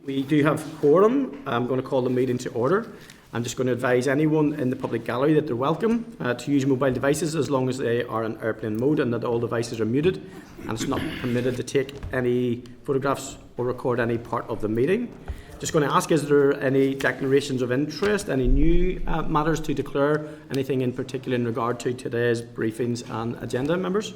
We do have quorum. I'm going to call the meeting to order. I'm just going to advise anyone in the public gallery that they're welcome to use mobile devices as long as they are in airplane mode and that all devices are muted, and it's not permitted to take any photographs or record any part of the meeting. Just going to ask, is there any declarations of interest, any new matters to declare, anything in particular in regard to today's briefings and agenda, members?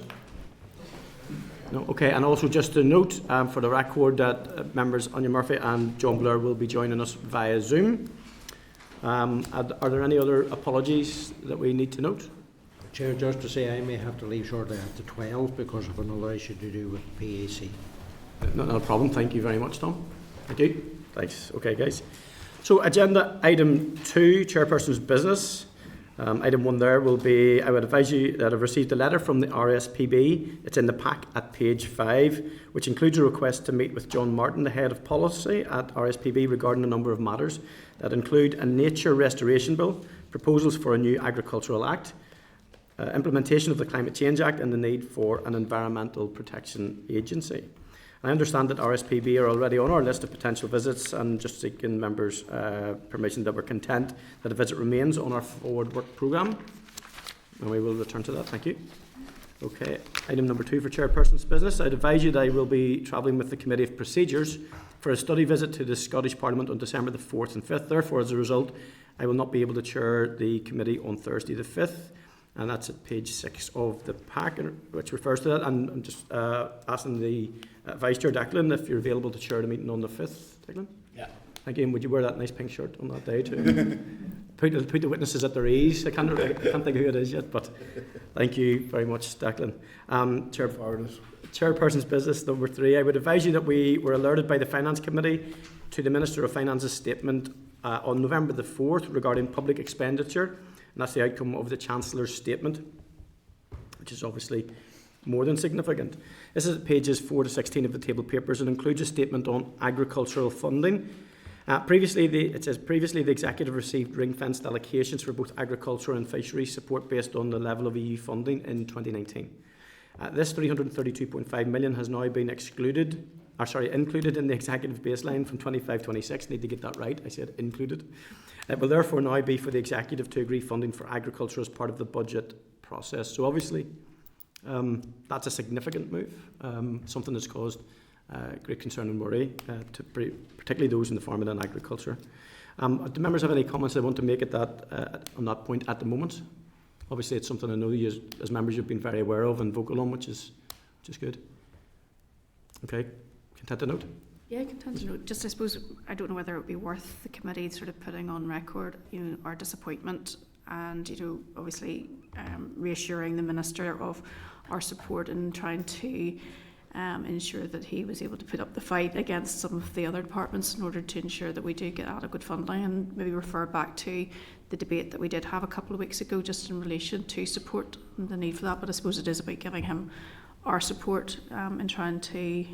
No, okay, and also just to note for the record that members Anya Murphy and John Blair will be joining us via Zoom. Are there any other apologies that we need to note? Chair, just to say I may have to leave shortly after 12 because of another issue to do with PAC. Not a problem, thank you very much, Tom. Thank you. Thanks. Okay, guys. So agenda item 2, chairperson's business. Item 1 there will be, I would advise you that I've received a letter from the RSPB. It's in the pack at page 5, which includes a request to meet with John Martin, the head of policy at RSPB, regarding a number of matters that include a nature restoration bill, proposals for a new agricultural act, implementation of the Climate Change Act, and the need for an environmental protection agency. I understand that RSPB are already on our list of potential visits, and just seeking members' permission that we're content that a visit remains on our forward work programme, and we will return to that. Thank you. Okay, item number 2 for chairperson's business. I'd advise you that I will be travelling with the Committee of Procedures for a study visit to the Scottish Parliament on December the 4th and 5th. Therefore, as a result, I will not be able to chair the committee on Thursday the 5th. And that's at page 6 of the pack, which refers to that. And I'm just asking the Vice Chair Declan if you're available to chair the meeting on the 5th, Declan? Yeah. Thank you. And would you wear that nice pink shirt on that day too? put the witnesses at their ease. I can't think who it is yet, but thank you very much, Declan. Chairperson's business number 3. I would advise you that we were alerted by the Finance Committee to the Minister of Finance's statement on November the 4th regarding public expenditure. And that's the outcome of the Chancellor's statement, which is obviously more than significant. This is at pages 4 to 16 of the table papers and includes a statement on agricultural funding. Previously, the Executive received ring-fenced allocations for both agriculture and fisheries support based on the level of EU funding in 2019. This £332.5 million has now been included in the Executive baseline from 25-26. Need to get that right. I said included. It will therefore now be for the Executive to agree funding for agriculture as part of the budget process. So obviously, that's a significant move, something that's caused great concern and worry, particularly those in the farming and agriculture. Do members have any comments they want to make on that point at the moment? Obviously, it's something I know you as members you've been very aware of and vocal on, which is good. Okay, content to note? Yeah, content to note. Just I suppose I don't know whether it would be worth the committee sort of putting on record, our disappointment and obviously reassuring the Minister of our support in trying to ensure that he was able to put up the fight against some of the other departments in order to ensure that we do get adequate funding, and maybe refer back to the debate that we did have a couple of weeks ago just in relation to support and the need for that. But I suppose it is about giving him our support in trying to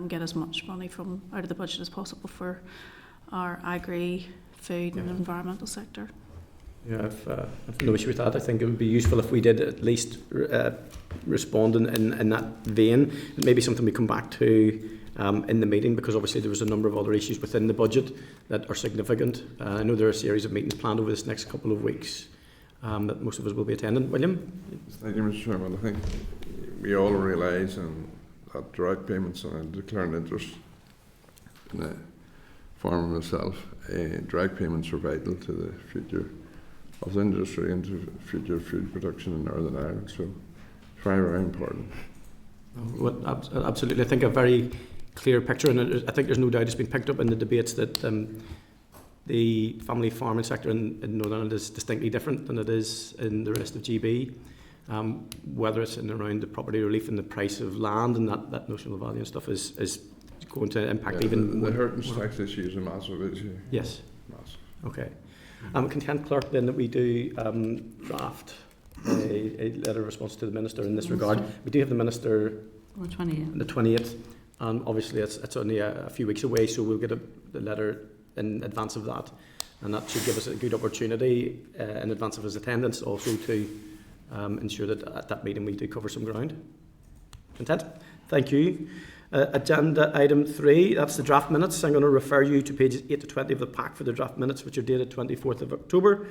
get as much money from out of the budget as possible for our agri, food and environmental sector. Yeah, I've no issue with that. I think it would be useful if we did at least respond in that vein. It may be something we come back to in the meeting, because obviously there was a number of other issues within the budget that are significant. I know there are a series of meetings planned over this next couple of weeks that most of us will be attending. William? Thank you, Mr. Chairman. I think we all realise that direct payments and declaring interest in the farmer myself, direct payments are vital to the future of the industry and to future food production in Northern Ireland. So it's very, very important. Well, absolutely. I think a very clear picture, and I think there's no doubt it's been picked up in the debates that the family farming sector in Northern Ireland is distinctly different than it is in the rest of GB. Whether it's in and around the property relief and the price of land and that notional value and stuff is going to impact even more. The heritage tax issue is a massive issue. Yes. Massive. Okay. Content, Clerk, then that we do draft a letter of response to the Minister in this regard. We do have the Minister on the 28th, and obviously it's only a few weeks away, so we'll get the letter in advance of that, and that should give us a good opportunity in advance of his attendance also to ensure that at that meeting we do cover some ground. Content? Thank you. Agenda item 3, that's the draft minutes. I'm going to refer you to pages 8 to 20 of the pack for the draft minutes, which are dated 24th of October.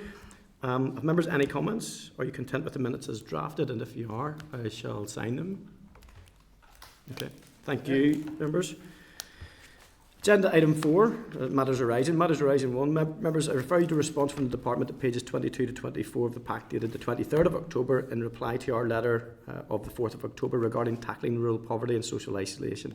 Have members any comments? Are you content with the minutes as drafted? And if you are, I shall sign them. Okay, thank you, members. Agenda item 4, matters arising. Matters arising 1. Members, I refer you to response from the department at pages 22 to 24 of the pack dated the 23rd of October in reply to our letter of the 4th of October regarding tackling rural poverty and social isolation.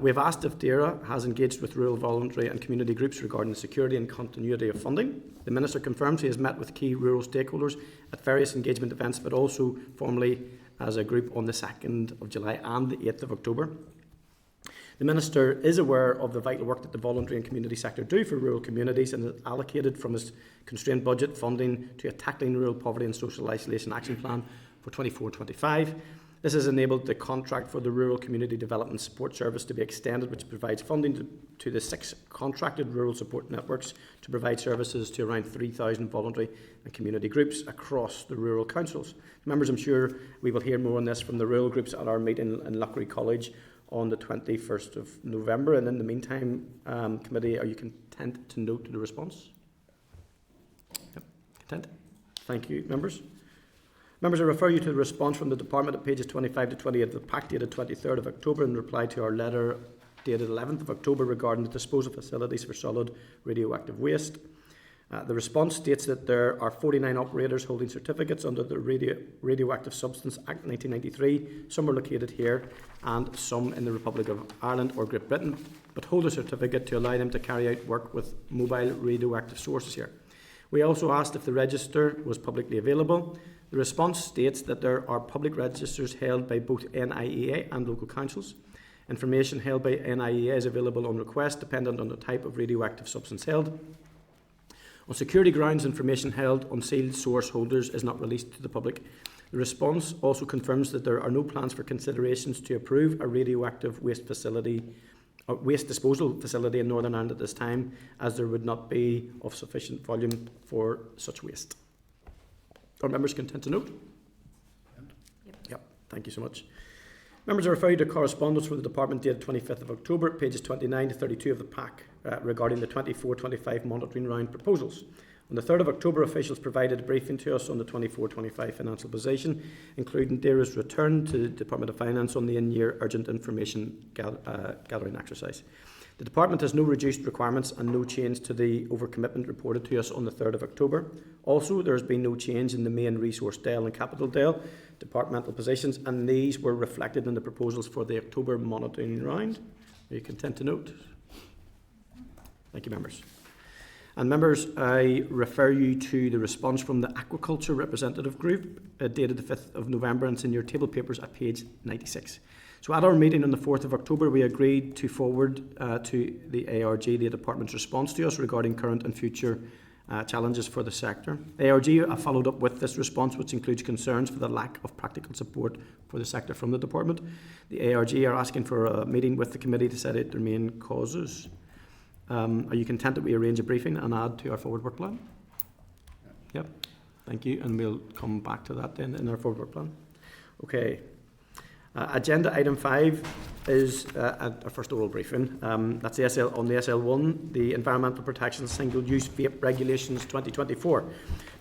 We have asked if DAERA has engaged with rural voluntary and community groups regarding the security and continuity of funding. The Minister confirms he has met with key rural stakeholders at various engagement events, but also formally as a group on the 2nd of July and the 8th of October. The Minister is aware of the vital work that the voluntary and community sector do for rural communities and has allocated from his constrained budget funding to a Tackling Rural Poverty and Social Isolation Action Plan for 24-25. This has enabled the contract for the Rural Community Development Support Service to be extended, which provides funding to the 6 contracted rural support networks to provide services to around 3,000 voluntary and community groups across the rural councils. Members, I'm sure we will hear more on this from the rural groups at our meeting in Loughry College on the 21st of November. And in the meantime, committee, are you content to note the response? Yep. Content? Thank you, members. Members, I refer you to the response from the department at pages 25 to 28 of the pack dated 23rd of October in reply to our letter dated 11th of October regarding the disposal facilities for solid radioactive waste. The response states that there are 49 operators holding certificates under the Radioactive Substance Act 1993. Some are located here and some in the Republic of Ireland or Great Britain, but hold a certificate to allow them to carry out work with mobile radioactive sources here. We also asked if the register was publicly available. The response states that there are public registers held by both NIEA and local councils. Information held by NIEA is available on request, dependent on the type of radioactive substance held. On security grounds, information held on sealed source holders is not released to the public. The response also confirms that there are no plans for considerations to approve a radioactive waste disposal facility in Northern Ireland at this time, as there would not be of sufficient volume for such waste. Are members content to note? Yep. Thank you so much. Members, I refer you to correspondence from the department dated 25th of October, pages 29 to 32 of the pack, regarding the 24-25 monitoring round proposals. On the 3rd of October, officials provided a briefing to us on the 24-25 financial position, including DAERA's return to the Department of Finance on the in-year urgent information gathering exercise. The department has no reduced requirements and no change to the overcommitment reported to us on the 3rd of October. Also, there has been no change in the main resource DEL and capital DEL departmental positions, and these were reflected in the proposals for the October monitoring round. Are you content to note? Thank you, members. And members, I refer you to the response from the Aquaculture Representative Group dated the 5th of November, and it's in your table papers at page 96. So at our meeting on the 4th of October, we agreed to forward to the ARG the department's response to us regarding current and future challenges for the sector. ARG have followed up with this response, which includes concerns for the lack of practical support for the sector from the department. The ARG are asking for a meeting with the committee to set out their main causes. Are you content that we arrange a briefing and add to our forward work plan? Yep. Thank you, and we'll come back to that then in our forward work plan. Okay. Agenda item 5 is our first oral briefing. That's the on the SL1, the Environmental Protection Single-Use Vape Regulations 2024.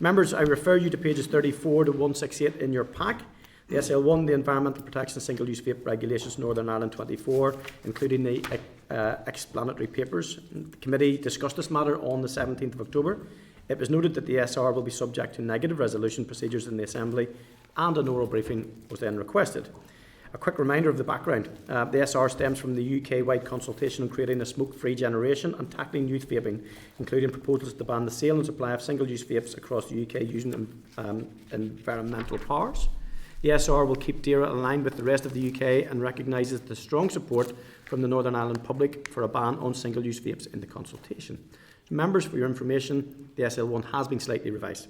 Members, I refer you to pages 34 to 168 in your pack. The SL1, the Environmental Protection Single-Use Vape Regulations Northern Ireland 24, including the explanatory papers. The committee discussed this matter on the 17th of October. It was noted that the SR will be subject to negative resolution procedures in the Assembly, and an oral briefing was then requested. A quick reminder of the background. The SR stems from the UK-wide consultation on creating a smoke-free generation and tackling youth vaping, including proposals to ban the sale and supply of single-use vapes across the UK using environmental powers. The SR will keep DAERA aligned with the rest of the UK and recognises the strong support from the Northern Ireland public for a ban on single-use vapes in the consultation. Members, for your information, the SL1 has been slightly revised.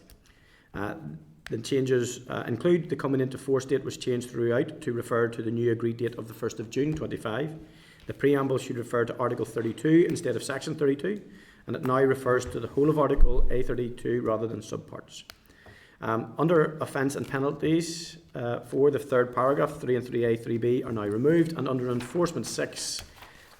The changes include the coming into force date was changed throughout to refer to the new agreed date of the 1st of June 25. The preamble should refer to Article 32 instead of Section 32, and it now refers to the whole of Article A32 rather than subparts. Under offence and penalties, for the third paragraph, 3 and 3A, 3B are now removed, and under enforcement 6,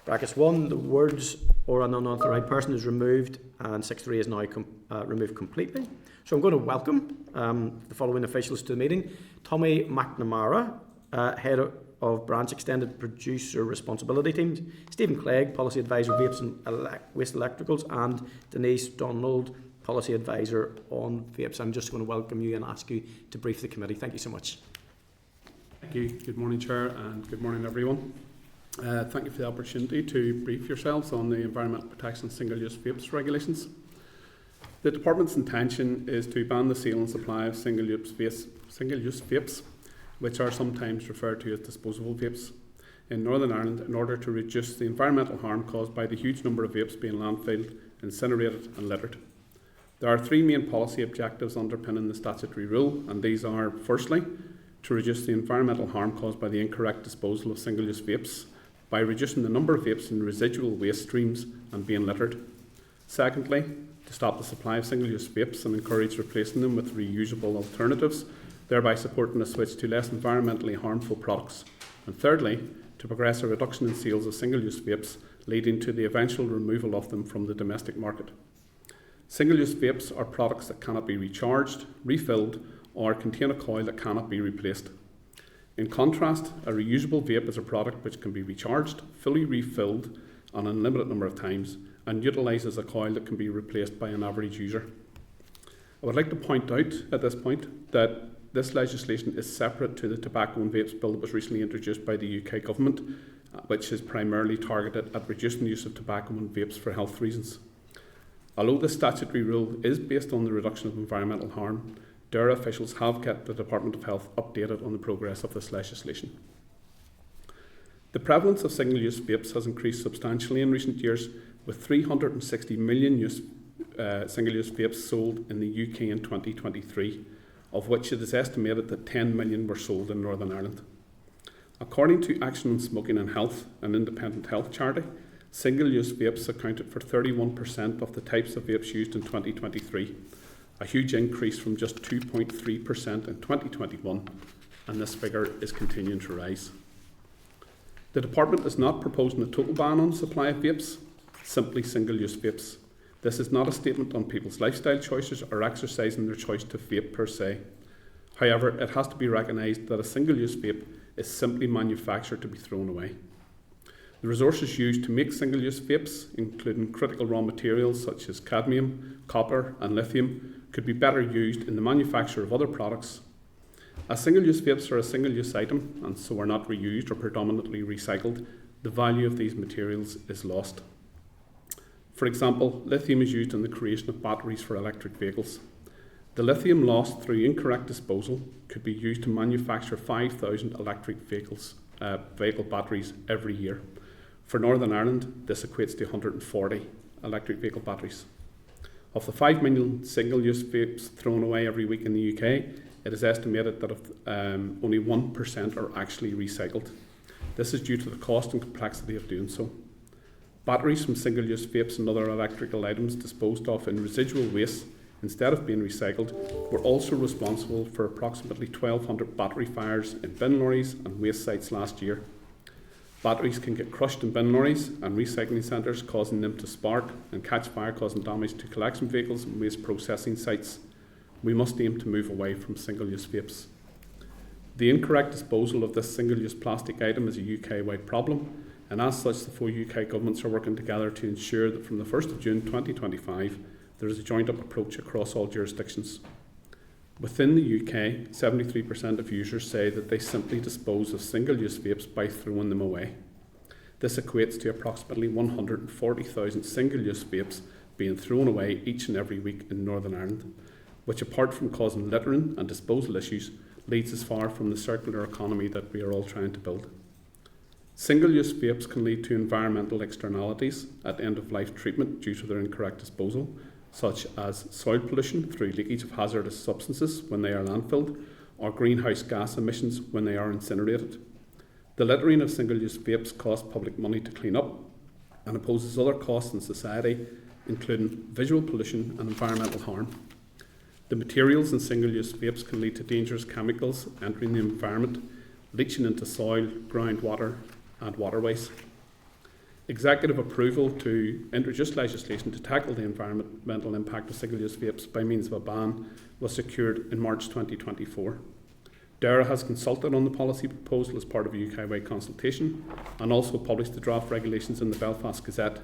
brackets 1, the words or an unauthorised person is removed, and 6.3 is now removed completely. So I'm going to welcome the following officials to the meeting. Tommy McNamara, Head of Branch Extended Producer Responsibility Teams, Stephen Clegg, Policy Advisor Vapes and Waste Electricals, and Denise Donald, Policy Advisor on Vapes. I'm just going to welcome you and ask you to brief the committee. Thank you so much. Thank you. Good morning, Chair, and good morning, everyone. Thank you for the opportunity to brief yourselves on the Environmental Protection Single-Use Vapes regulations. The Department's intention is to ban the sale and supply of single-use vapes, which are sometimes referred to as disposable vapes, in Northern Ireland in order to reduce the environmental harm caused by the huge number of vapes being landfilled, incinerated and littered. There are 3 main policy objectives underpinning the statutory rule, and these are, firstly, to reduce the environmental harm caused by the incorrect disposal of single-use vapes by reducing the number of vapes in residual waste streams and being littered. Secondly, to stop the supply of single-use vapes and encourage replacing them with reusable alternatives, thereby supporting a switch to less environmentally harmful products. And thirdly, to progress a reduction in sales of single-use vapes, leading to the eventual removal of them from the domestic market. Single-use vapes are products that cannot be recharged, refilled, or contain a coil that cannot be replaced. In contrast, a reusable vape is a product which can be recharged, fully refilled an unlimited number of times, and utilises a coil that can be replaced by an average user. I would like to point out at this point that this legislation is separate to the Tobacco and Vapes Bill that was recently introduced by the UK Government, which is primarily targeted at reducing the use of tobacco and vapes for health reasons. Although the statutory rule is based on the reduction of environmental harm, DERA officials have kept the Department of Health updated on the progress of this legislation. The prevalence of single-use vapes has increased substantially in recent years, with 360 million single-use vapes sold in the UK in 2023, of which it is estimated that 10 million were sold in Northern Ireland. According to Action on Smoking and Health, an independent health charity, single-use vapes accounted for 31% of the types of vapes used in 2023, a huge increase from just 2.3% in 2021, and this figure is continuing to rise. The Department is not proposing a total ban on supply of vapes, simply single-use vapes. This is not a statement on people's lifestyle choices or exercising their choice to vape per se. However, it has to be recognised that a single-use vape is simply manufactured to be thrown away. The resources used to make single-use vapes, including critical raw materials such as cadmium, copper and lithium, could be better used in the manufacture of other products. As single-use vapes are a single-use item and so are not reused or predominantly recycled, the value of these materials is lost. For example, lithium is used in the creation of batteries for electric vehicles. The lithium lost through incorrect disposal could be used to manufacture 5,000 electric vehicle batteries every year. For Northern Ireland, this equates to 140 electric vehicle batteries. Of the 5 million single-use vapes thrown away every week in the UK, it is estimated that only 1% are actually recycled. This is due to the cost and complexity of doing so. Batteries from single-use vapes and other electrical items disposed of in residual waste, instead of being recycled, were also responsible for approximately 1,200 battery fires in bin lorries and waste sites last year. Batteries can get crushed in bin lorries and recycling centres, causing them to spark and catch fire, causing damage to collection vehicles and waste processing sites. We must aim to move away from single-use vapes. The incorrect disposal of this single-use plastic item is a UK-wide problem, and as such the 4 UK governments are working together to ensure that from the 1st of June 2025 there is a joined-up approach across all jurisdictions. Within the UK, 73% of users say that they simply dispose of single-use vapes by throwing them away. This equates to approximately 140,000 single-use vapes being thrown away each and every week in Northern Ireland, which, apart from causing littering and disposal issues, leads us far from the circular economy that we are all trying to build. Single-use vapes can lead to environmental externalities at end-of-life treatment due to their incorrect disposal, such as soil pollution through leakage of hazardous substances when they are landfilled, or greenhouse gas emissions when they are incinerated. The littering of single-use vapes costs public money to clean up and imposes other costs in society, including visual pollution and environmental harm. The materials in single-use vapes can lead to dangerous chemicals entering the environment, leaching into soil, groundwater and waterways. Executive approval to introduce legislation to tackle the environmental impact of single-use vapes by means of a ban was secured in March 2024. DAERA has consulted on the policy proposal as part of a UK-wide consultation and also published the draft regulations in the Belfast Gazette.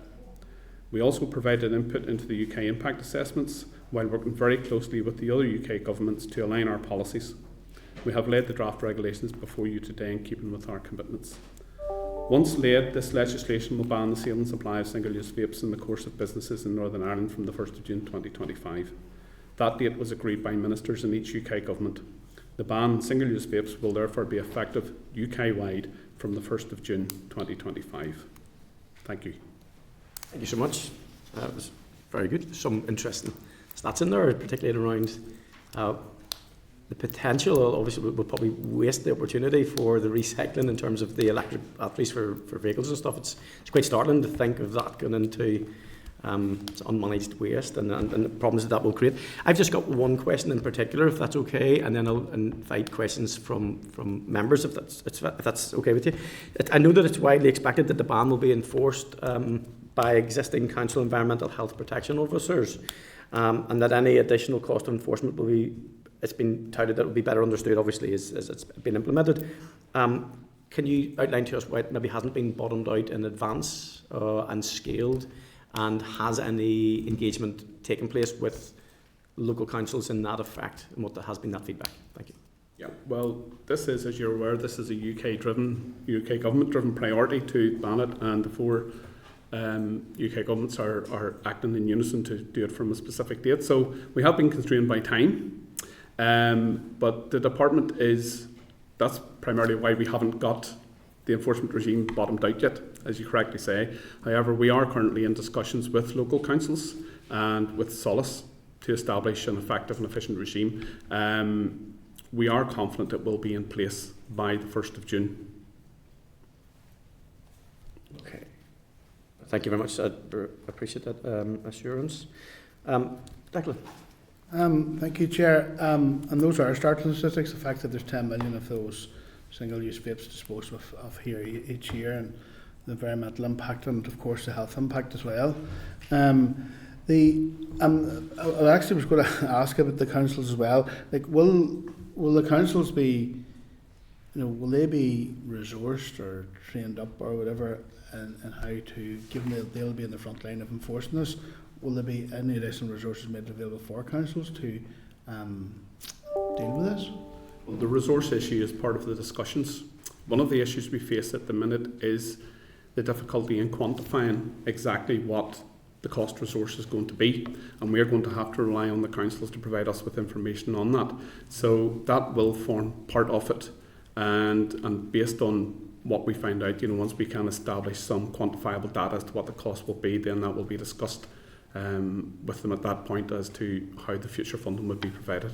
We also provided input into the UK impact assessments while working very closely with the other UK governments to align our policies. We have laid the draft regulations before you today in keeping with our commitments. Once laid, this legislation will ban the sale and supply of single-use vapes in the course of businesses in Northern Ireland from the 1st of June 2025. That date was agreed by ministers in each UK government. The ban on single-use vapes will therefore be effective UK-wide from the 1st of June 2025. Thank you. Thank you so much. That was very good. Some interesting stats in there, particularly around the potential. Obviously, we'll probably waste the opportunity for the recycling in terms of the electric batteries for vehicles and stuff. It's quite startling to think of that going into unmanaged waste and the problems that will create. I've just got one question in particular, if that's okay, and then I'll invite questions from members, if that's okay with you. I know that it's widely expected that the ban will be enforced by existing council environmental health protection officers, and that any additional cost of enforcement will be, it's been touted that it will be better understood, obviously, as it's been implemented. Can you outline to us why it maybe hasn't been bottomed out in advance and scaled, and has any engagement taken place with local councils in that effect, and what has been that feedback? Thank you. Yeah, well, this is, as you're aware, this is a UK government-driven priority to ban it, and the four UK governments are acting in unison to do it from a specific date. So we have been constrained by time, but the department that's primarily why we haven't got the enforcement regime bottomed out yet, as you correctly say. However, we are currently in discussions with local councils and with Solace to establish an effective and efficient regime. We are confident it will be in place by the 1st of June. Okay. Thank you very much. I appreciate that assurance. Declan. Thank you, Chair. And those are our starting statistics. The fact that there's 10 million of those single-use vapes disposed of here each year, and the environmental impact, and of course the health impact as well. I actually was going to ask about the councils as well. Like, will the councils be, will they be resourced or trained up or whatever, and how to, given that they'll be in the front line of enforcing this, will there be any additional resources made available for councils to deal with this? Well, the resource issue is part of the discussions. One of the issues we face at the minute is the difficulty in quantifying exactly what the cost resource is going to be, and we're going to have to rely on the councils to provide us with information on that. So that will form part of it, and based on what we find out, once we can establish some quantifiable data as to what the cost will be, then that will be discussed with them at that point as to how the future funding would be provided.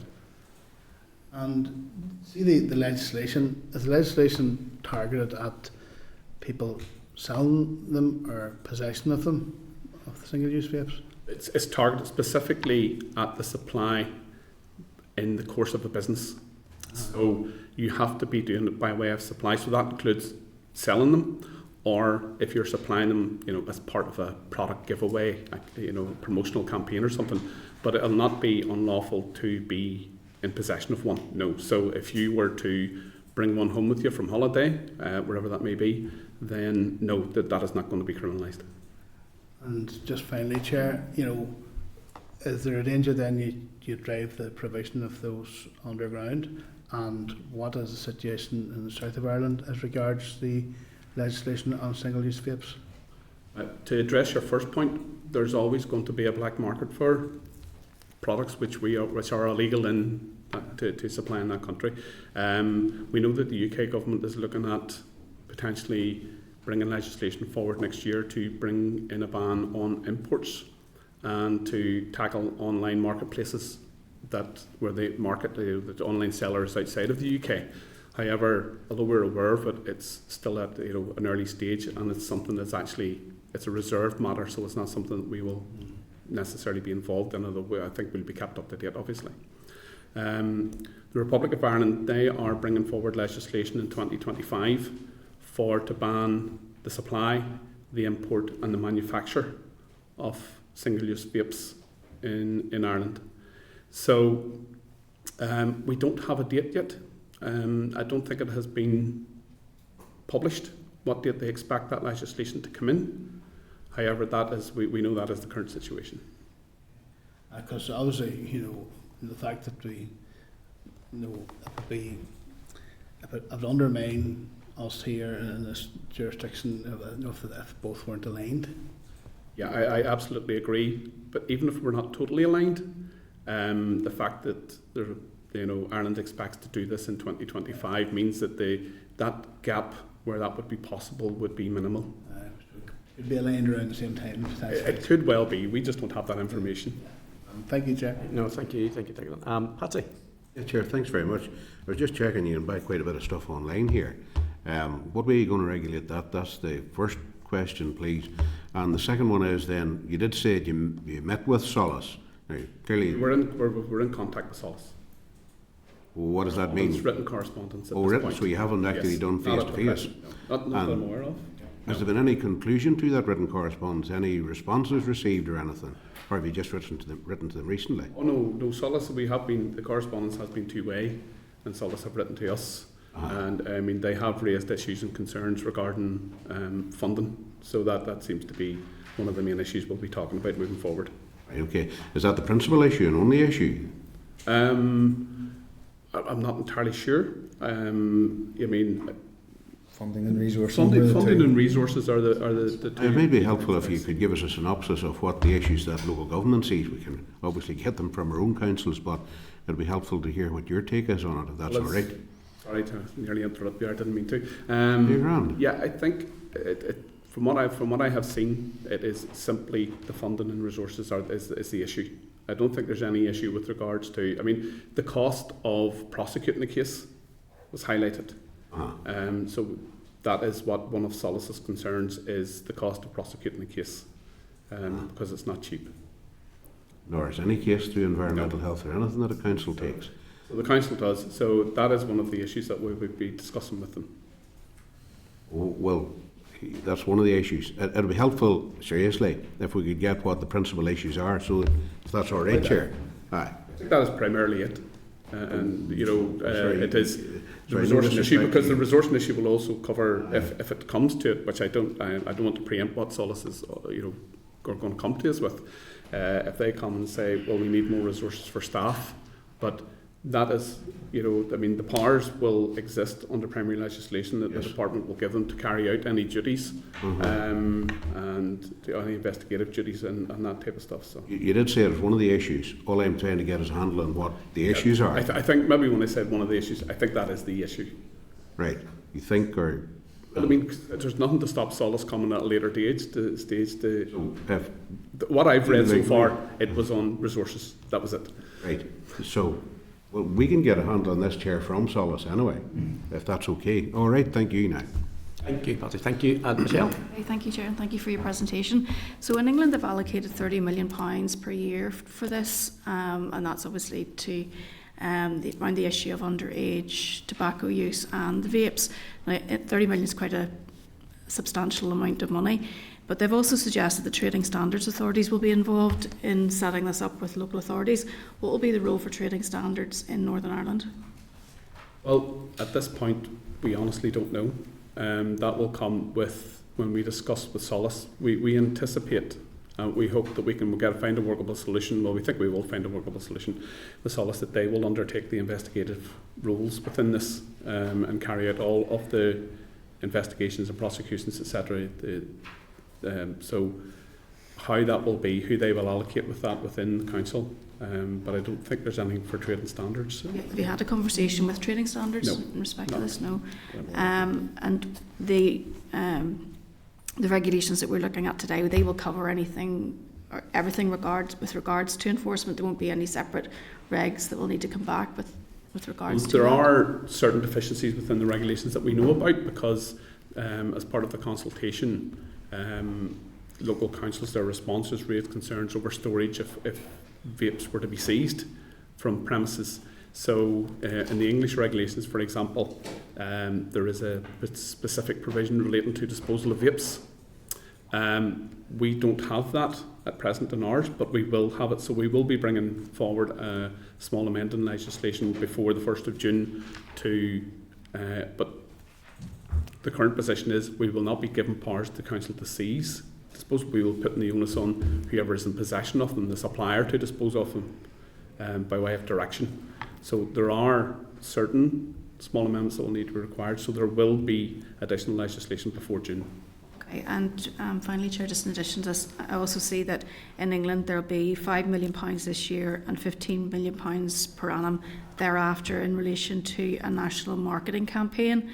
And see the legislation, is the legislation targeted at people selling them or possession of them, of the single-use vapes? It's targeted specifically at the supply in the course of a business. So you have to be doing it by way of supply. So that includes selling them, or if you're supplying them, as part of a product giveaway, promotional campaign or something. But it'll not be unlawful to be in possession of one. No. So if you were to bring one home with you from holiday, wherever that may be, then no, that is not going to be criminalised. And just finally, Chair, is there a danger then you drive the provision of those underground? And what is the situation in the south of Ireland as regards the legislation on single-use vapes? To address your first point, there's always going to be a black market for products which are illegal to supply in that country. We know that the UK government is looking at potentially bringing legislation forward next year to bring in a ban on imports and to tackle online marketplaces where they market the online sellers outside of the UK. However, although we're aware of it, it's still at an early stage, and it's something that's it's a reserved matter, so it's not something that we will necessarily be involved in, although I think we'll be kept up to date, obviously. The Republic of Ireland, they are bringing forward legislation in 2025 to ban the supply, the import and the manufacture of single-use vapes in Ireland. So we don't have a date yet. I don't think it has been published what date they expect that legislation to come in. However, that is we know that is the current situation. Because obviously, the fact that if it would undermine us here in this jurisdiction if both weren't aligned. Yeah, I absolutely agree. But even if we're not totally aligned, the fact that Ireland expects to do this in 2025 means that that gap where that would be possible would be minimal. It'd be aligned around the same time. It could well be. We just don't have that information. Thank you, Chair. No, thank you, Declan. Patsy? Yeah, Chair, thanks very much. I was just checking you and buy quite a bit of stuff online here. What way are you going to regulate that? That's the first question, please. And the second one is then, you did say that you met with Solace. Now, clearly, We're in contact with Solace. what does that mean? It's written correspondence at Oh, this written, point. so you haven't actually Yes, done not at the face-to-face? present, no. Not that I'm aware of. Has there been any conclusion to that written correspondence? Any responses received or anything? Or have you just written to them recently? Oh no, Solace. The correspondence has been two-way, and Solace have written to us, and I mean they have raised issues and concerns regarding funding. So that seems to be one of the main issues we'll be talking about moving forward. Right, okay. Is that the principal issue and only issue? I'm not entirely sure. Funding and resources. Funding and resources are the two. It may be helpful if you could give us a synopsis of what the issues that local government sees. We can obviously get them from our own councils, but it'll be helpful to hear what your take is on it, if that's all right. Sorry to nearly interrupt you. I didn't mean to. You're grand. Yeah, I think from what I have seen, it is simply the funding and resources is the issue. I don't think there's any issue with regards to. I mean, the cost of prosecuting the case was highlighted. So that is what one of Solace's concerns is, the cost of prosecuting the case, because it's not cheap. Nor is any case through environmental health or anything that a council takes. So the council does. So that is one of the issues that we would be discussing with them. Oh, well, that's one of the issues. It'll be helpful, seriously, if we could get what the principal issues are, so if that's all right, Chair. Aye. I think that is primarily it. It is the Sorry, resourcing no issue, disrespect because to the you. resourcing issue will also cover if it comes to it, which I don't want to preempt what Solace is are going to come to us with. If they come and say, well, we need more resources for staff, but that is, the powers will exist under primary legislation that Yes. the department will give them to carry out any duties, and any investigative duties and that type of stuff. So. You did say it's one of the issues. All I'm trying to get is a handle on what the issues are. I think maybe when I said one of the issues, I think that is the issue. Right. You think, or... But I mean, there's nothing to stop Solace coming at a later stage. What I've read so far, it was on resources. That was it. Right. So, well, we can get a handle on this, Chair, from Solace anyway, if that's okay. All right, thank you now. Thank you, Patsy. Thank you. And Michelle? Okay, thank you, Chair, and thank you for your presentation. So in England, they've allocated £30 million per year for this, and that's obviously to around the issue of underage tobacco use and the vapes. Now, 30 million is quite a substantial amount of money, but they've also suggested that trading standards authorities will be involved in setting this up with local authorities. What will be the role for trading standards in Northern Ireland? Well, at this point, we honestly don't know. That will come with when we discuss with Solace. We anticipate, we hope that we can find a workable solution. Well, we think we will find a workable solution with Solace, that they will undertake the investigative roles within this and carry out all of the investigations and prosecutions, etc. So how that will be, who they will allocate with that within the council, but I don't think there's anything for trading standards. So. Have you had a conversation with trading standards No. in respect No. to this? No. And the regulations that we're looking at today, they will cover anything or everything with regards to enforcement. There won't be any separate regs that will need to come back with regards to There that. are certain deficiencies within the regulations that we know about because as part of the consultation, local councils, their responses raised concerns over storage if vapes were to be seized from premises. So in the English regulations, for example, there is a specific provision relating to disposal of vapes. We don't have that at present in ours, but we will have it. So we will be bringing forward a small amendment in legislation before the 1st of June but the current position is we will not be given powers to the council to seize. I suppose we will put the onus on whoever is in possession of them, the supplier, to dispose of them by way of direction. So there are certain small amendments that will need to be required, so there will be additional legislation before June. Okay, and finally, Chair, just in addition to this, I also see that in England there'll be £5 million this year and £15 million per annum thereafter in relation to a national marketing campaign.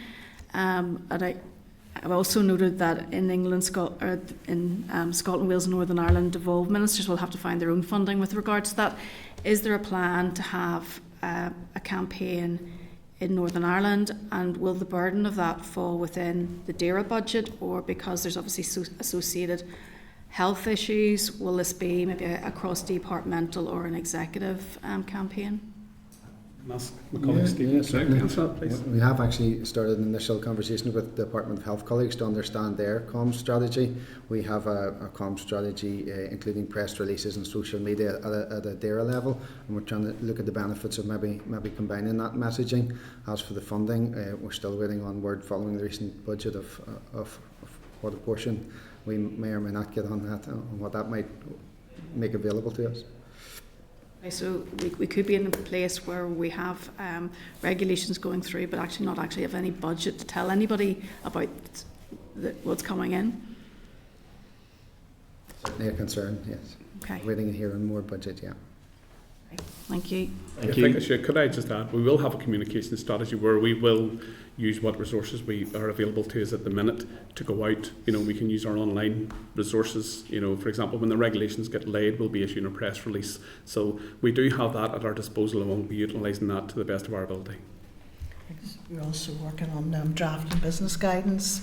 And I've also noted that in England, Scotland, Wales and Northern Ireland, devolved ministers will have to find their own funding with regard to that. Is there a plan to have a campaign in Northern Ireland, and will the burden of that fall within the DAERA budget, or because there's obviously associated health issues, will this be maybe a cross-departmental or an executive campaign? Ask my colleague Stephen to answer that, please. We have actually started an initial conversation with the Department of Health colleagues to understand their comms strategy. We have a comms strategy including press releases and social media at a DAERA level, and we're trying to look at the benefits of maybe combining that messaging. As for the funding, we're still waiting on word following the recent budget of what a portion we may or may not get on that, and what that might make available to us. So we could be in a place where we have regulations going through, but actually not have any budget to tell anybody about what's coming in. Certainly a concern, yes. Okay. Waiting to hear on more budget, yeah. Okay. Thank you. Thank you. Could I just add, we will have a communication strategy where we will use what resources we are available to us at the minute to go out. We can use our online resources. For example, when the regulations get laid, we'll be issuing a press release. So we do have that at our disposal, and we'll be utilising that to the best of our ability. We're also working on drafting business guidance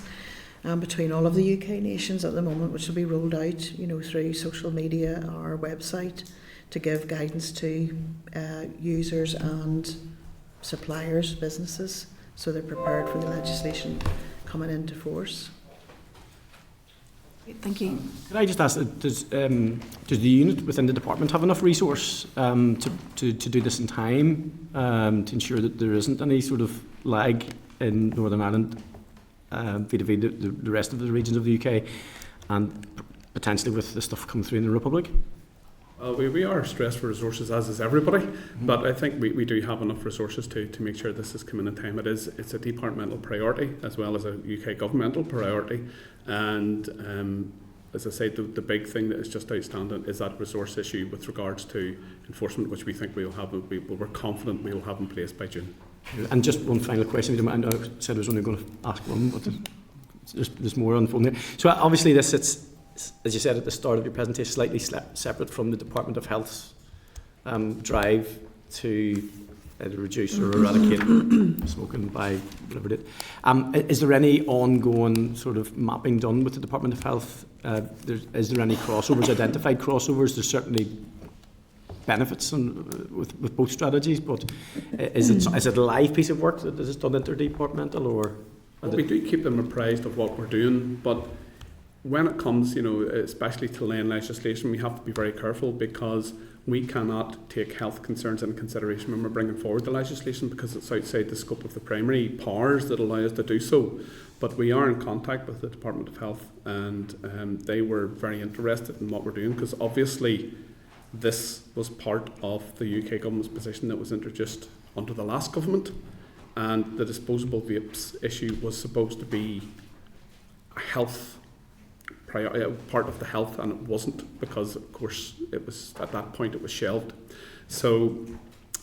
between all of the UK nations at the moment, which will be rolled out, through social media, our website, to give guidance to users and suppliers, businesses, so they're prepared for the legislation coming into force. Thank you. Can I just ask, does the unit within the department have enough resource to do this in time, to ensure that there isn't any sort of lag in Northern Ireland vis-a-vis the rest of the regions of the UK, and potentially with the stuff coming through in the Republic? We are stressed for resources, as is everybody, but I think we do have enough resources to make sure this is coming in time. It's a departmental priority as well as a UK governmental priority, and as I said, the big thing that is just outstanding is that resource issue with regards to enforcement, which we think we're confident we will have in place by June. And just one final question, if you don't mind. I said I was only going to ask one, but there's more on the phone there. So obviously this sits, as you said at the start of your presentation, slightly separate from the Department of Health's drive to reduce or eradicate smoking by whatever it is. Is there any ongoing sort of mapping done with the Department of Health? Is there any crossovers, identified crossovers? There's certainly benefits with both strategies, but is it a live piece of work that is done interdepartmental, or? Well, we do keep them apprised of what we're doing, but when it comes, especially to laying legislation, we have to be very careful, because we cannot take health concerns into consideration when we're bringing forward the legislation, because it's outside the scope of the primary powers that allow us to do so. But we are in contact with the Department of Health, and they were very interested in what we're doing, because obviously this was part of the UK government's position that was introduced under the last government, and the disposable vapes issue was supposed to be a health part of the health, and it wasn't, because of course it was at that point it was shelved. So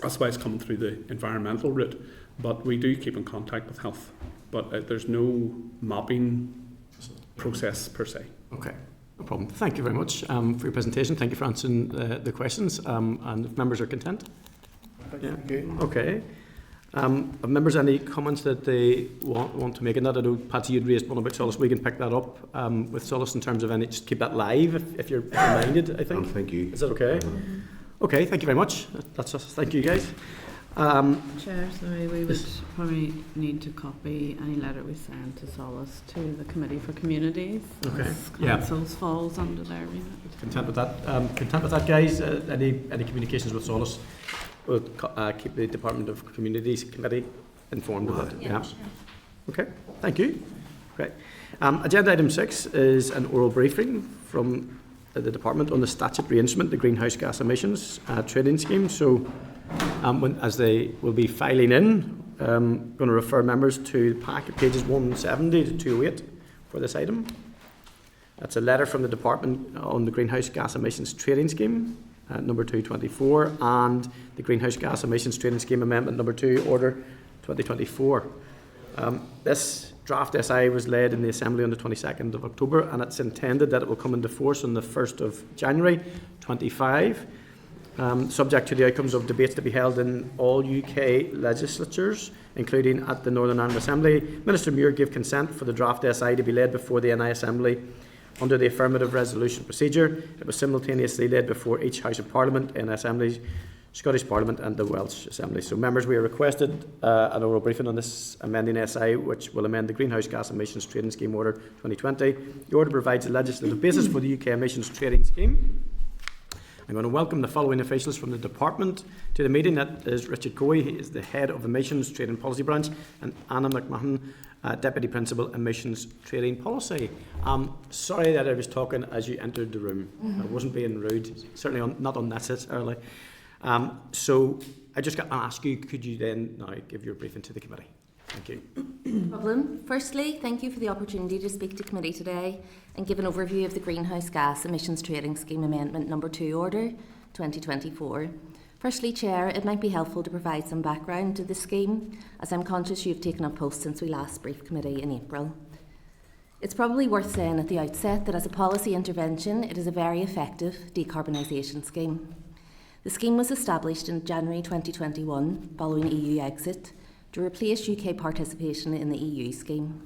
that's why it's coming through the environmental route. But we do keep in contact with health, but there's no mapping process per se. Okay, no problem. Thank you very much for your presentation. Thank you for answering the questions. And if members are content. Yeah. Okay. Have members any comments that they want to make? And that, I know, Patsy, you'd raised one about Solas. We can pick that up with Solas in terms of any, just keep that live if you're minded, I think. Thank you. Is that okay? Okay, thank you very much. That's us. Thank you, guys. Chair, sorry, we would probably need to copy any letter we send to Solace to the Committee for Communities. Okay, as yeah. Councils falls under their remit. Content with that. Content with that, guys. Any communications with Solace? We'll keep the Department of Communities Committee informed of that. Yeah. Okay. Thank you. Great. Agenda item 6 is an oral briefing from the department on the statutory instrument, the greenhouse gas emissions trading scheme. So, as they will be filing in, going to refer members to the pack at pages 170 to 208 for this item. That's a letter from the department on the greenhouse gas emissions trading scheme, number 224, and the greenhouse gas emissions trading scheme amendment number 2, order 2024. This draft SI was led in the Assembly on the 22nd of October, and it's intended that it will come into force on the 1st of January 25, subject to the outcomes of debates to be held in all UK legislatures, including at the Northern Ireland Assembly. Minister Muir gave consent for the draft SI to be led before the NI Assembly under the affirmative resolution procedure. It was simultaneously led before each House of Parliament in Assemblies, Scottish Parliament and the Welsh Assembly. So members, we are requested an oral briefing on this amending SI, which will amend the Greenhouse Gas Emissions Trading Scheme Order 2020. The order provides a legislative basis for the UK Emissions Trading Scheme. I'm going to welcome the following officials from the department to the meeting. That is Richard Coey, he is the Head of Emissions Trading Policy Branch, and Anna McMahon, Deputy Principal, Emissions Trading Policy. Sorry that I was talking as you entered the room. I wasn't being rude, certainly not unnecessarily. So I just got to ask you, could you then now give your briefing to the committee? Thank you. No problem. Firstly, thank you for the opportunity to speak to committee today and give an overview of the Greenhouse Gas Emissions Trading Scheme Amendment number 2 Order 2024. Firstly, Chair, it might be helpful to provide some background to the scheme, as I'm conscious you've taken up post since we last briefed committee in April. It's probably worth saying at the outset that as a policy intervention, it is a very effective decarbonisation scheme. The scheme was established in January 2021 following EU exit to replace UK participation in the EU scheme.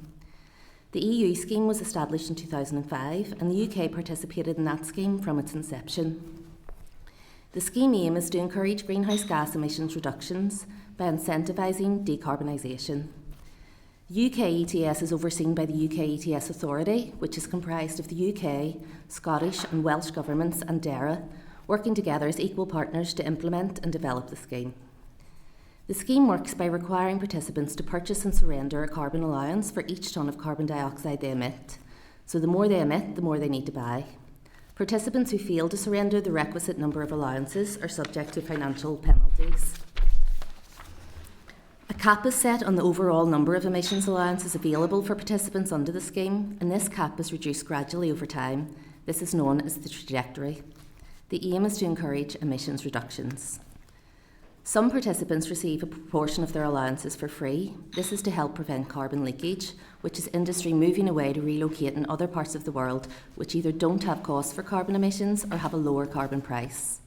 The EU scheme was established in 2005 and the UK participated in that scheme from its inception. The scheme aim is to encourage greenhouse gas emissions reductions by incentivising decarbonisation. The UK ETS is overseen by the UK ETS Authority, which is comprised of the UK, Scottish and Welsh governments and DERA, working together as equal partners to implement and develop the scheme. The scheme works by requiring participants to purchase and surrender a carbon allowance for each tonne of carbon dioxide they emit. So the more they emit, the more they need to buy. Participants who fail to surrender the requisite number of allowances are subject to financial penalties. A cap is set on the overall number of emissions allowances available for participants under the scheme, and this cap is reduced gradually over time. This is known as the trajectory. The aim is to encourage emissions reductions. Some participants receive a proportion of their allowances for free. This is to help prevent carbon leakage, which is industry moving away to relocate in other parts of the world which either don't have costs for carbon emissions or have a lower carbon price.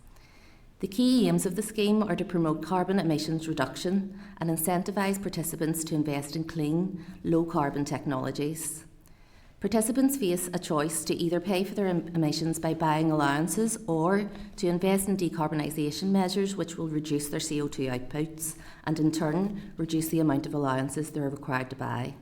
The key aims of the scheme are to promote carbon emissions reduction and incentivise participants to invest in clean, low-carbon technologies. Participants face a choice to either pay for their emissions by buying allowances or to invest in decarbonisation measures which will reduce their CO2 outputs and in turn reduce the amount of allowances they are required to buy.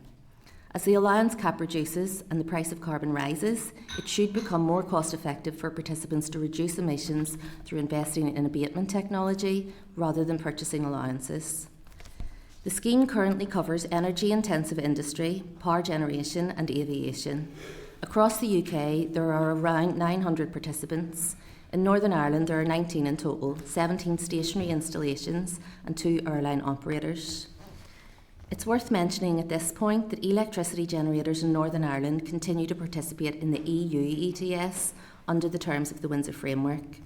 As the allowance cap reduces and the price of carbon rises, it should become more cost effective for participants to reduce emissions through investing in abatement technology rather than purchasing allowances. The scheme currently covers energy-intensive industry, power generation and aviation. Across the UK, there are around 900 participants. In Northern Ireland, there are 19 in total, 17 stationary installations and 2 airline operators. It's worth mentioning at this point that electricity generators in Northern Ireland continue to participate in the EU ETS under the terms of the Windsor Framework.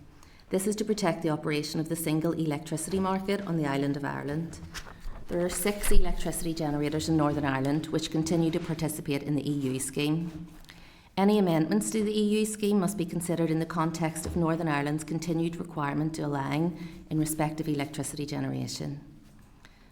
This is to protect the operation of the single electricity market on the island of Ireland. There are 6 electricity generators in Northern Ireland which continue to participate in the EU scheme. Any amendments to the EU scheme must be considered in the context of Northern Ireland's continued requirement to align in respect of electricity generation.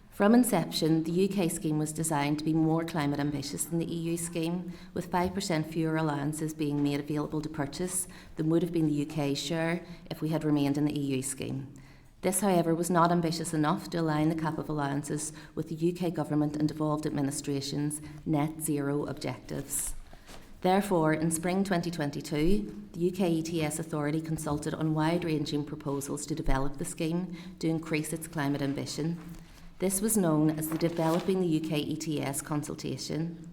From inception, the UK scheme was designed to be more climate ambitious than the EU scheme, with 5% fewer allowances being made available to purchase than would have been the UK's share if we had remained in the EU scheme. This, however, was not ambitious enough to align the cap of allowances with the UK Government and devolved administration's net zero objectives. Therefore, in spring 2022, the UK ETS Authority consulted on wide-ranging proposals to develop the scheme to increase its climate ambition. This was known as the Developing the UK ETS consultation.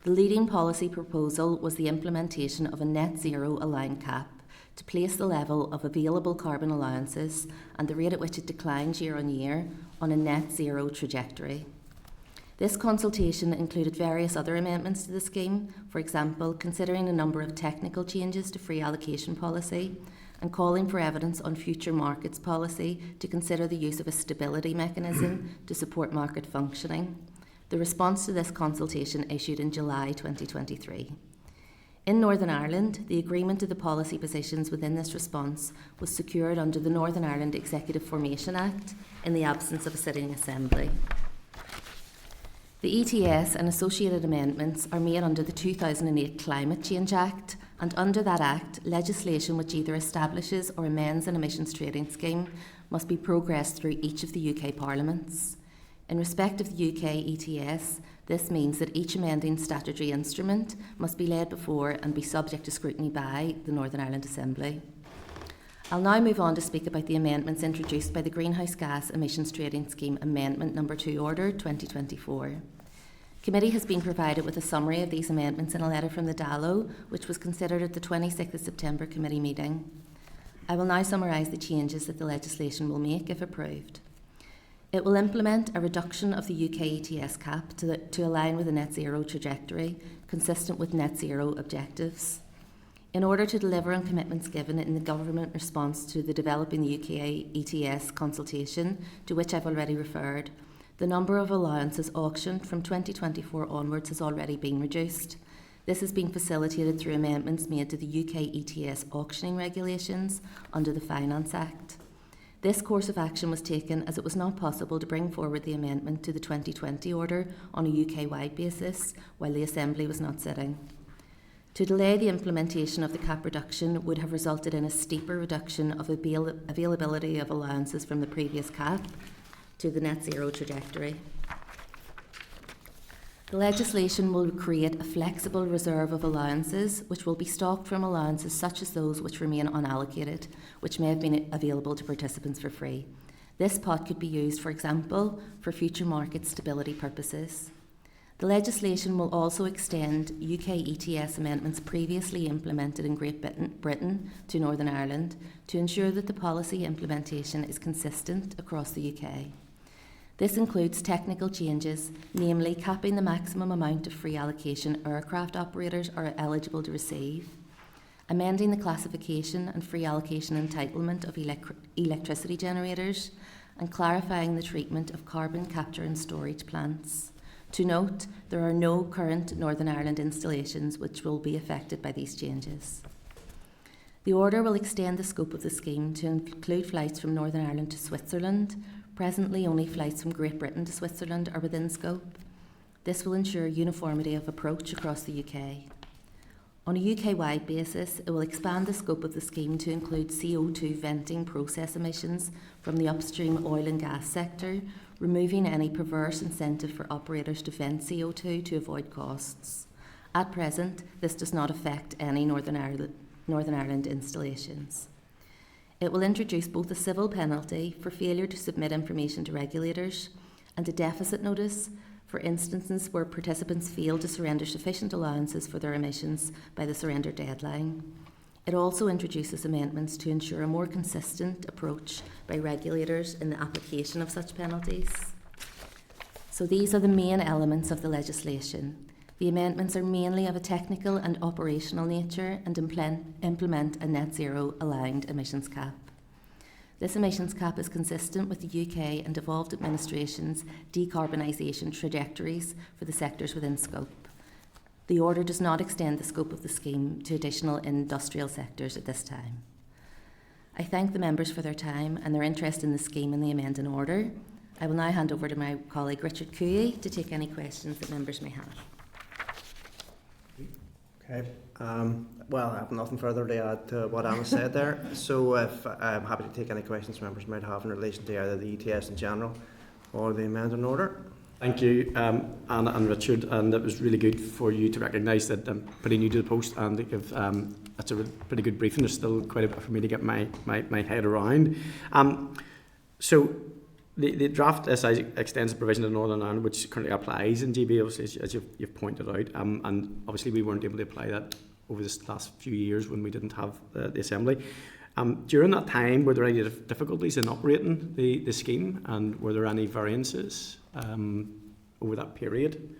The leading policy proposal was the implementation of a net zero aligned cap to place the level of available carbon allowances and the rate at which it declines year on year on a net zero trajectory. This consultation included various other amendments to the scheme, for example, considering a number of technical changes to free allocation policy and calling for evidence on future markets policy to consider the use of a stability mechanism to support market functioning. The response to this consultation issued in July 2023. In Northern Ireland, the agreement to the policy positions within this response was secured under the Northern Ireland Executive Formation Act in the absence of a sitting assembly. The ETS and associated amendments are made under the 2008 Climate Change Act, and under that Act, legislation which either establishes or amends an emissions trading scheme must be progressed through each of the UK parliaments. In respect of the UK ETS, this means that each amending statutory instrument must be laid before and be subject to scrutiny by the Northern Ireland Assembly. I'll now move on to speak about the amendments introduced by the Greenhouse Gas Emissions Trading Scheme Amendment No. 2 Order 2024. Committee has been provided with a summary of these amendments in a letter from the DALO, which was considered at the 26th of September committee meeting. I will now summarise the changes that the legislation will make if approved. It will implement a reduction of the UK ETS cap to align with a net zero trajectory, consistent with net zero objectives. In order to deliver on commitments given in the government response to the Developing the UK ETS consultation, to which I've already referred, the number of allowances auctioned from 2024 onwards has already been reduced. This has been facilitated through amendments made to the UK ETS auctioning regulations under the Finance Act. This course of action was taken as it was not possible to bring forward the amendment to the 2020 order on a UK-wide basis while the Assembly was not sitting. To delay the implementation of the cap reduction would have resulted in a steeper reduction of availability of allowances from the previous cap to the net zero trajectory. The legislation will create a flexible reserve of allowances which will be stocked from allowances such as those which remain unallocated, which may have been available to participants for free. This pot could be used, for example, for future market stability purposes. The legislation will also extend UK ETS amendments previously implemented in Great Britain to Northern Ireland to ensure that the policy implementation is consistent across the UK. This includes technical changes, namely capping the maximum amount of free allocation aircraft operators are eligible to receive, amending the classification and free allocation entitlement of electricity generators, and clarifying the treatment of carbon capture and storage plants. To note, there are no current Northern Ireland installations which will be affected by these changes. The order will extend the scope of the scheme to include flights from Northern Ireland to Switzerland. Presently, only flights from Great Britain to Switzerland are within scope. This will ensure uniformity of approach across the UK. On a UK-wide basis, it will expand the scope of the scheme to include CO2 venting process emissions from the upstream oil and gas sector, removing any perverse incentive for operators to vent CO2 to avoid costs. At present, this does not affect any Northern Ireland installations. It will introduce both a civil penalty for failure to submit information to regulators and a deficit notice for instances where participants fail to surrender sufficient allowances for their emissions by the surrender deadline. It also introduces amendments to ensure a more consistent approach by regulators in the application of such penalties. So these are the main elements of the legislation. The amendments are mainly of a technical and operational nature and implement a net zero aligned emissions cap. This emissions cap is consistent with the UK and devolved administration's decarbonisation trajectories for the sectors within scope. The order does not extend the scope of the scheme to additional industrial sectors at this time. I thank the members for their time and their interest in the scheme and the amending order. I will now hand over to my colleague Richard Cooey to take any questions that members may have. Okay. Well, I have nothing further to add to what Anna said there. So I'm happy to take any questions members might have in relation to either the ETS in general or the amending order. Thank you, Anna and Richard, and it was really good for you to recognise that I'm pretty new to the post and to give that's a pretty good briefing. There's still quite a bit for me to get my head around. So the draft SI extends the provision to Northern Ireland, which currently applies in GB, obviously, as you've pointed out, and obviously we weren't able to apply that over this last few years when we didn't have the Assembly. During that time, were there any difficulties in operating the scheme, and were there any variances over that period?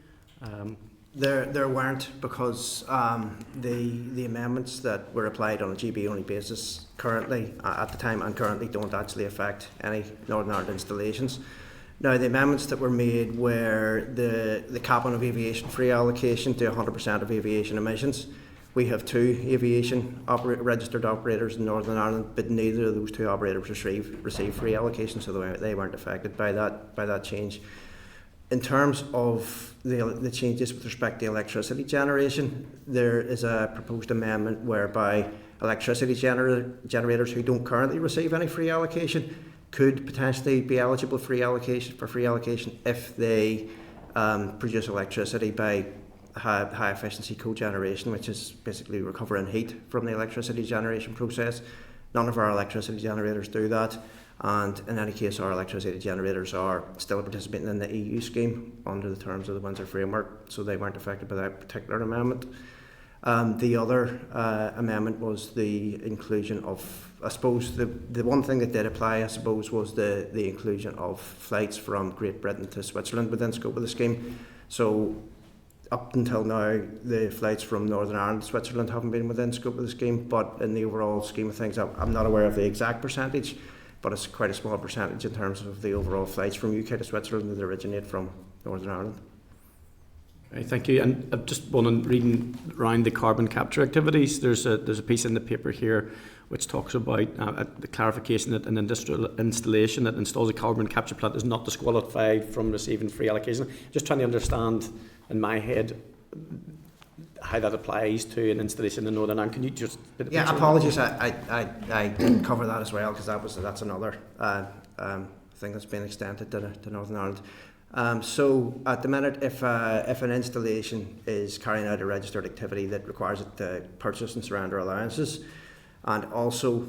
There weren't, because the amendments that were applied on a GB only basis currently, at the time and currently, don't actually affect any Northern Ireland installations. Now, the amendments that were made were the capping of aviation free allocation to 100% of aviation emissions. We have 2 aviation registered operators in Northern Ireland, but neither of those 2 operators receive free allocation, so they weren't affected by that change. In terms of the changes with respect to electricity generation, there is a proposed amendment whereby electricity generators who don't currently receive any free allocation could potentially be eligible for free allocation if they produce electricity by high efficiency cogeneration, which is basically recovering heat from the electricity generation process. None of our electricity generators do that, and in any case our electricity generators are still participating in the EU scheme under the terms of the Windsor Framework, so they weren't affected by that particular amendment. The other amendment was the inclusion of, I suppose, the one thing that did apply, I suppose, was the inclusion of flights from Great Britain to Switzerland within scope of the scheme. So up until now, the flights from Northern Ireland to Switzerland haven't been within scope of the scheme, but in the overall scheme of things, I'm not aware of the exact percentage, but it's quite a small percentage in terms of the overall flights from UK to Switzerland that originate from Northern Ireland. Okay, thank you. And I've just one reading around the carbon capture activities. There's a piece in the paper here which talks about the clarification that an industrial installation that installs a carbon capture plant is not disqualified from receiving free allocation. Just trying to understand in my head how that applies to an installation in Northern Ireland. Can you just... Yeah, apologies, I didn't cover that as well, because that's another thing that's been extended to Northern Ireland. So at the minute, if an installation is carrying out a registered activity that requires it to purchase and surrender allowances, and also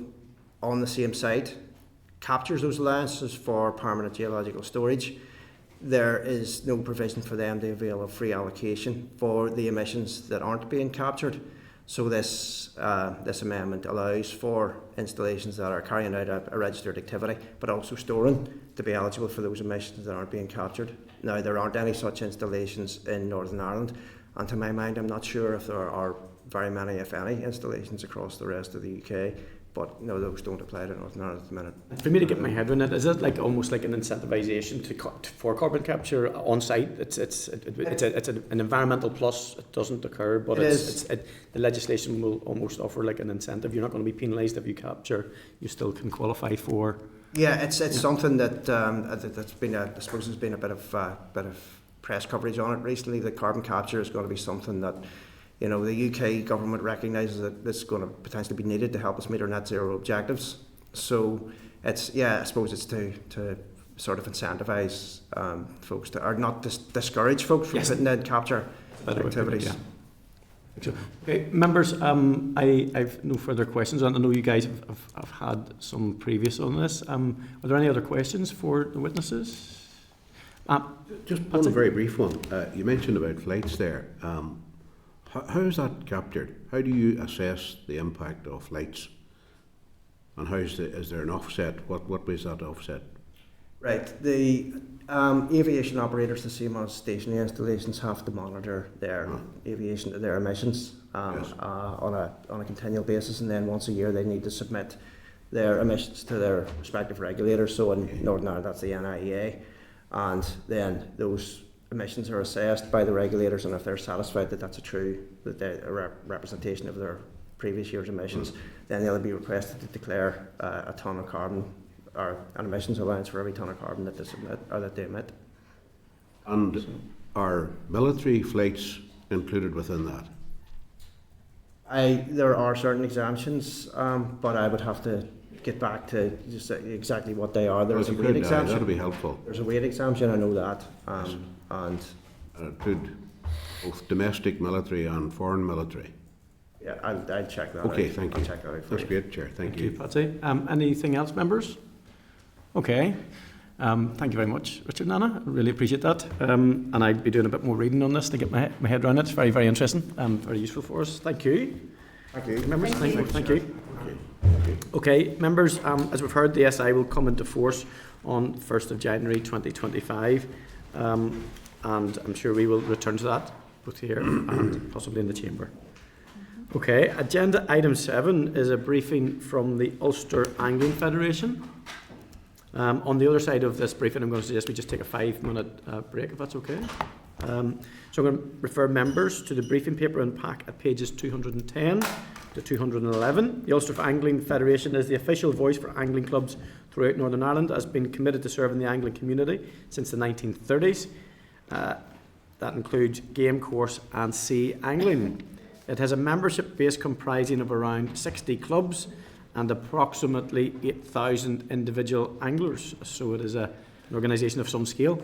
on the same site captures those allowances for permanent geological storage, there is no provision for them to avail of free allocation for the emissions that aren't being captured. So this amendment allows for installations that are carrying out a registered activity but also storing to be eligible for those emissions that aren't being captured. Now, there aren't any such installations in Northern Ireland, and to my mind I'm not sure if there are very many, if any, installations across the rest of the UK. But no, those don't apply to Northern Ireland at the minute. For me to get my head around it, is it like almost like an incentivisation for carbon capture on site? It's an environmental plus. It doesn't occur, but the legislation will almost offer like an incentive. You're not going to be penalised if you capture. You still can qualify for. Yeah, it's something that's been I suppose there's been a bit of press coverage on it recently. That carbon capture is going to be something that, you know, the UK government recognises that this is going to potentially be needed to help us meet our net zero objectives. So it's, I suppose it's to sort of incentivise folks to, or not discourage folks from putting in capture activities. Yeah. Okay, members, I've no further questions. I know you guys have had some previous on this. Are there any other questions for the witnesses? Just one very brief one. You mentioned about flights there. How is that captured? How do you assess the impact of flights? And is there an offset? What way is that offset? Right. The aviation operators, the same as stationary installations, have to monitor their emissions on a continual basis, and then once a year they need to submit their emissions to their respective regulators. So in Northern Ireland, that's the NIEA, and then those emissions are assessed by the regulators, and if they're satisfied that that's a representation of their previous year's emissions, then they'll be requested to declare a tonne of carbon or an emissions allowance for every tonne of carbon that they submit or that they emit. And are military flights included within that? There are certain exemptions, but I would have to get back to just exactly what they are. There's a weight exemption. That'll be helpful. There's a weight exemption, I know that. And Include both domestic military and foreign military. yeah, I'll check that out. Okay, thank you. I'll check that out for That's you. great, Chair. Thank you. Patsy. Anything else, members? Okay. Thank you very much, Richard and Anna. I really appreciate that. And I'll be doing a bit more reading on this to get my head around it. It's very, very interesting and very useful for us. Thank you. Thank you. Members, thank you. Okay, members, as we've heard, the SI will come into force on 1st of January 2025. And I'm sure we will return to that both here and possibly in the chamber. Okay, agenda item 7 is a briefing from the Ulster Angling Federation. On the other side of this briefing, I'm going to suggest we just take a 5-minute break, if that's okay. So I'm going to refer members to the briefing paper and pack at pages 210 to 211. The Ulster Angling Federation is the official voice for angling clubs throughout Northern Ireland, has been committed to serving the angling community since the 1930s. That includes game course and sea angling. It has a membership base comprising of around 60 clubs and approximately 8,000 individual anglers, so it is an organisation of some scale.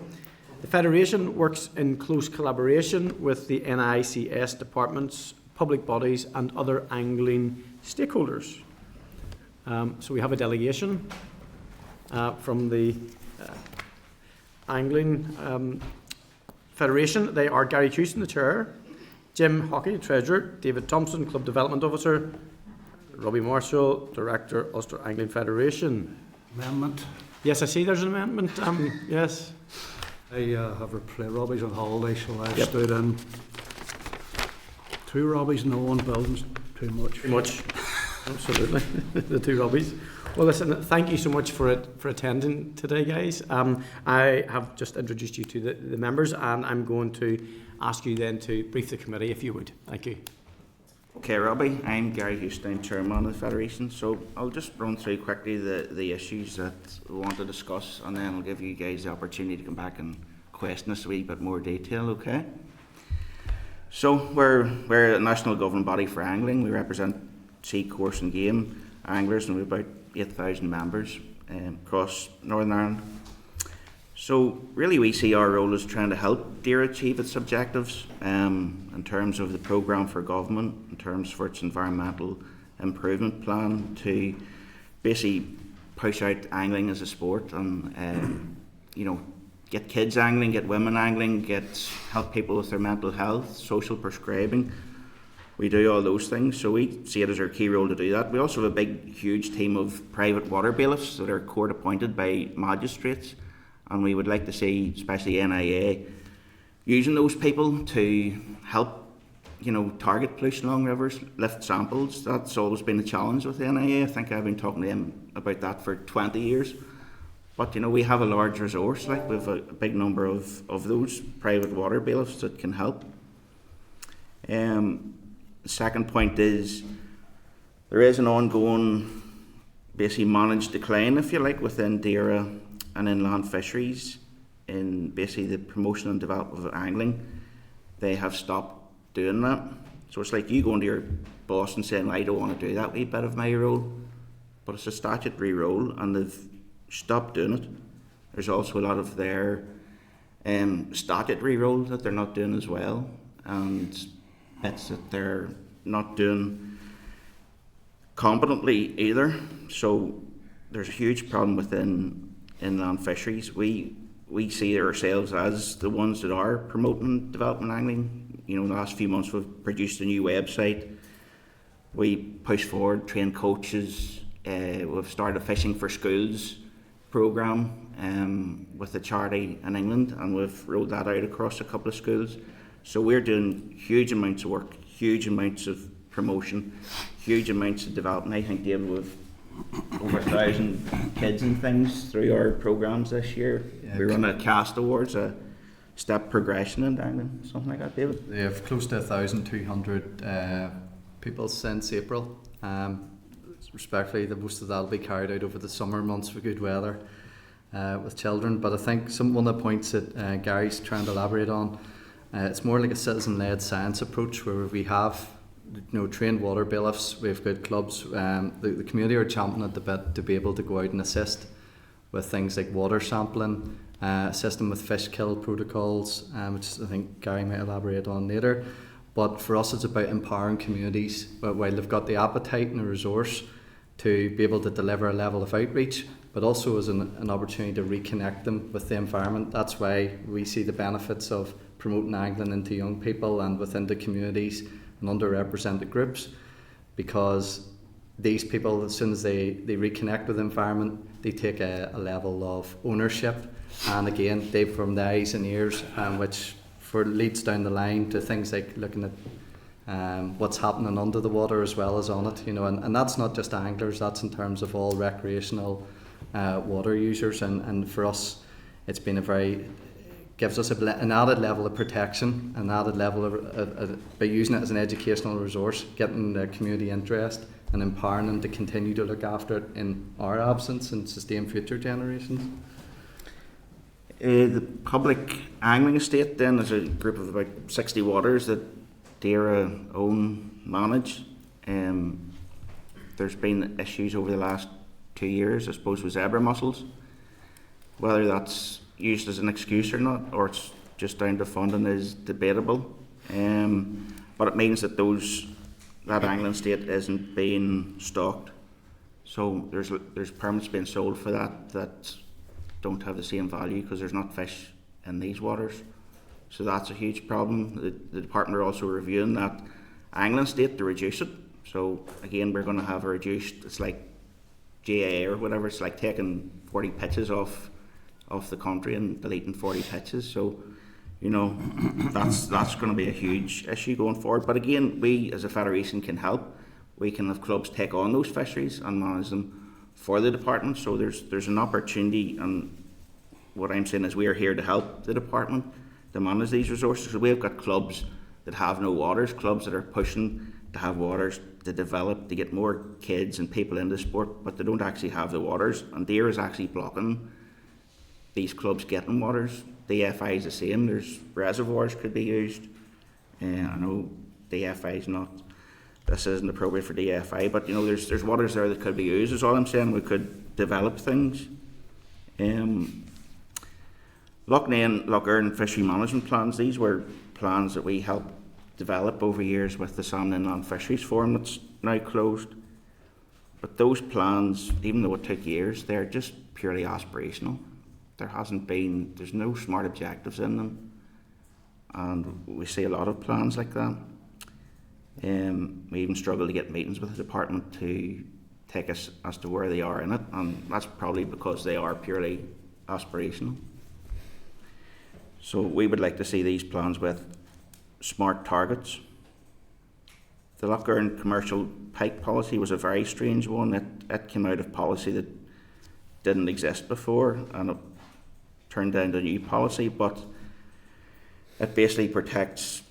The Federation works in close collaboration with the NICS departments, public bodies and other angling stakeholders. So we have a delegation from the Angling Federation. They are Gary Houston, the Chair, Jim Hockey, Treasurer, David Thompson, Club Development Officer, Robbie Marshall, Director, Ulster Angling Federation. Amendment. Yes, I see there's an amendment. Yes. I have Robbie's on holiday, so I've Yep. stood in. 2 Robbies, no one buildings, too much. Too much. Absolutely. The 2 Robbies. Well, listen, thank you so much for attending today, guys. I have just introduced you to the members, and I'm going to ask you then to brief the committee, if you would. Thank you. Okay, Robbie, I'm Gary Houston, Chairman of the Federation, so I'll just run through quickly the issues that we want to discuss, and then I'll give you guys the opportunity to come back and question us a wee bit more detail, okay? So, we're a national governing body for angling. We represent sea, course and game anglers, and we have about 8,000 members across Northern Ireland. So really we see our role as trying to help DAERA achieve its objectives in terms of the programme for government, in terms for its environmental improvement plan to basically push out angling as a sport and get kids angling, get women angling, help people with their mental health, social prescribing. We do all those things, so we see it as our key role to do that. We also have a big, huge team of private water bailiffs that are court appointed by magistrates. And we would like to see, especially NIA, using those people to help, target pollution along rivers, lift samples. That's always been a challenge with NIA. I think I've been talking to them about that for 20 years. But, we have a large resource, we have a big number of those private water bailiffs that can help. The second point is there is an ongoing, basically managed decline, if you like, within DAERA and inland fisheries in basically the promotion and development of angling. They have stopped doing that. So it's like you going to your boss and saying, I don't want to do that wee bit of my role, but it's a statutory role and they've stopped doing it. There's also a lot of their statutory role that they're not doing as well, and bits that they're not doing competently either. So there's a huge problem within inland fisheries. We see ourselves as the ones that are promoting development angling. In the last few months we've produced a new website. We push forward, train coaches. We've started a Fishing for Schools programme with a charity in England, and we've rolled that out across a couple of schools. So we're doing huge amounts of work, huge amounts of promotion, huge amounts of development. I think, David, we've over 1,000 kids and things through our programmes this year. Yeah, we run a CAST Awards, a step progression in angling, something like that, David. They have close to 1,200 people since April. Respectfully, most of that will be carried out over the summer months for good weather with children. But I think one of the points that Gary's trying to elaborate on, it's more like a citizen-led science approach where we have trained water bailiffs. We've got clubs. The community are championing at the bit to be able to go out and assist with things like water sampling, assist them with fish kill protocols, which I think Gary might elaborate on later. But for us, it's about empowering communities while they've got the appetite and the resource to be able to deliver a level of outreach, but also as an opportunity to reconnect them with the environment. That's why we see the benefits of promoting angling into young people and within the communities and underrepresented groups, because these people, as soon as they reconnect with the environment, they take a level of ownership, and again, they from the eyes and ears, which leads down the line to things like looking at what's happening under the water as well as on it, and that's not just anglers, that's in terms of all recreational water users, and for us it's been gives us an added level of protection, an added level of by using it as an educational resource, getting the community interest and empowering them to continue to look after it in our absence and sustain future generations. The public angling estate then is a group of about 60 waters that DAERA own, manage. There's been issues over the last 2 years, I suppose, with zebra mussels. Whether that's used as an excuse or not, or it's just down to funding, is debatable. But it means that that angling estate isn't being stocked. So there's permits being sold for that don't have the same value because there's not fish in these waters. So that's a huge problem. The department are also reviewing that angling estate to reduce it. So again, we're going to have a reduced, it's like GAA or whatever, it's like taking 40 pitches off the country and deleting 40 pitches. So, that's going to be a huge issue going forward. But again, we as a federation can help. We can have clubs take on those fisheries and manage them for the department. So there's an opportunity, and what I'm saying is we are here to help the department to manage these resources. So we've got clubs that have no waters, clubs that are pushing to have waters, to develop, to get more kids and people into sport, but they don't actually have the waters. And DAERA is actually blocking these clubs getting waters. DFI is the same. There's reservoirs could be used. I know DFI is not. This isn't appropriate for DFI, but there's waters there that could be used. Is all I'm saying. We could develop things. Loch Nane, Loch Earn fishery management plans. These were plans that we helped develop over years with the Salmon Inland Fisheries Forum that's now closed. But those plans, even though it took years, they're just purely aspirational. There's no smart objectives in them. And we see a lot of plans like that. We even struggle to get meetings with the department to take us as to where they are in it, and that's probably because they are purely aspirational. So we would like to see these plans with smart targets. The Loch Earn commercial pike policy was a very strange one. It came out of policy that didn't exist before, and it turned into a new policy, but it basically protects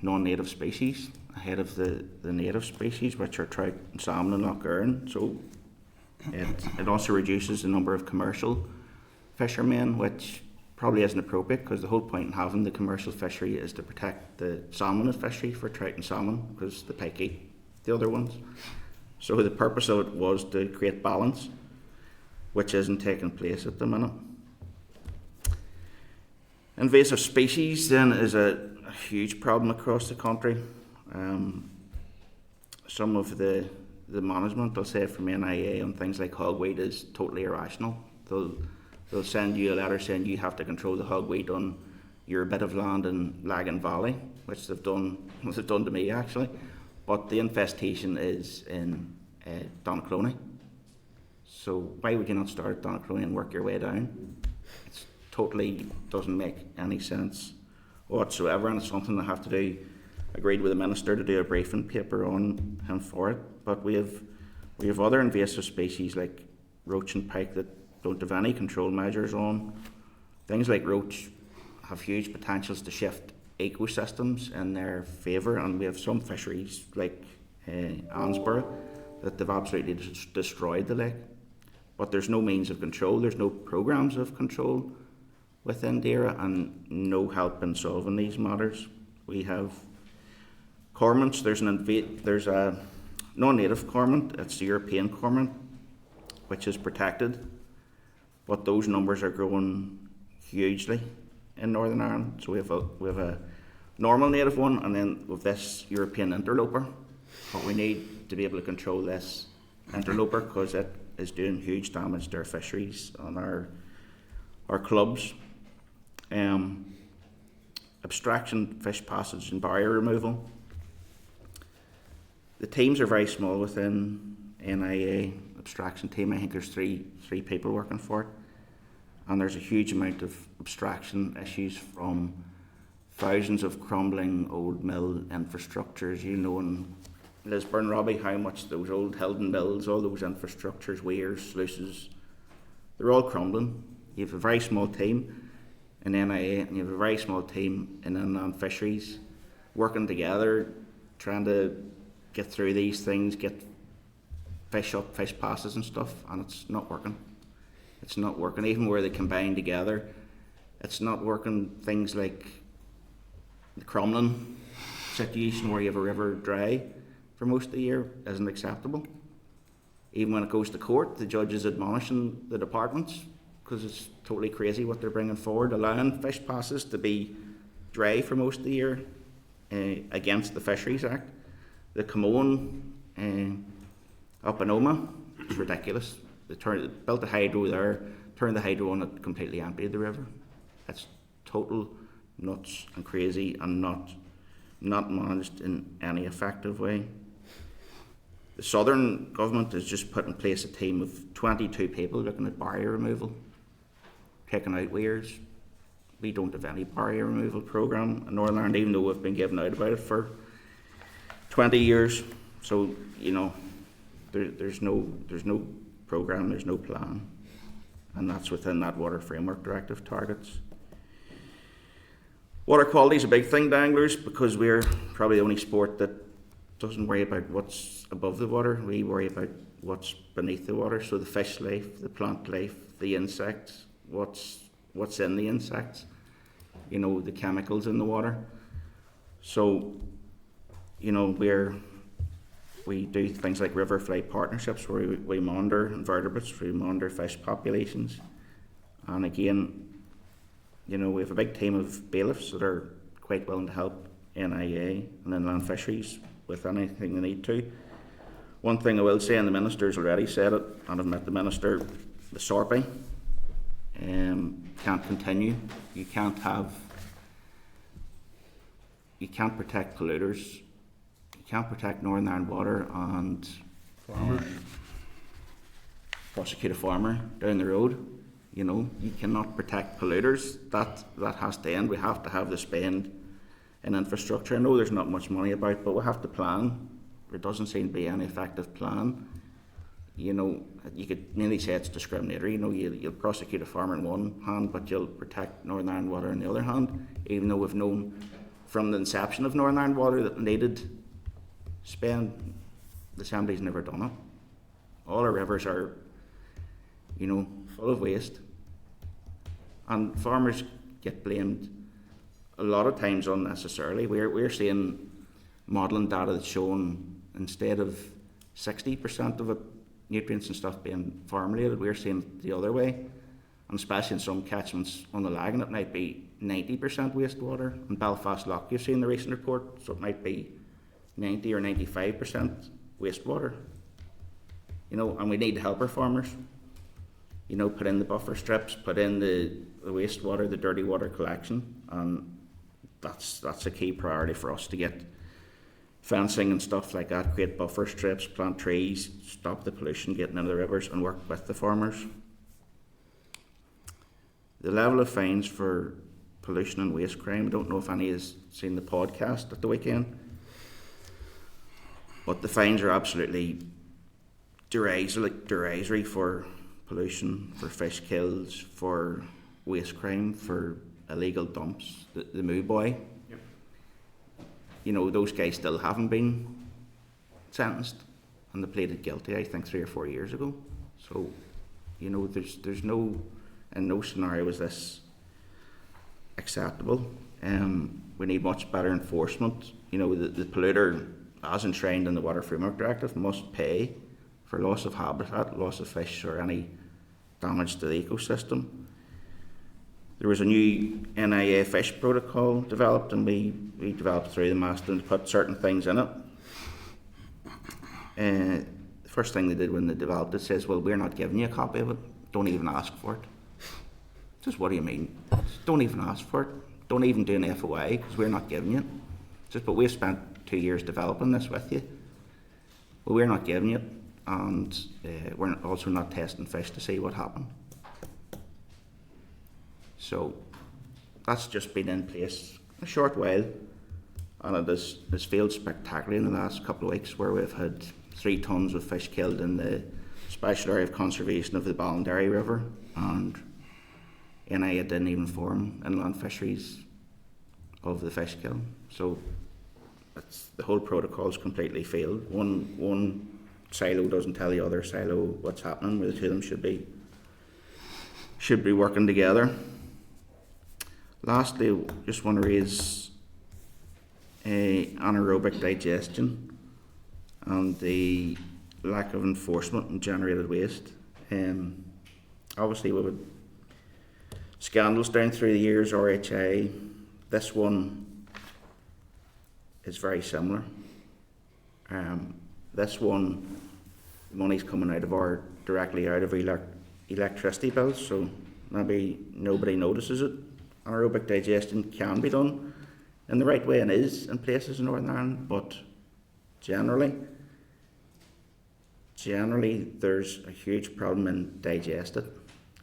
non-native species ahead of the native species, which are trout and salmon and Loch Earn. So it also reduces the number of commercial fishermen, which probably isn't appropriate, because the whole point in having the commercial fishery is to protect the salmon fishery for trout and salmon, because the pike eat the other ones. So the purpose of it was to create balance, which isn't taking place at the minute. Invasive species then is a huge problem across the country. Some of the management, I'll say from NIA, on things like hogweed is totally irrational. They'll send you a letter saying you have to control the hogweed on your bit of land in Lagan Valley, which they've done to me actually. But the infestation is in Donaghcloney. So why would you not start at Donaghcloney and work your way down? It totally doesn't make any sense whatsoever, and it's something I have to do. Agreed with the minister to do a briefing paper on him for it. But we have other invasive species like roach and pike that don't have any control measures on. Things like roach have huge potentials to shift ecosystems in their favour, and we have some fisheries like Ansborough that they've absolutely destroyed the lake. But there's no means of control, there's no programmes of control within DAERA, and no help in solving these matters. We have Cormorants, there's a non-native cormorant, it's the European cormorant, which is protected, but those numbers are growing hugely in Northern Ireland. So we have a normal native one, and then with this European interloper. But we need to be able to control this interloper because it is doing huge damage to our fisheries and our clubs. Abstraction, fish passage and barrier removal. The teams are very small within NIA abstraction team. I think there's three people working for it, and there's a huge amount of abstraction issues from thousands of crumbling old mill infrastructures. You know, in Lisburn, Robbie, how much those old Hilden mills, all those infrastructures, weirs, sluices, they're all crumbling. You have a very small team in NIA, and you have a very small team in inland fisheries working together, trying to get through these things, get fish up, fish passes and stuff, and it's not working. It's not working. Even where they combine together, it's not working. Things like the Crumlin situation, where you have a river dry for most of the year, isn't acceptable. Even when it goes to court, the judge is admonishing the departments because it's totally crazy what they're bringing forward, allowing fish passes to be dry for most of the year against the Fisheries Act. The Camoan up in Oma, it's ridiculous. They built a hydro there, turned the hydro on, it completely emptied the river. It's total nuts and crazy and not managed in any effective way. The Southern government has just put in place a team of 22 people looking at barrier removal, taking out weirs. We don't have any barrier removal programme in Northern Ireland, even though we've been giving out about it for 20 years. So, you know, there's no programme, there's no plan, and that's within that Water Framework Directive targets. Water quality is a big thing to anglers because we're probably the only sport that doesn't worry about what's above the water. We worry about what's beneath the water. So the fish life, the plant life, the insects, what's in the insects, you know, the chemicals in the water. So, you know, we do things like river flight partnerships where we monitor invertebrates, we monitor fish populations, and again, you know, we have a big team of bailiffs that are quite willing to help NIA and inland fisheries with anything they need to. One thing I will say, and the Minister's already said it, and I've met the Minister, the SORPI can't continue. You can't protect polluters. You can't protect Northern Ireland water and prosecute a farmer down the road. You know, you cannot protect polluters. That has to end. We have to have the spend in infrastructure. I know there's not much money about, but we have to plan. There doesn't seem to be any effective plan. You know, you could mainly say it's discriminatory. You know, you'll prosecute a farmer in one hand, but you'll protect Northern Ireland water in the other hand, even though we've known from the inception of Northern Ireland water that needed spend. The Assembly's never done it. All our rivers are, you know, full of waste, and farmers get blamed a lot of times unnecessarily. We're seeing modelling data that's showing instead of 60% of it, nutrients and stuff being farm-related, we're seeing it the other way, and especially in some catchments on the Lagan it might be 90% wastewater. In Belfast Lough, you've seen the recent report, so it might be 90 or 95% wastewater. You know, and we need to help our farmers. You know, put in the buffer strips, put in the wastewater, the dirty water collection, and that's a key priority for us to get fencing and stuff like that, create buffer strips, plant trees, stop the pollution getting into the rivers, and work with the farmers. The level of fines for pollution and waste crime, I don't know if any has seen the podcast at the weekend, but the fines are absolutely derisory for pollution, for fish kills, for waste crime, for illegal dumps. The Moo Boy, yep. You know, those guys still haven't been sentenced, and they pleaded guilty, I think, 3 or 4 years ago. So, you know, there's no, in no scenario is this acceptable. We need much better enforcement you know, the polluter, as enshrined in the Water Framework Directive, must pay for loss of habitat, loss of fish, or any damage to the ecosystem. There was a new NIA fish protocol developed, and we developed through the master to put certain things in it. The first thing they did when they developed it says, well, we're not giving you a copy of it, don't even ask for it. Just what do you mean? Just don't even ask for it. Don't even do an FOI, because we're not giving you it. Just, but we've spent 2 years developing this with you. Well, we're not giving you it, and we're also not testing fish to see what happened. So that's just been in place a short while, and it has failed spectacularly in the last couple of weeks, where we've had 3 tonnes of fish killed in the special area of conservation of the Ballinderry River, and NIA didn't even form inland fisheries of the fish kill. So the whole protocol's completely failed. One silo doesn't tell the other silo what's happening, where the two of them should be working together. Lastly, just want to raise anaerobic digestion and the lack of enforcement in generated waste. Obviously, we would scandals down through the years, RHI. This one is very similar. This one, the money's coming directly out of electricity bills, so maybe nobody notices it. Anaerobic digestion can be done in the right way and is in places in Northern Ireland, but generally there's a huge problem in digested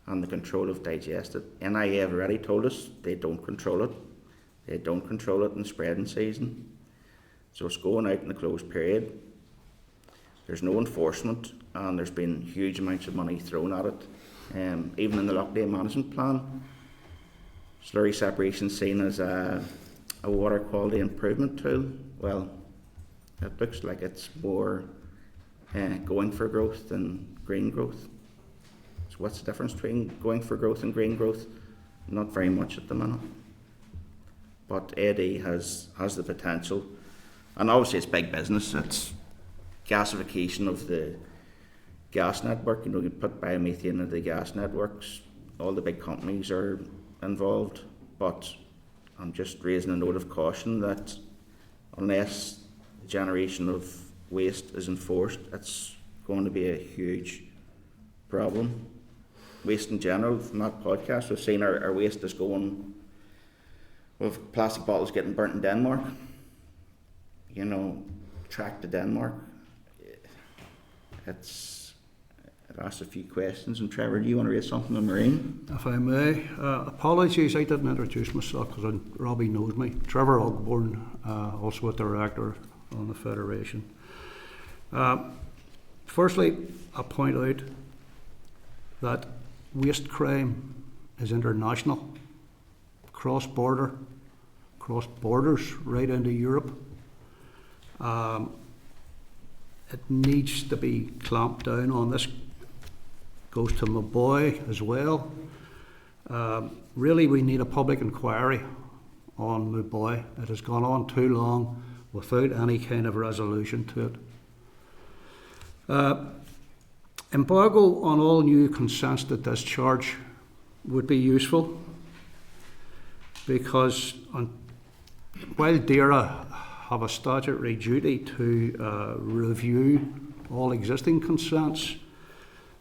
and the control of digested. NIA have already told us they don't control it. They don't control it in the spreading season. So it's going out in the closed period. There's no enforcement, and there's been huge amounts of money thrown at it. Even in the Loughdale Management Plan, slurry separation is seen as a water quality improvement tool. Well, it looks like it's more going for growth than green growth. So what's the difference between going for growth and green growth? Not very much at the minute. But AD has the potential, and obviously it's big business. It's gasification of the gas network. You know, you put biomethane into the gas networks. All the big companies are involved, but I'm just raising a note of caution that unless the generation of waste is enforced, it's going to be a huge problem. Waste in general, from that podcast, we've seen our waste is going with plastic bottles getting burnt in Denmark. You know, tracked to Denmark. It asks a few questions. And Trevor, do you want to raise something on marine? If I may, apologies, I didn't introduce myself because Robbie knows me. Trevor Ogborn, also a director on the Federation. Firstly, I point out that waste crime is international, cross borders right into Europe. It needs to be clamped down on. This goes to my boy as well. Really, we need a public inquiry on my boy. It has gone on too long without any kind of resolution to it. Embargo on all new consents to discharge would be useful, because while DAERA have a statutory duty to review all existing consents,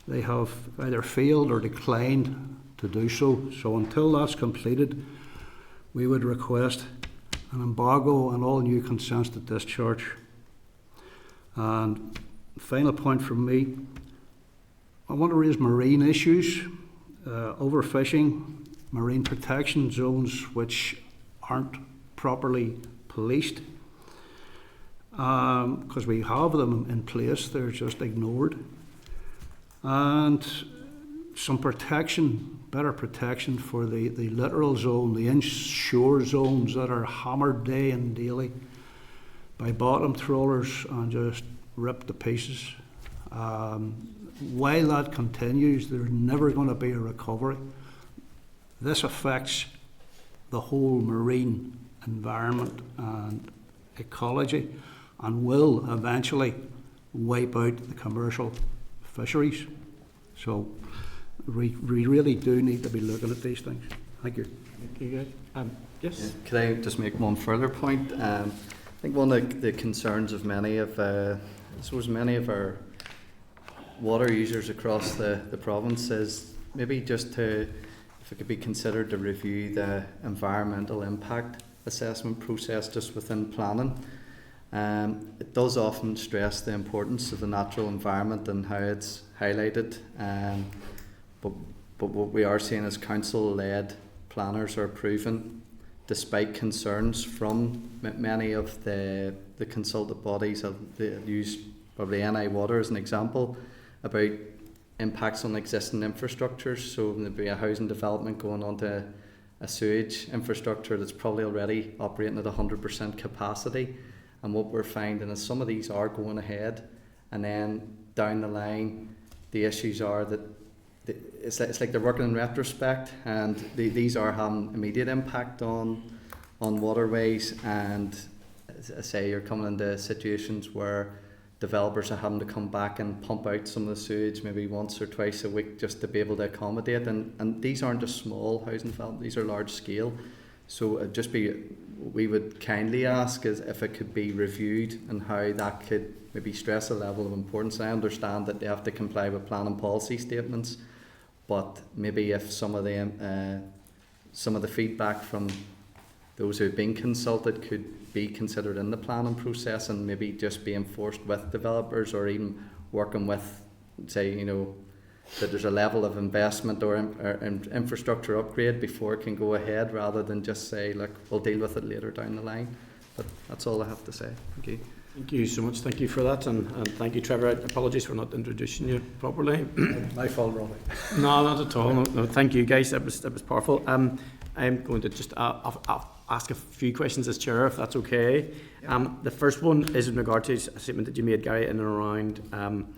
they have either failed or declined to do so. So until that's completed, we would request an embargo on all new consents to discharge. And final point from me, I want to raise marine issues, overfishing, marine protection zones which aren't properly policed, because we have them in place, they're just ignored. And some protection, better protection for the littoral zone, the inshore zones that are hammered day and daily by bottom trawlers and just ripped to pieces. While that continues, there's never going to be a recovery. This affects the whole marine environment, and ecology and will eventually wipe out the commercial fisheries. So we really do need to be looking at these things. Thank you. Thank you, guys. Yes? Could I just make one further point? I think one of the concerns of many of, I suppose many of our water users across the province is maybe just to, if it could be considered to review the environmental impact assessment process just within planning. It does often stress the importance of the natural environment and how it's highlighted, but what we are seeing is council-led planners are approving, despite concerns from many of the consultative bodies that use probably NI Water as an example, about impacts on existing infrastructures. So there'd be a housing development going on to a sewage infrastructure that's probably already operating at 100% capacity. And what we're finding is some of these are going ahead, and then down the line, the issues are that it's like they're working in retrospect, and these are having immediate impact on waterways. And as I say, you're coming into situations where developers are having to come back and pump out some of the sewage maybe once or twice a week just to be able to accommodate. And these aren't just small housing developments; these are large scale. So we would kindly ask is if it could be reviewed and how that could maybe stress a level of importance. I understand that they have to comply with plan and policy statements, but maybe if some of the feedback from those who have been consulted could be considered in the planning process and maybe just be enforced with developers, or even working with, say, that there's a level of investment or infrastructure upgrade before it can go ahead, rather than just say, look, we'll deal with it later down the line. But that's all I have to say. Thank you. Thank you so much. Thank you for that, and thank you, Trevor. Apologies for not introducing you properly. My fault, Robbie. No, not at all. No, thank you, guys. That was powerful. I'm going to just ask a few questions as chair, if that's okay. The first one is in regard to a statement that you made, Gary, in and around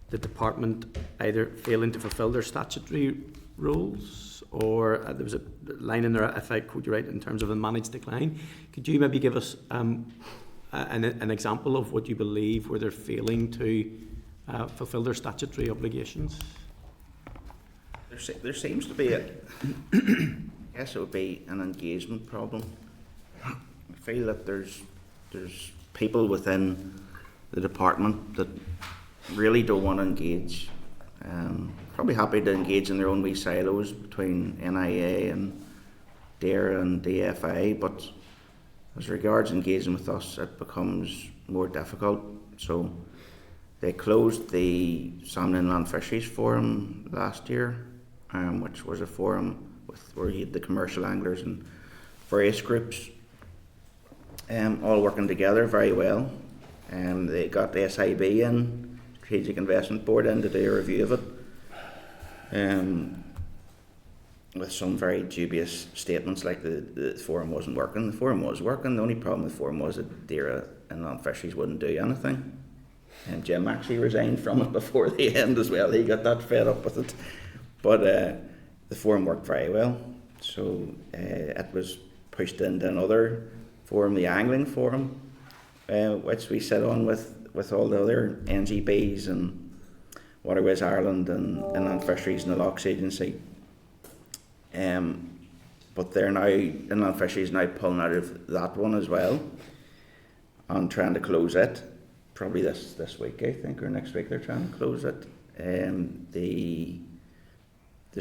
the department either failing to fulfil their statutory roles, or there was a line in there, if I quote you right, in terms of a managed decline. Could you maybe give us an example of what you believe where they're failing to fulfil their statutory obligations? There seems to be I guess it would be an engagement problem. I feel that there's people within the department that really don't want to engage. Probably happy to engage in their own wee silos between NIA and DARE and DFI, but as regards engaging with us, it becomes more difficult. So they closed the Salmon Inland Fisheries Forum last year, which was a forum where you had the commercial anglers and various groups all working together very well. They got the SIB in, Strategic Investment Board, in to do a review of it, with some very dubious statements like the forum wasn't working. The forum was working. The only problem with the forum was that DARE Inland Fisheries wouldn't do anything. And Jim actually resigned from it before the end as well. He got that fed up with it. But the forum worked very well. So it was pushed into another forum, the Angling Forum, which we sit on with all the other NGBs and Waterways Ireland and Inland Fisheries and the Lochs Agency. But they're now, Inland Fisheries now pulling out of that one as well and trying to close it. Probably this week, I think, or next week they're trying to close it. The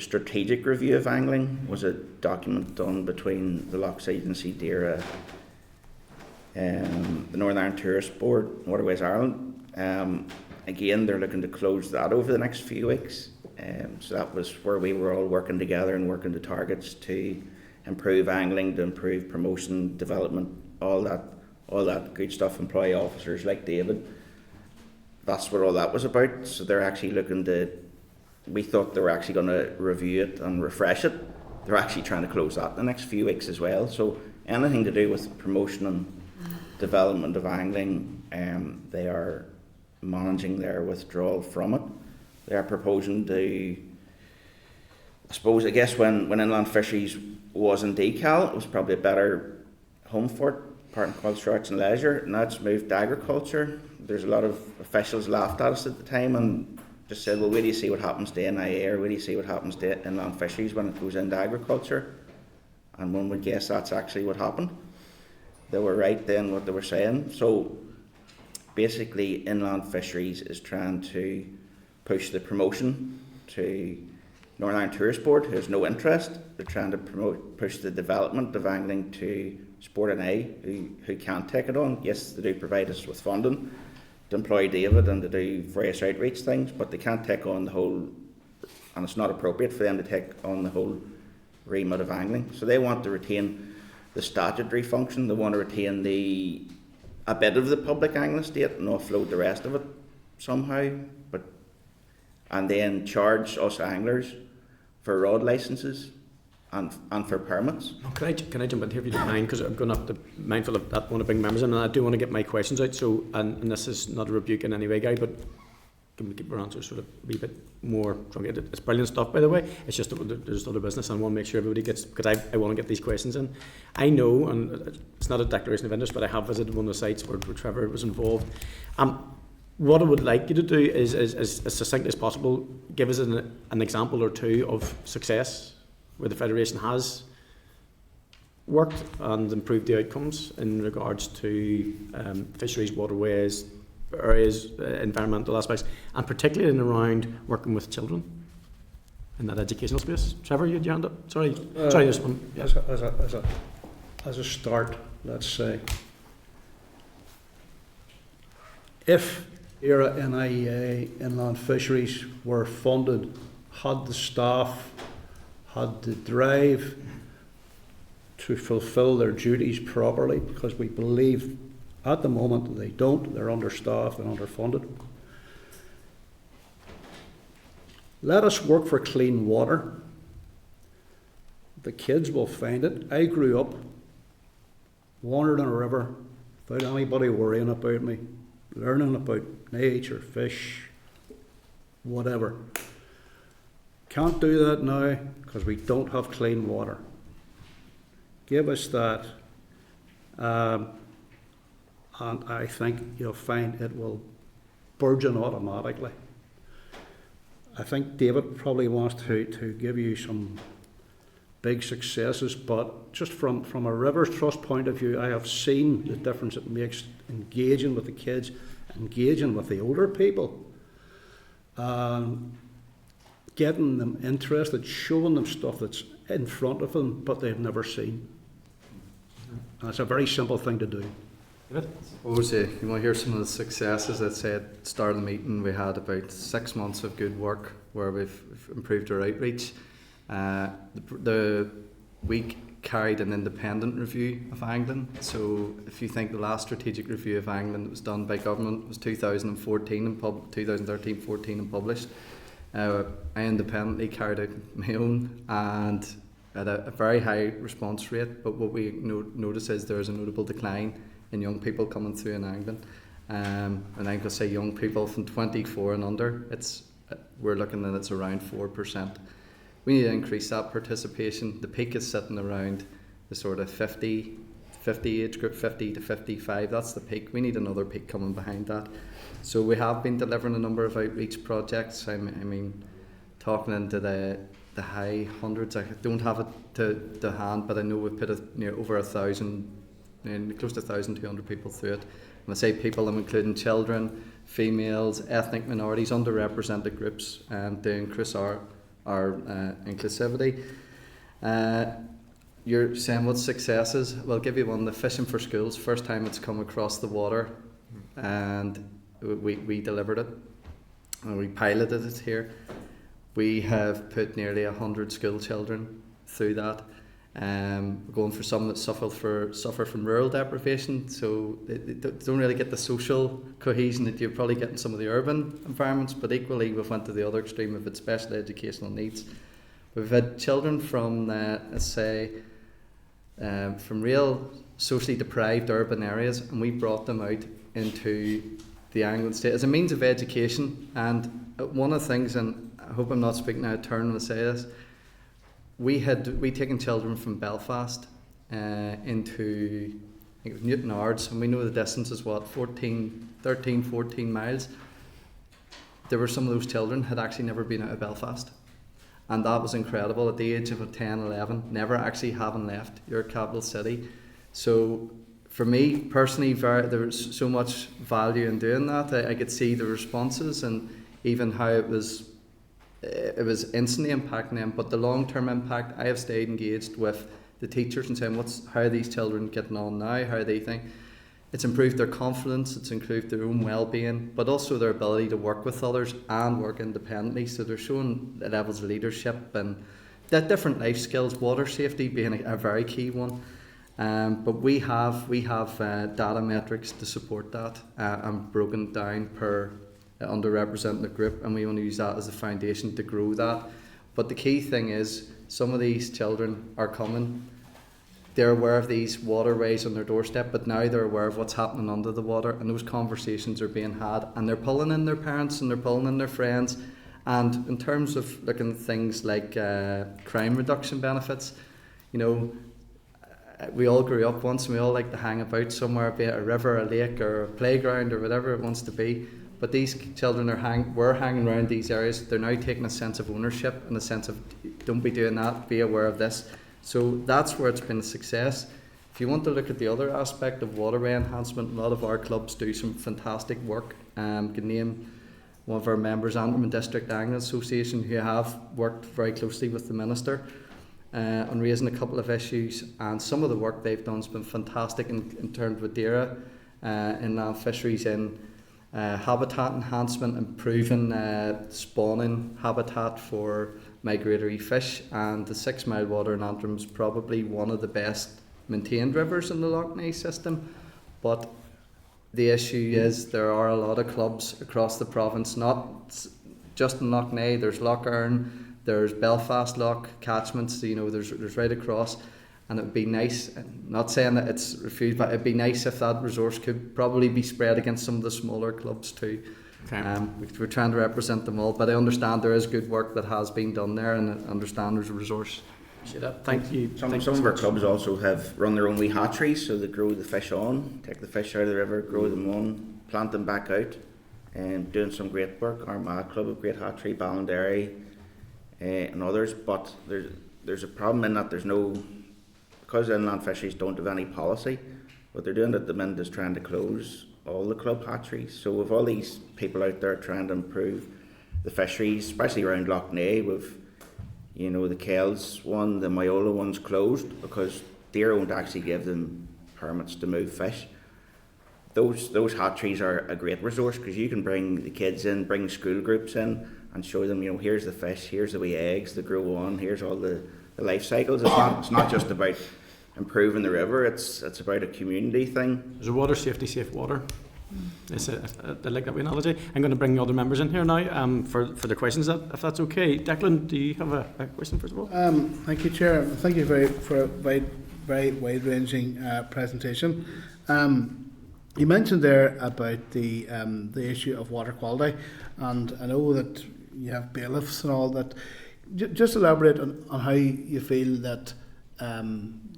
strategic review of angling was a document done between the Lochs Agency, DARE, the Northern Ireland Tourist Board, Waterways Ireland. Again, they're looking to close that over the next few weeks. So that was where we were all working together and working to targets to improve angling, to improve promotion, development, all that good stuff, employee officers like David. That's what all that was about. So they're actually looking to, we thought they were actually going to review it and refresh it. They're actually trying to close that in the next few weeks as well. So anything to do with promotion and development of angling, they are managing their withdrawal from it. They are proposing to, I guess when Inland Fisheries was in decal, it was probably a better home for it. Department of Culture, Arts and Leisure, and that's moved to agriculture. There's a lot of officials laughed at us at the time and just said, well, wait do you see what happens to NIA, or wait do you see what happens to inland fisheries when it goes into agriculture? And one would guess that's actually what happened. They were right then what they were saying. So basically inland fisheries is trying to push the promotion to Northern Ireland Tourist Board, who has no interest. They're trying to push the development of angling to Sport NI, who can't take it on. Yes, they do provide us with funding to employ David and to do various outreach things, but they can't take on the whole, and it's not appropriate for them to take on the whole remit of angling. So they want to retain the statutory function. They want to retain a bit of the public angling estate and offload the rest of it somehow, and then charge us anglers for rod licences and for permits. Can I jump in here if you don't mind, because I'm going to have to be mindful of that, want to bring members in, and I do want to get my questions out. So, and this is not a rebuke in any way, Guy, but can we keep our answers sort of a wee bit more strong? It's brilliant stuff, by the way. It's just that there's other business, and I want to make sure everybody gets, because I want to get these questions in. I know, and it's not a declaration of interest, but I have visited one of the sites where Trevor was involved. What I would like you to do is as succinct as possible, give us an example or two of success where the Federation has worked and improved the outcomes in regards to fisheries, waterways, areas, environmental aspects, and particularly in around working with children in that educational space. Trevor, you had your hand up? Sorry, this one. Yeah. As a start, let's say, if ERA NIEA inland fisheries were funded, had the staff, had the drive to fulfil their duties properly, because we believe at the moment that they don't, they're understaffed and underfunded. Let us work for clean water. The kids will find it. I grew up, wandered in a river without anybody worrying about me, learning about nature, fish, whatever. Can't do that now because we don't have clean water. Give us that, and I think you'll find it will burgeon automatically. I think David probably wants to give you some big successes, but just from a Rivers Trust point of view, I have seen the difference it makes engaging with the kids, engaging with the older people, getting them interested, showing them stuff that's in front of them but they've never seen. And it's a very simple thing to do. I suppose you want to hear some of the successes. I'd say at the start of the meeting we had about 6 months of good work where we've improved our outreach. The week carried an independent review of angling. So if you think the last strategic review of angling that was done by government was 2013 and 2013-14 and published, I independently carried out my own and at a very high response rate. But what we notice is there's a notable decline in young people coming through in angling. And I'm going to say young people from 24 and under. We're looking at it's around 4%. We need to increase that participation. The peak is sitting around the sort of 50 age group, 50 to 55. That's the peak. We need another peak coming behind that. So we have been delivering a number of outreach projects. I mean, talking into the high hundreds. I don't have it to hand, but I know we've put over 1,000, close to 1,200 people through it. When I say people, I'm including children, females, ethnic minorities, underrepresented groups, to increase our inclusivity. You're saying what successes? Well, I'll give you one. The Fishing for Schools, first time it's come across the water, and we delivered it, and we piloted it here. We have put nearly 100 school children through that. Going for some that suffer from rural deprivation, so they don't really get the social cohesion that you probably get in some of the urban environments, but equally we've went to the other extreme of its special educational needs. We've had children from, let's say, from real socially deprived urban areas, and we brought them out into the angling state as a means of education. And one of the things, and I hope I'm not speaking out of turn when I say this, we taken children from Belfast into think it was Newton Ards, and we know the distance is what, 13, 14 miles. There were some of those children had actually never been out of Belfast. And that was incredible at the age of 10, 11, never actually having left your capital city. So for me personally, there was so much value in doing that. I could see the responses and even how it was instantly impacting them. But the long-term impact, I have stayed engaged with the teachers and saying, how are these children getting on now? How they think? It's improved their confidence, it's improved their own well-being, but also their ability to work with others and work independently. So they're showing the levels of leadership and that different life skills, water safety being a very key one. But we have data metrics to support that and broken down per underrepresented group, and we want to use that as a foundation to grow that. But the key thing is some of these children are coming. They're aware of these waterways on their doorstep, but now they're aware of what's happening under the water, and those conversations are being had, and they're pulling in their parents and they're pulling in their friends. And in terms of looking at things like crime reduction benefits, you know, we all grew up once and we all like to hang about somewhere, be it a river, a lake or a playground or whatever it wants to be. But these children were hanging around these areas. They're now taking a sense of ownership and a sense of, don't be doing that, be aware of this. So that's where it's been a success. If you want to look at the other aspect of waterway enhancement, a lot of our clubs do some fantastic work. Could name one of our members, Antrim District Angling Association, who have worked very closely with the Minister on raising a couple of issues, and some of the work they've done has been fantastic in terms of DAERA in land fisheries, in habitat enhancement, improving spawning habitat for migratory fish, and the 6 Mile Water in Antrim is probably one of the best maintained rivers in the Lough Neagh system. But the issue is there are a lot of clubs across the province, not just in Lough Neagh. There's Lough Erne, there's Belfast Lough catchments, you know, there's right across. And it would be nice, not saying that it's refused, but it'd be nice if that resource could probably be spread against some of the smaller clubs too. Okay. We're trying to represent them all, but I understand there is good work that has been done there, and I understand there's a resource. Thank you. Some of our clubs also have run their own wee hatcheries, so they grow the fish on, take the fish out of the river, grow them on, plant them back out, and doing some great work. Armagh Club, a great hatchery, Ballinderry, and others. But there's a problem in that there's no, because inland fisheries don't have any policy. What they're doing at the minute is trying to close all the club hatcheries. So with all these people out there trying to improve the fisheries, especially around Lough Neagh, with, you know, the Kells one, the Myola one's closed because DAERA won't actually give them permits to move fish. Those hatcheries are a great resource because you can bring the kids in, bring school groups in and show them, you know, here's the fish, here's the wee eggs that grow on, here's all the life cycles. It's not just about improving the river, it's about a community thing. There's a water safety, safe water. I like that wee analogy. I'm going to bring the other members in here now for the questions, if that's okay. Declan, do you have a question first of all? Thank you, Chair. Thank you for a very wide-ranging presentation. You mentioned there about the issue of water quality, and I know that you have bailiffs and all that. Just elaborate on how you feel that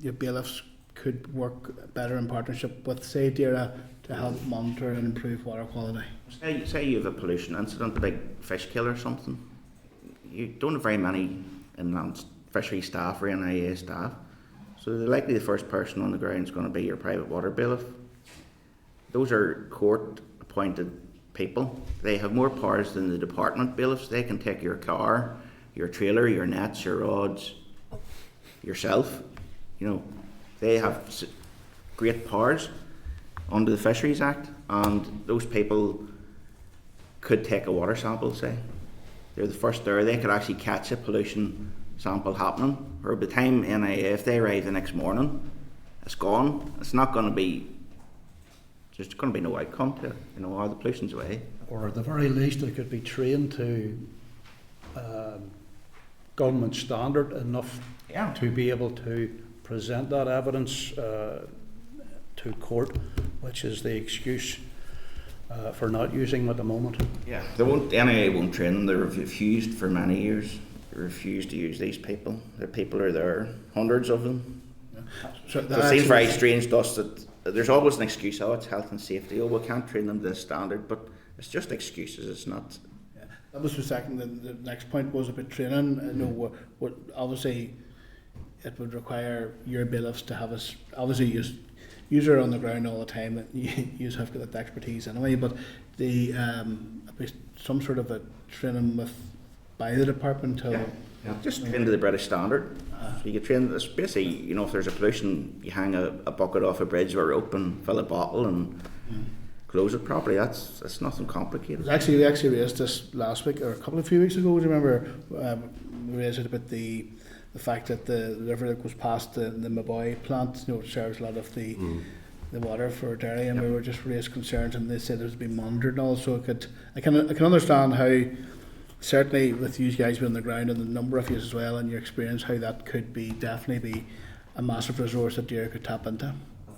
your bailiffs could work better in partnership with, say, DAERA to help monitor and improve water quality. Say you have a pollution incident, a big fish kill or something. You don't have very many inland fishery staff or NIA staff, so likely the first person on the ground is going to be your private water bailiff. Those are court-appointed people. They have more powers than the department bailiffs. They can take your car, your trailer, your nets, your rods, yourself. You know, they have great powers under the Fisheries Act, and those people could take a water sample, say. They're the first there. They could actually catch a pollution sample happening, or by the time NIA, if they arrive the next morning, it's gone. It's not going to be, there's going to be no outcome to it. You know, all the pollution's away. Or at the very least, they could be trained to government standard enough to be able to present that evidence to court, which is the excuse for not using them at the moment. Yeah, NIA won't train them. They've refused for many years. They refuse to use these people. The people are there, hundreds of them. So it seems very strange to us that there's always an excuse. Oh, it's health and safety. Oh, we can't train them to this standard. But it's just excuses. It's not. That was the second. The next point was about training. You know, what obviously it would require your bailiffs to have us. Obviously, you are on the ground all the time. And you have got that expertise anyway. But the some sort of a training by the department to Just train to the British standard. So you get trained. It's basically, you know, if there's a pollution, you hang a bucket off a bridge with a rope and fill a bottle and close it properly. It's nothing complicated. We actually raised this last week or a few weeks ago. Do you remember we raised it about the fact that the river that goes past the Maboy plant, you know, shares a lot of the water for dairy, and we were just raised concerns, and they said it was being monitored and all. So I can understand how, certainly with you guys being on the ground and the number of you as well and your experience, how that could definitely be a massive resource that Dara could tap into.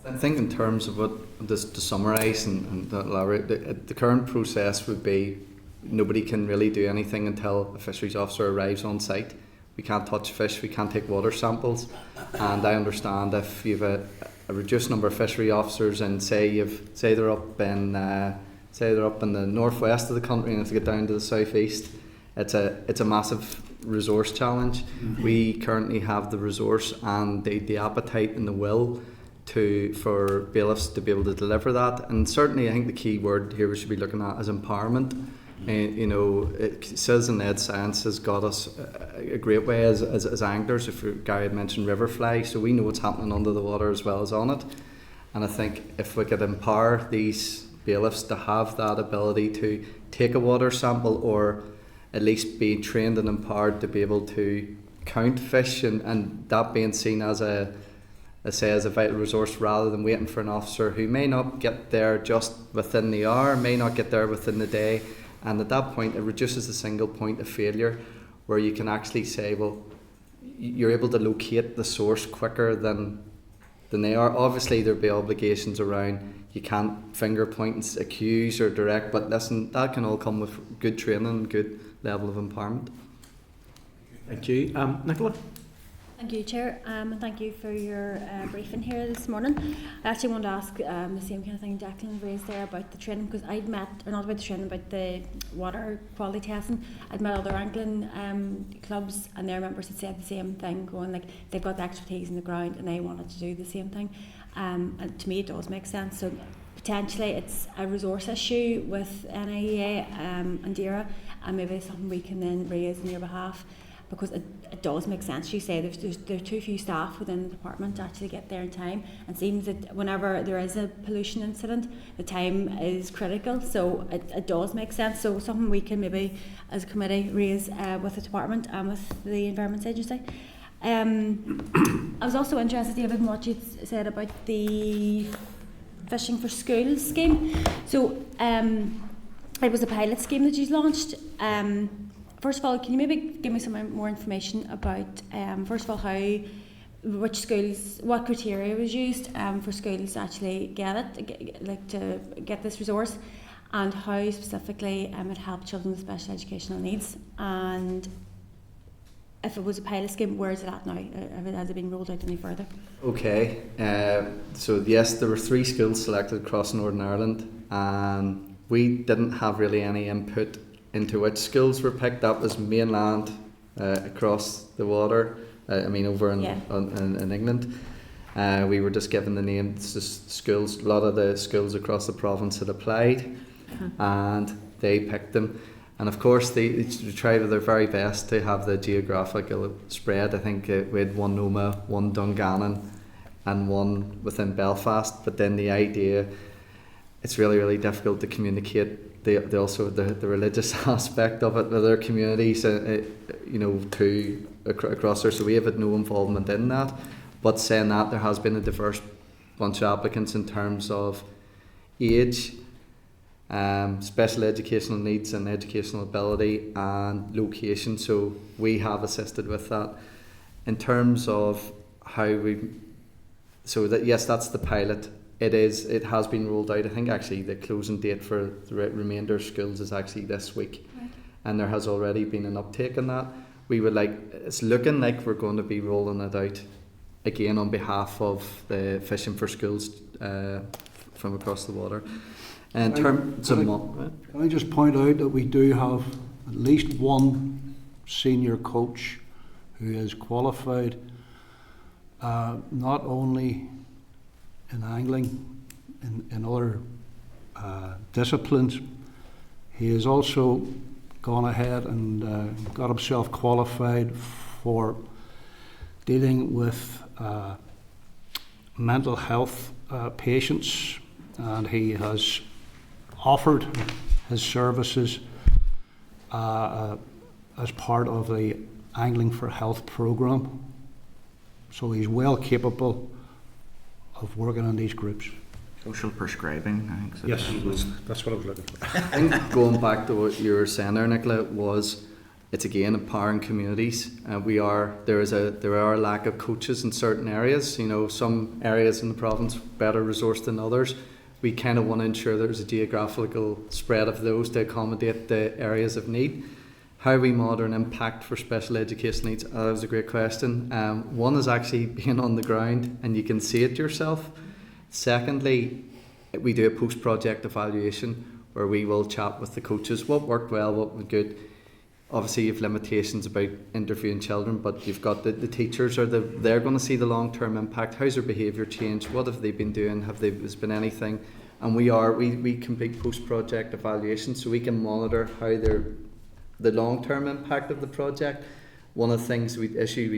I think in terms of what just to summarise and elaborate, the current process would be nobody can really do anything until a fisheries officer arrives on site. We can't touch fish, we can't take water samples, and I understand if you've a reduced number of fishery officers and say they're up in the northwest of the country and have to get down to the southeast, it's a massive resource challenge. We currently have the resource and the appetite and the will for bailiffs to be able to deliver that, and certainly I think the key word here we should be looking at is empowerment. You know, citizen-led science has got us a great way as anglers. If Gary had mentioned riverfly, so we know what's happening under the water as well as on it, and I think if we could empower these bailiffs to have that ability to take a water sample, or at least be trained and empowered to be able to count fish, and that being seen as a vital resource rather than waiting for an officer who may not get there just within the hour, may not get there within the day, and at that point it reduces the single point of failure, where you can actually say, well, you're able to locate the source quicker than they are. Obviously there'll be obligations around, you can't finger point and accuse or direct, but listen, that can all come with good training and good level of empowerment. Thank you. Nicola? Thank you, Chair, and thank you for your briefing here this morning. I actually wanted to ask the same kind of thing Declan raised there about the training, because I'd met, or not about the training, about the water quality testing. I'd met other angling clubs, and their members had said the same thing, going like they've got the expertise in the ground and they wanted to do the same thing. And to me it does make sense. So potentially it's a resource issue with NIEA and DAERA, and maybe something we can then raise on your behalf, because it does make sense. You say there are too few staff within the department to actually get there in time, and it seems that whenever there is a pollution incident, the time is critical, so it does make sense. So something we can maybe as a committee raise with the department and with the Environment Agency. I was also interested, David, in what you said about the Fishing for Schools scheme. So it was a pilot scheme that you launched. First of all, can you maybe give me some more information about, first of all, which schools, what criteria was used for schools to actually get this resource, and how specifically it helped children with special educational needs, and if it was a pilot scheme, where is it at now? Has it been rolled out any further? Okay, so yes, there were 3 schools selected across Northern Ireland, and we didn't have really any input into which schools were picked. That was mainland across the water, over in England. We were just given the names of schools. A lot of the schools across the province had applied, and they picked them. And of course they tried their very best to have the geographical spread. I think we had 1 Noma, 1 Dungannon and 1 within Belfast, but then the idea, it's really, really difficult to communicate the religious aspect of it with their communities, across there. So we have had no involvement in that. But saying that, there has been a diverse bunch of applicants in terms of age, special educational needs and educational ability, and location. So we have assisted with that. In terms of yes, that's the pilot. It has been rolled out. I think actually the closing date for the remainder of schools is actually this week, and there has already been an uptake in that. It's looking like we're going to be rolling it out again on behalf of the Fishing for Schools from across the water. In terms of Can I just point out that we do have at least one senior coach who is qualified not only in angling, in other disciplines. He has also gone ahead and got himself qualified for dealing with mental health patients, and he has offered his services as part of the Angling for Health program. So he's well capable of working on these groups. Social prescribing, I think. Yes, that's what I was looking for. I think going back to what you were saying there, Nicola, was it's again empowering communities. There are a lack of coaches in certain areas. You know, some areas in the province better resourced than others. We kind of want to ensure there's a geographical spread of those to accommodate the areas of need. How we monitor an impact for special education needs, that was a great question. One is actually being on the ground and you can see it yourself. Secondly, we do a post-project evaluation where we will chat with the coaches, what worked well, what was good. Obviously you have limitations about interviewing children, but you've got the teachers, they're going to see the long-term impact. How's their behaviour changed? What have they been doing? Has been anything? And we complete post-project evaluation so we can monitor how the long-term impact of the project. One of the things we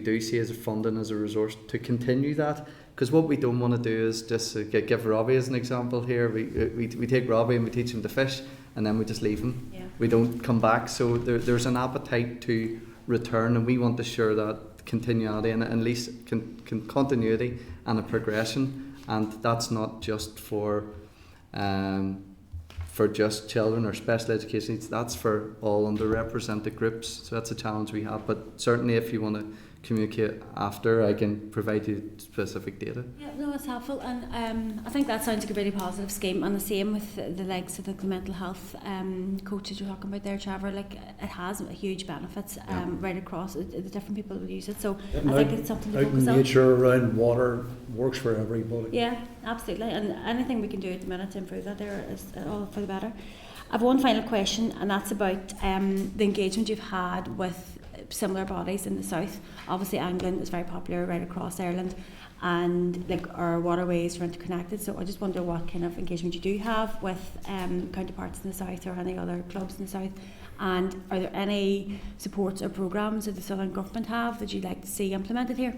do see is funding as a resource to continue that, because what we don't want to do is just give Robbie as an example here. We take Robbie and we teach him to fish and then we just leave him. Yeah. We don't come back. So there's an appetite to return, and we want to ensure that continuity and at least continuity and a progression. And that's not just for just children or special education needs, that's for all underrepresented groups. So that's a challenge we have. But certainly if you want to communicate after, I can provide you specific data. Yeah, no, it's helpful, and I think that sounds like a really positive scheme, and the same with the likes of the mental health coaches you're talking about there, Trevor. Like, it has huge benefits right across. The different people will use it, so I think it's something to focus on. Nature around water works for everybody. Yeah, absolutely, and anything we can do at the minute to improve that there is all for the better. I have one final question, and that's about the engagement you've had with similar bodies in the south. Obviously angling is very popular right across Ireland, and like our waterways are interconnected, so I just wonder what kind of engagement you do have with counterparts in the south or any other clubs in the south, and are there any supports or programmes that the Southern Government have that you'd like to see implemented here?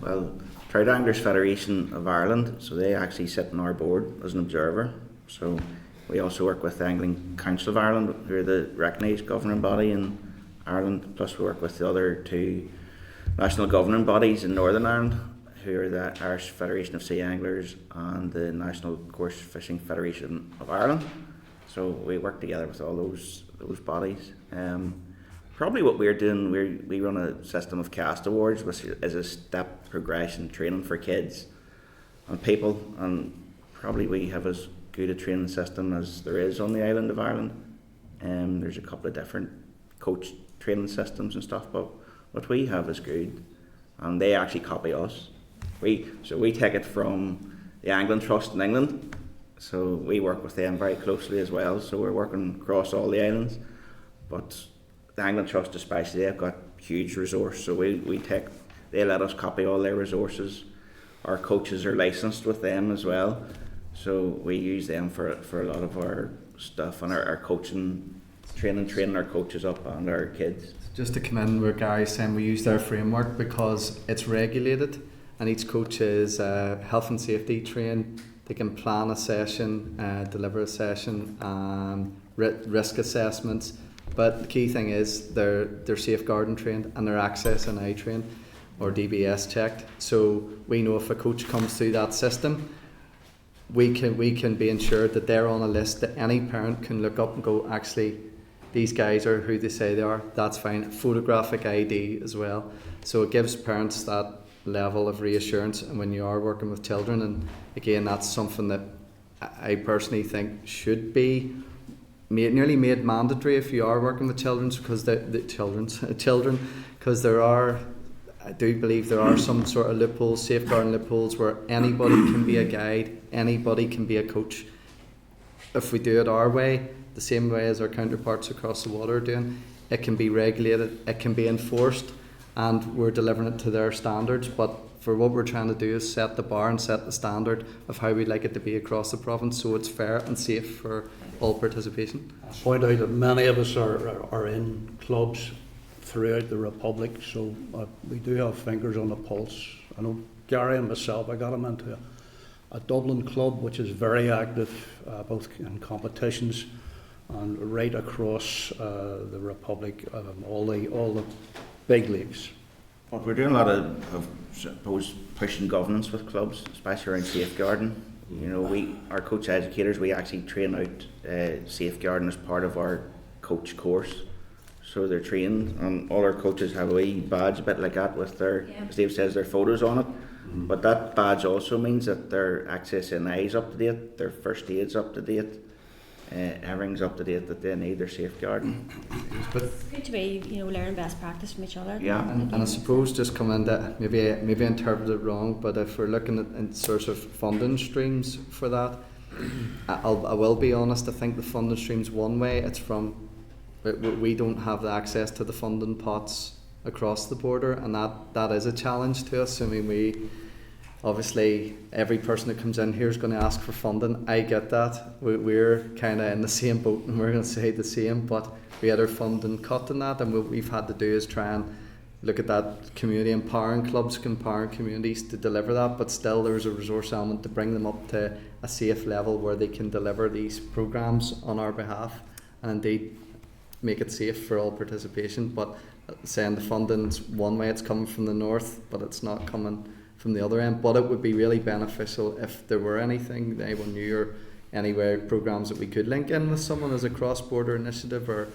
Well, Trout Anglers Federation of Ireland, so they actually sit on our board as an observer. So we also work with the Angling Council of Ireland, who are the recognised governing body in Ireland, plus we work with the other two national governing bodies in Northern Ireland, who are the Irish Federation of Sea Anglers and the National Coarse Fishing Federation of Ireland. So we work together with all those bodies. Probably what we're doing, we run a system of cast awards, which is a step progression training for kids and people, and probably we have as good a training system as there is on the island of Ireland. There's a couple of different coach training systems and stuff, but what we have is good, and they actually copy us. We take it from the Angling Trust in England, so we work with them very closely as well, so we're working across all the islands. But the Angling Trust especially, they've got huge resource, so they let us copy all their resources. Our coaches are licensed with them as well, so we use them for a lot of our stuff and our coaching, training our coaches up and our kids. Just to come in where Gary's saying, we use their framework because it's regulated and each coach is health and safety trained. They can plan a session, deliver a session, risk assessments. But the key thing is they're safeguarding trained and they're access and eye trained or DBS checked. So we know if a coach comes through that system, we can be ensured that they're on a list that any parent can look up and go, actually, these guys are who they say they are, that's fine. Photographic ID as well. So it gives parents that level of reassurance, and when you are working with children, and again, that's something that I personally think should be nearly made mandatory if you are working with children, because children, because there are I do believe there are some sort of loopholes, safeguarding loopholes, where anybody can be a guide, anybody can be a coach. If we do it our way, the same way as our counterparts across the water are doing, it can be regulated, it can be enforced, and we're delivering it to their standards. But for what we're trying to do is set the bar and set the standard of how we'd like it to be across the province, so it's fair and safe for all participation. I point out that many of us are in clubs throughout the Republic, so we do have fingers on the pulse. I know Gary and myself, I got him into a Dublin club which is very active, both in competitions and right across the Republic, all the big leagues. Well, we're doing a lot of suppose, pushing governance with clubs, especially around safeguarding. You know, our coach educators, we actually train out safeguarding as part of our coach course. So they're trained, and all our coaches have a wee badge, a bit like that, with their, as Dave says, their photos on it. Mm-hmm. But that badge also means that their access and eyes up to date, their first aid's up to date, everything's up to date that they need, their safeguarding. But it's good to be, learning best practice from each other. Yeah, and I suppose just coming into, maybe I interpreted it wrong, but if we're looking at in sorts of funding streams for that, I will be honest, I think the funding streams one way, it's from, we don't have the access to the funding pots across the border, and that is a challenge to us. I mean, we obviously, every person that comes in here is going to ask for funding. I get that. We're kind of in the same boat, and we're going to say the same, but we had our funding cut in that, and what we've had to do is try and look at that community, empowering clubs, empowering communities to deliver that, but still there's a resource element to bring them up to a safe level where they can deliver these programmes on our behalf, and indeed make it safe for all participation. But saying the funding's one way, it's coming from the north, but it's not coming from the other end. But it would be really beneficial if there were anything anyone knew, or anywhere programs that we could link in with someone as a cross-border initiative, or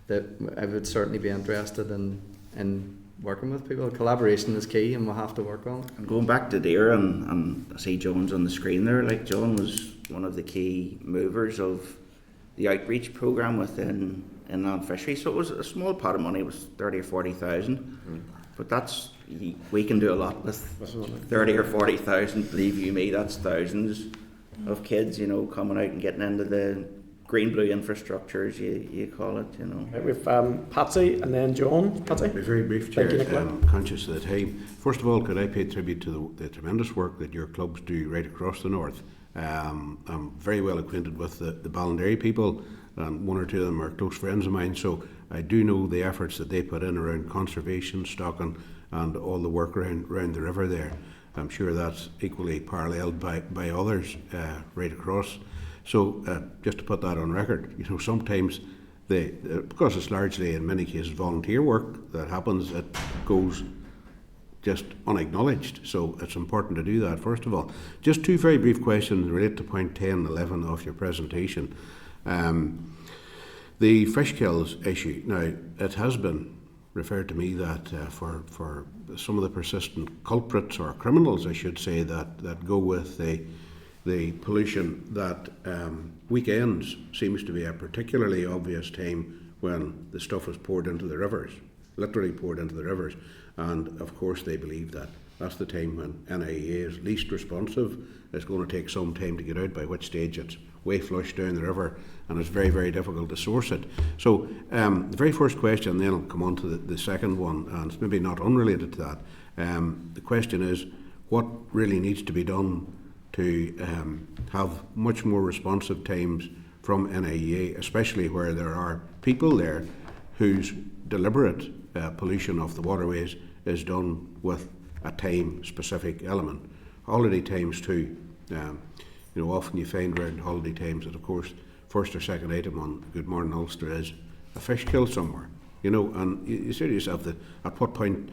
that I would certainly be interested in working with people. Collaboration is key, and we'll have to work on it. And going back to DARE, and I see John's on the screen there, like John was one of the key movers of the outreach programme within inland fisheries. So it was a small pot of money, it was 30 or 40,000, but that's, we can do a lot with 30 or 40,000. Believe you me, that's thousands of kids, coming out and getting into the green blue infrastructures, you call it, Right, we've Patsy and then John. Patsy? Be very brief, Chair. I'm conscious of the time. First of all, could I pay tribute to the tremendous work that your clubs do right across the north. I'm very well acquainted with the Ballinderry people, and one or two of them are close friends of mine, so I do know the efforts that they put in around conservation, stocking, and all the work around the river there. I'm sure that's equally paralleled by others right across. So just to put that on record, sometimes because it's largely in many cases volunteer work that happens, it goes just unacknowledged. So it's important to do that, first of all. Just two very brief questions relate to point 10 and 11 of your presentation. The fish kills issue. Now, it has been referred to me that for some of the persistent culprits, or criminals I should say, that go with the pollution, that weekends seems to be a particularly obvious time when the stuff is poured into the rivers, literally poured into the rivers. And of course they believe that that's the time when NIA is least responsive. It's going to take some time to get out, by which stage it's way flushed down the river, and it's very, very difficult to source it. So the very first question, then I'll come on to the second one, and it's maybe not unrelated to that. The question is, what really needs to be done to have much more responsive times from NIA, especially where there are people there whose deliberate pollution of the waterways is done with a time-specific element. Holiday times too. Often you find around holiday times that, of course, first or second item on Good Morning Ulster is a fish kill somewhere. And you say to yourself, that at what point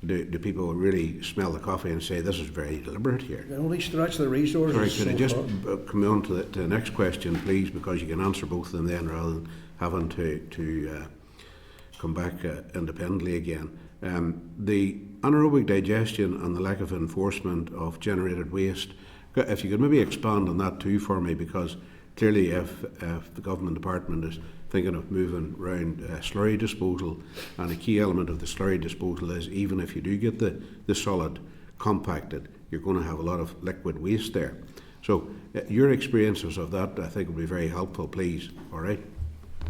do people really smell the coffee and say this is very deliberate here? They only stretch the resources. Sorry, could I just come on to the next question, please, because you can answer both of them then, rather than having to come back independently again. The anaerobic digestion and the lack of enforcement of generated waste, if you could maybe expand on that too for me, because clearly if the government department is thinking of moving around slurry disposal, and a key element of the slurry disposal is even if you do get the solid compacted, you're going to have a lot of liquid waste there. So your experiences of that, I think, would be very helpful, please. All right.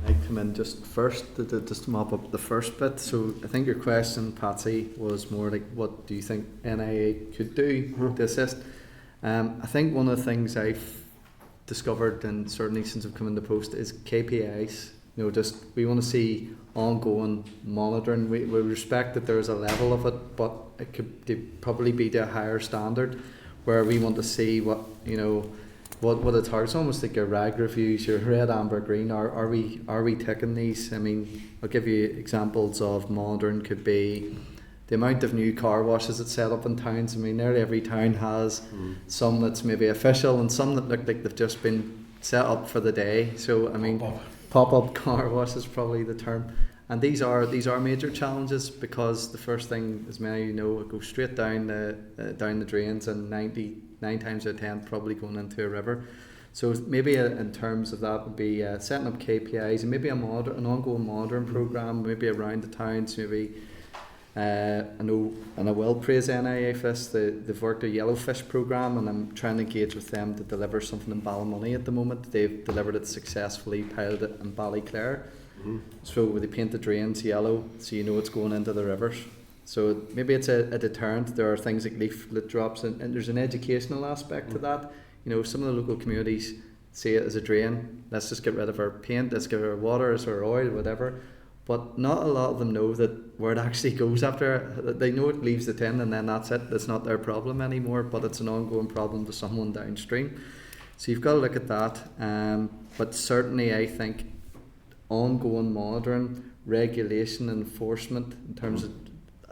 I come in just first, just to mop up the first bit. So I think your question, Patsy, was more like, what do you think NIA could do to assist? I think one of the things I've discovered, and certainly since I've come into post, is KPIs. You know, just we want to see ongoing monitoring. We respect that there's a level of it, but it could probably be to a higher standard, where we want to see what, you know, what the targets, almost like your RAG reviews, your red, amber, green. Are we ticking these? I mean, I'll give you examples of monitoring. Could be the amount of new car washes that's set up in towns. I mean, nearly every town has some that's maybe official and some that look like they've just been set up for the day. So I mean, pop-up car wash is probably the term. And these are major challenges, because the first thing, as many of you know, it goes straight down the drains, and 99 times out of 10 probably going into a river. So maybe in terms of that would be setting up KPIs, and maybe an ongoing monitoring programme, maybe around the towns. Maybe I know, and I will praise NIAFIS, they've worked a yellowfish programme, and I'm trying to engage with them to deliver something in Ballymoney at the moment. They've delivered it successfully, piloted it in Ballyclare. So they paint the drains yellow, so you know it's going into the rivers. So maybe it's a deterrent. There are things like leaflet drops, and there's an educational aspect to that. You know, some of the local communities see it as a drain. Let's just get rid of our paint, let's get rid of our water, our oil, whatever. But not a lot of them know that where it actually goes after. They know it leaves the tin and then that's it. That's not their problem anymore, but it's an ongoing problem to someone downstream. So you've got to look at that. But certainly I think ongoing monitoring, regulation, enforcement in terms of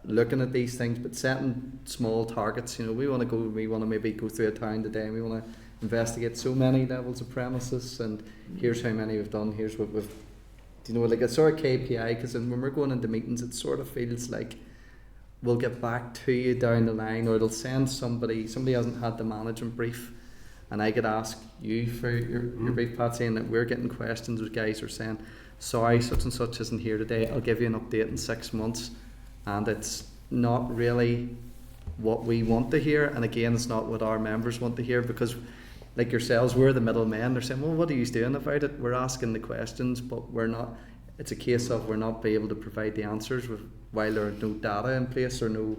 looking at these things, but setting small targets. You know, we want to maybe go through a town today and we want to investigate so many levels of premises, and here's how many we've done, here's what we've, you know, like a sort of KPI, because when we're going into meetings it sort of feels like we'll get back to you down the line, or it'll send somebody hasn't had the management brief, and I could ask you for your brief, Patsy, and that we're getting questions where guys are saying, sorry, such and such isn't here today, I'll give you an update in 6 months. And it's not really what we want to hear, and again, it's not what our members want to hear, because like yourselves, we're the middlemen. They're saying, well, what are you doing about it? We're asking the questions, but we're not. It's a case of we're not being able to provide the answers while there are no data in place or no.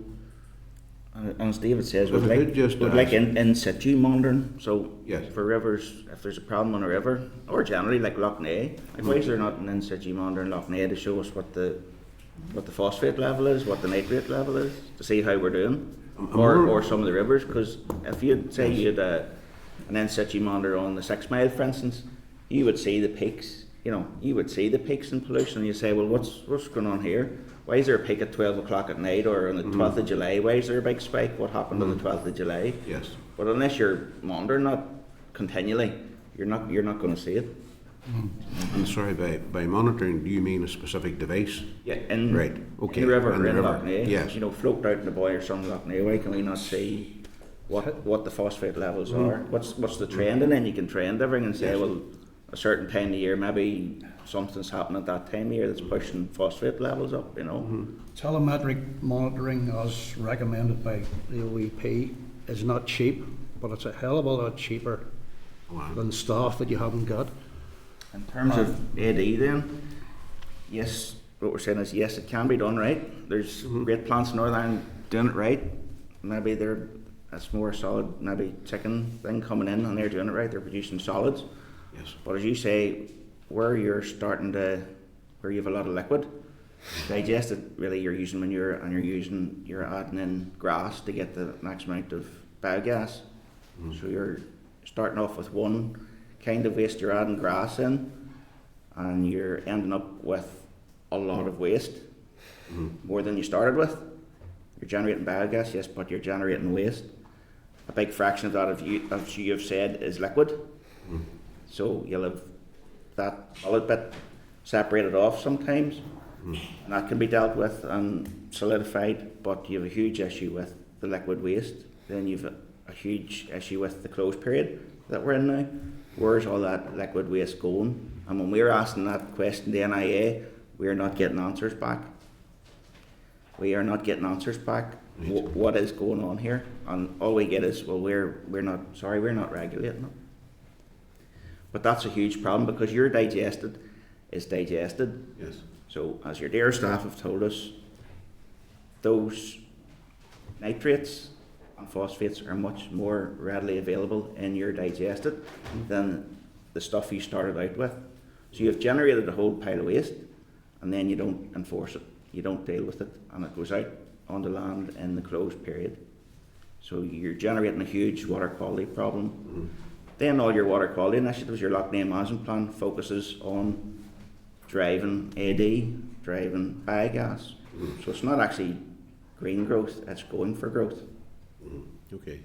And as David says, we'd like in situ monitoring. So yes, for rivers, if there's a problem on a river, or generally like Lough Neagh, why is there not an in situ monitor in Lough Neagh to show us what the phosphate level is, what the nitrate level is, to see how we're doing, or some of the rivers? Because if you'd say you had an in situ monitor on the 6 Mile, for instance, you would see the peaks. You know, you would see the peaks in pollution, and you say, well, what's going on here? Why is there a peak at 12 o'clock at night, or on the 12th of July? Why is there a big spike? What happened on the 12th of July? Yes. But unless you're monitoring that continually, you're not going to see it. I'm sorry, by monitoring, do you mean a specific device? Yeah, right. Okay. In the river, in Lough Neagh. Yes. You know, float out in the boy or something Lough Neagh. Why can we not see what the phosphate levels are? What's the trend? And then you can trend everything and say, well, a certain time of year, maybe something's happening at that time of year that's pushing phosphate levels up, you know. Telemetric monitoring, as recommended by the OEP, is not cheap, but it's a hell of a lot cheaper than staff that you haven't got. In terms of AD then, yes, what we're saying is yes, it can be done right. There's great plants in Northern Ireland doing it right. Maybe that's more solid, maybe chicken thing coming in and they're doing it right, they're producing solids. Yes. But as you say, where you have a lot of liquid, digest it, really you're using manure and you're adding in grass to get the max amount of biogas. So you're starting off with one kind of waste, you're adding grass in, and you're ending up with a lot of waste, more than you started with. You're generating biogas, yes, but you're generating waste. A big fraction of that, as you have said, is liquid. So you'll have that solid bit separated off sometimes, and that can be dealt with and solidified, but you have a huge issue with the liquid waste. Then you've a huge issue with the close period. that we're in now. Where's all that liquid waste going? And when we're asking that question to NIA, we're not getting answers back. We are not getting answers back. What is going on here? And all we get is, well, we're not regulating it. But that's a huge problem, because your digested is digested. Yes. So as your dear staff have told us, those nitrates and phosphates are much more readily available in your digested than the stuff you started out with. So you've generated a whole pile of waste, and then you don't enforce it. You don't deal with it, and it goes out onto land in the closed period. So you're generating a huge water quality problem. Then all your water quality initiatives, your Lough Neagh Management Plan focuses on driving AD, driving biogas. So it's not actually green growth, it's going for growth. Okay,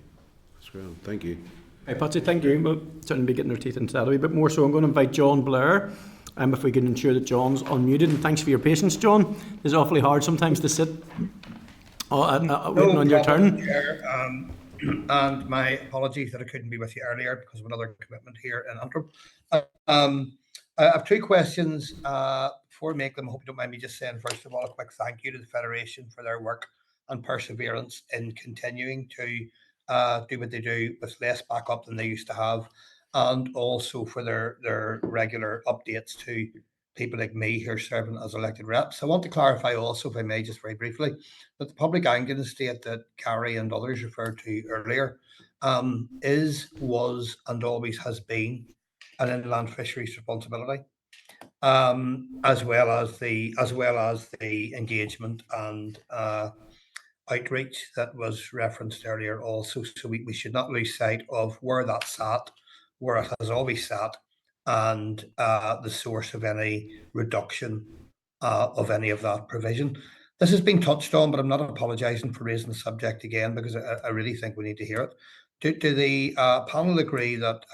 that's great. Thank you. Hey, Patsy, thank you. We'll certainly be getting our teeth into that a wee bit more. So I'm going to invite John Blair, if we can ensure that John's unmuted. And thanks for your patience, John. It's awfully hard sometimes to sit waiting on your turn. Chair, and my apologies that I couldn't be with you earlier because of another commitment here in Antrim. I have two questions. Before I make them, I hope you don't mind me just saying, first of all, a quick thank you to the Federation for their work and perseverance in continuing to do what they do with less backup than they used to have, and also for their regular updates to people like me who are serving as elected reps. I want to clarify also, if I may, just very briefly, that the Public Anglian Estate that Gary and others referred to earlier is, was, and always has been an inland fisheries responsibility, as well as the engagement and outreach that was referenced earlier also. So we should not lose sight of where that sat, where it has always sat, and the source of any reduction of any of that provision. This has been touched on, but I'm not apologising for raising the subject again, because I really think we need to hear it. Do the panel agree that,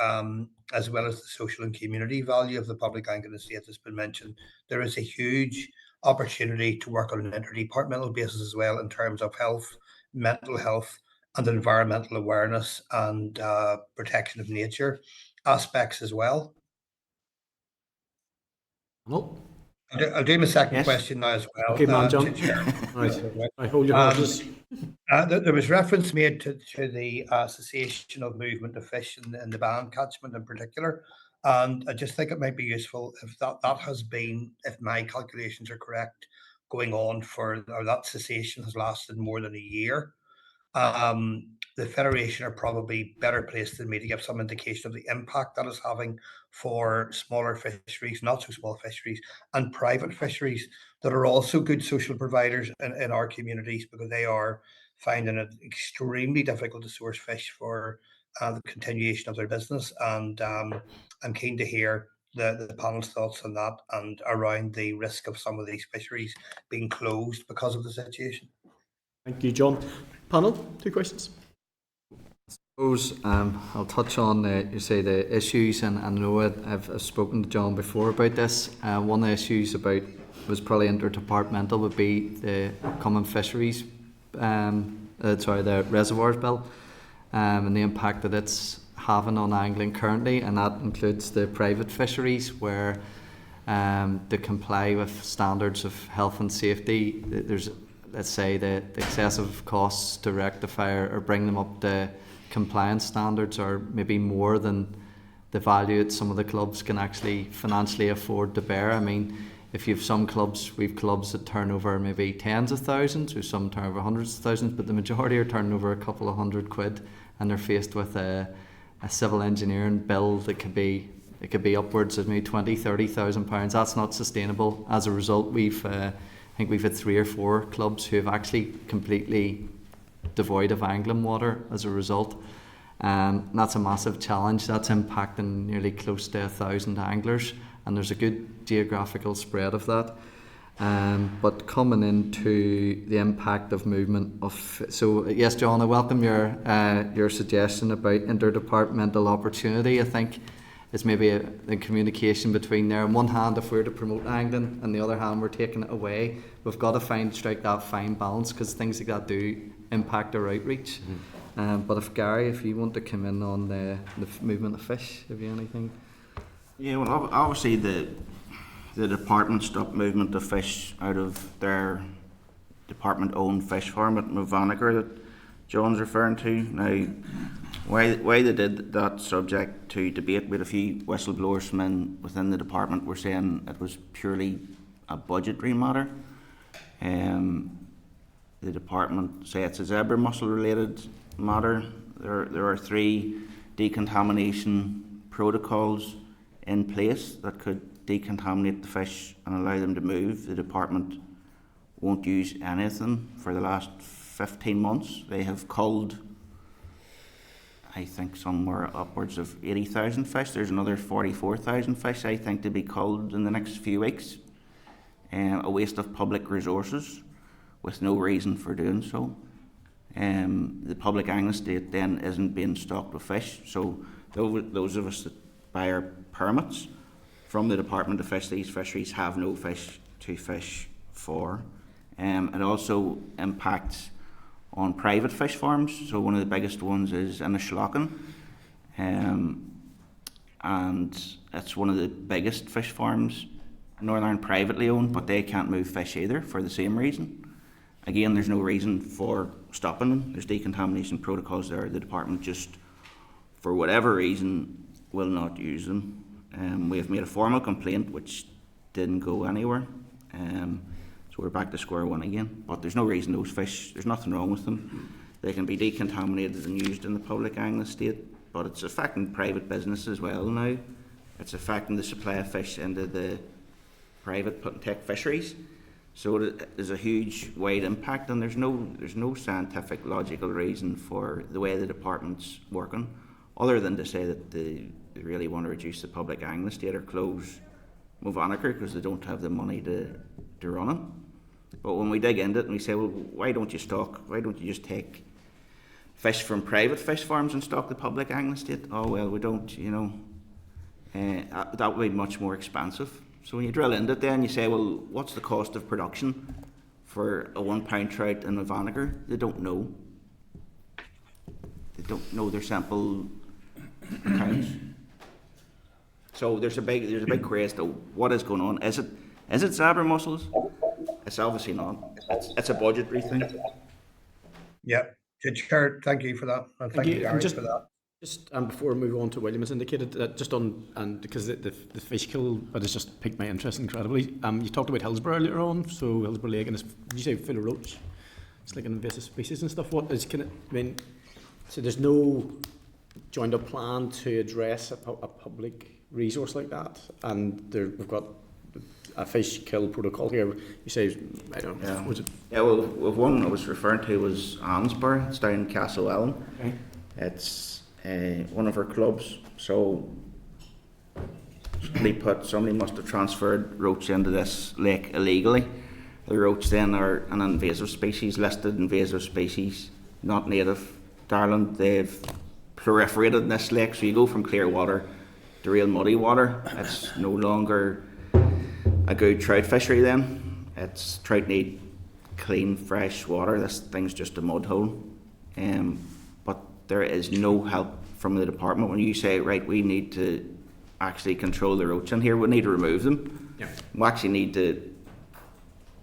as well as the social and community value of the Public Anglian Estate that's been mentioned, there is a huge opportunity to work on an interdepartmental basis as well in terms of health, mental health, and environmental awareness and protection of nature aspects as well? Well, I'll do my second yes. question now as well. Okay, man, John. Right. I hold your horses. There was reference made to the cessation of movement of fish in the Bann catchment in particular, and I just think it might be useful if that has been, if my calculations are correct, going on for, or that cessation has lasted more than a year. The Federation are probably better placed than me to give some indication of the impact that is having for smaller fisheries, not so small fisheries, and private fisheries that are also good social providers in our communities, because they are finding it extremely difficult to source fish for the continuation of their business. And I'm keen to hear the panel's thoughts on that and around the risk of some of these fisheries being closed because of the situation. Thank you, John. Panel, two questions. I suppose I'll touch on you say the issues, and I know I've spoken to John before about this. One of the issues about was probably interdepartmental would be the common fisheries, the reservoirs bill, and the impact that it's having on angling currently, and that includes the private fisheries where they comply with standards of health and safety. There's, let's say, the excessive costs to rectify or bring them up to compliance standards are maybe more than the value that some of the clubs can actually financially afford to bear. I mean, if you have some clubs, we've clubs that turn over maybe tens of thousands, or some turn over hundreds of thousands, but the majority are turning over a couple of £100, and they're faced with a civil engineering bill that could be upwards of maybe £20,000-30,000. That's not sustainable. As a result, I think we've had 3 or 4 clubs who have actually completely devoid of angling water as a result. That's a massive challenge. That's impacting nearly close to 1,000 anglers, and there's a good geographical spread of that. But coming into the impact of movement of, so yes, John, I welcome your suggestion about interdepartmental opportunity. I think it's maybe the communication between there. On one hand, if we're to promote angling, and the other hand, we're taking it away, we've got to strike that fine balance, because things like that do impact our outreach. But if Gary, if you want to come in on the movement of fish, have you anything? Yeah, well, obviously the department stopped movement of fish out of their department-owned fish farm at Movanagher that John's referring to. Now, why they did that, subject to debate with a few whistleblowers from within the department, were saying it was purely a budgetary matter. The department say it's a zebra mussel related matter. There are 3 decontamination protocols in place that could decontaminate the fish and allow them to move. The department won't use anything for the last 15 months. They have culled, I think, somewhere upwards of 80,000 fish. There's another 44,000 fish, I think, to be culled in the next few weeks. A waste of public resources with no reason for doing so. The public angling estate then isn't being stocked with fish, so those of us that buy our permits from the Department of Fisheries have no fish to fish for. It also impacts on private fish farms, so one of the biggest ones is Innishlockan, and it's one of the biggest fish farms in Northern Ireland, privately owned, but they can't move fish either for the same reason. Again, there's no reason for stopping them. There's decontamination protocols there. The department just, for whatever reason, will not use them. We have made a formal complaint which didn't go anywhere. So we're back to square one again. But there's no reason those fish, there's nothing wrong with them. They can be decontaminated and used in the public angling estate, but it's affecting private business as well now. It's affecting the supply of fish into the private put and take fisheries. So there's a huge wide impact, and there's no scientific logical reason for the way the department's working, other than to say that they really want to reduce the public angling estate or close Movanagher because they don't have the money to run it. But when we dig into it and we say, well, why don't you just take fish from private fish farms and stock the public angling estate? Oh well, we don't, that would be much more expensive. So when you drill into it then you say, well, what's the cost of production for a 1 pound trout in Movanagher? They don't know. They don't know their sample counts. So there's a big query to what is going on. Is it zebra mussels? It's obviously not. It's a budgetary thing. Yeah. Chair, thank you for that. And thank you, Gary, for that. Just before we move on to William, has indicated that just on, and because the fish kill, but it's just piqued my interest incredibly. You talked about Hillsborough earlier on, so Hillsborough Lake, and did you say full of roach? It's like an invasive species and stuff. So there's no joined up plan to address a public resource like that, and we've got a fish kill protocol here. You say, I don't know, yeah. Was it? Yeah, well, one I was referring to was Ansborough. It's down in Castlewellan. Okay. It's one of our clubs. So somebody must have transferred roach into this lake illegally. The roach then are an invasive species, listed invasive species, not native to Ireland. They've proliferated in this lake, so you go from clear water to real muddy water. It's no longer a good trout fishery then. Trout need clean, fresh water. This thing's just a mud hole. But there is no help from the department when you say, right, we need to actually control the roach in here, we need to remove them. Yeah. We actually need to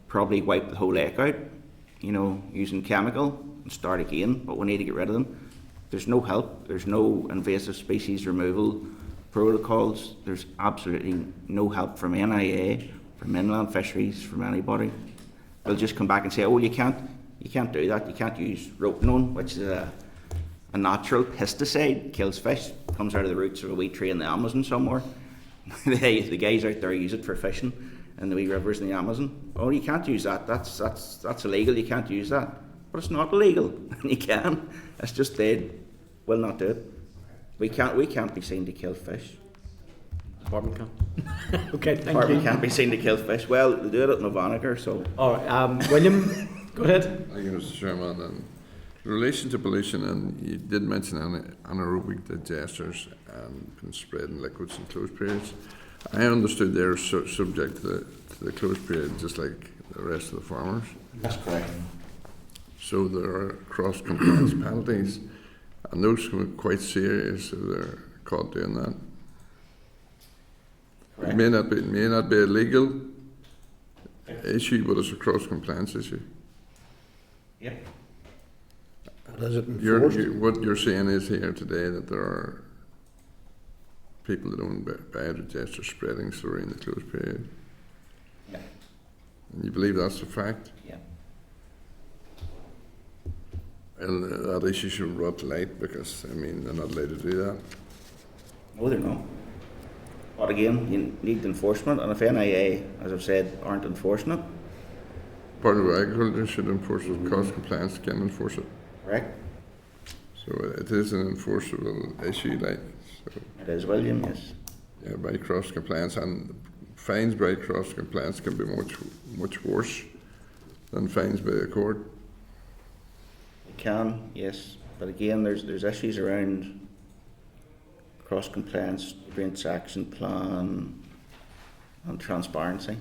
probably wipe the whole lake out, using chemical and start again, but we need to get rid of them. There's no help, there's no invasive species removal protocols, there's absolutely no help from NIA, from inland fisheries, from anybody. They'll just come back and say, oh, you can't do that, you can't use rotenone, which is a natural pesticide, kills fish, comes out of the roots of a wee tree in the Amazon somewhere. The guys out there use it for fishing in the wee rivers in the Amazon. Oh, you can't use that, that's illegal, you can't use that. But it's not illegal, you can. It's just they will not do it. We can't be seen to kill fish. Department can't. Okay, thank Department you. can't be seen to kill fish. Well, they do it at Movanagher, so. All right, William, go ahead. Thank you, Mr. Chairman. In relation to pollution, and you did mention anaerobic digesters and spreading liquids in closed periods. I understood they're subject to the closed period just like the rest of the farmers. That's correct. So there are cross-compliance penalties. And those can be quite serious if they're caught doing that. It may not be a legal issue, but it's a cross-compliance issue. Yeah. Is it enforced? What you're saying is here today that there are people that own biodigesters spreading story in the closed period. Yeah. And you believe that's a fact? Yeah. And that issue should be brought to light because, I mean, they're not allowed to do that. No, they're not. But again, you need enforcement, and if NIA, as I've said, aren't enforcing it. Part of agriculture should enforce it, cost compliance can enforce it. Correct. So it is an enforceable issue, like. So, it is, William, yes. Yeah, by cross compliance, and fines by cross compliance can be much worse than fines by the court. It can, yes, but again, there's issues around cross compliance, nutrients action plan, and transparency.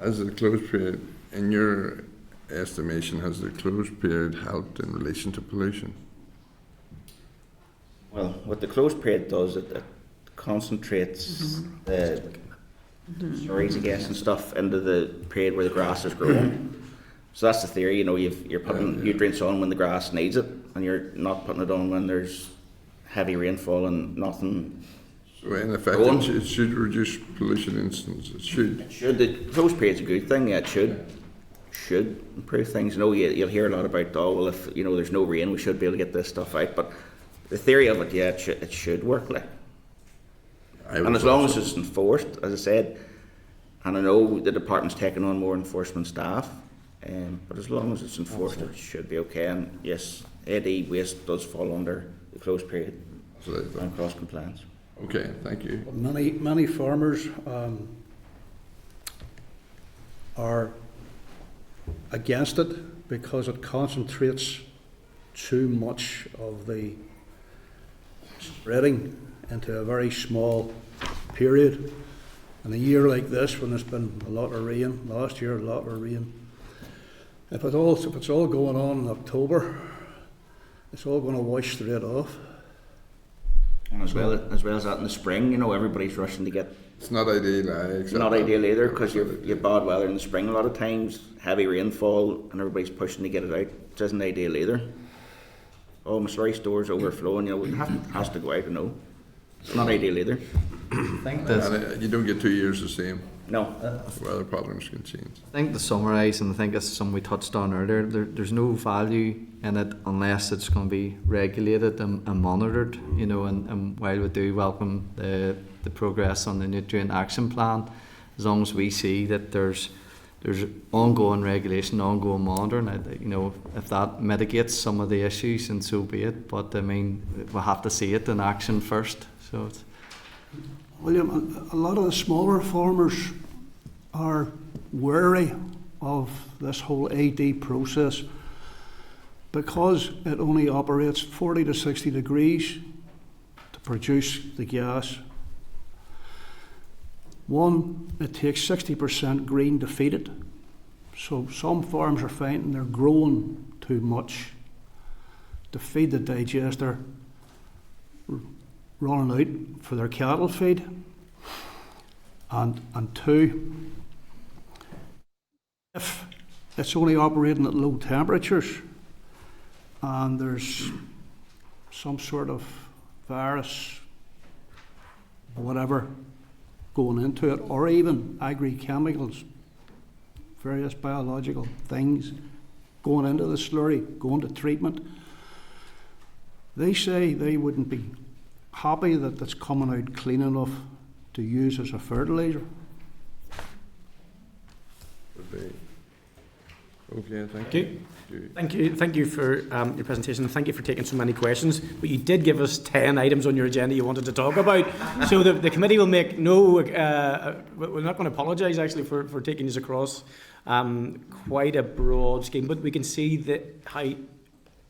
Has the closed period, in your estimation, has the closed period helped in relation to pollution? Well, what the closed period does, it concentrates the stories, I guess, and stuff into the period where the grass is growing. So that's the theory, you know, you're putting nutrients on when the grass needs it, and you're not putting it on when there's heavy rainfall and nothing. So in effect, it should reduce pollution instances. It should. It should. The closed period's a good thing. Yeah, it should improve things. You know, you'll hear a lot about, oh, well, if there's no rain, we should be able to get this stuff out. But the theory of it, yeah, it should work. Like, and as long as it's enforced, as I said, and I know the department's taking on more enforcement staff, but as long as it's enforced, it should be okay. And yes, AD waste does fall under the closed period and cross compliance. Okay, thank you. Many farmers are against it because it concentrates too much of the spreading into a very small period. In a year like this, when there's been a lot of rain, last year a lot of rain, if it's all going on in October, it's all going to wash straight off. And as well as that in the spring, everybody's rushing to get. It's not ideal. It's not ideal either because you've bad weather in the spring a lot of times, heavy rainfall, and everybody's pushing to get it out. It isn't ideal either. Oh, my slurry store's overflowing. It has to go out. It's not ideal either. And you don't get 2 years the same. No. Weather patterns can change. I think to summarise, and I think it's something we touched on earlier, there's no value in it unless it's going to be regulated and monitored, and while we do welcome the progress on the nutrient action plan, as long as we see that there's ongoing regulation, ongoing monitoring, if that mitigates some of the issues, and so be it. But I mean, we'll have to see it in action first. So it's William, a lot of the smaller farmers are wary of this whole AD process because it only operates 40 to 60 degrees to produce the gas. One, it takes 60% green to feed it. So some farms are finding they're growing too much to feed the digester, running out for their cattle feed. And two, if it's only operating at low temperatures and there's some sort of virus, whatever, going into it, or even agri-chemicals, various biological things going into the slurry, going to treatment, they say they wouldn't be happy that it's coming out clean enough to use as a fertiliser. Okay, thank you. Thank you for your presentation. Thank you for taking so many questions. But you did give us 10 items on your agenda you wanted to talk about. So the committee will make no. We're not going to apologise actually for taking us across quite a broad scheme. But we can see that how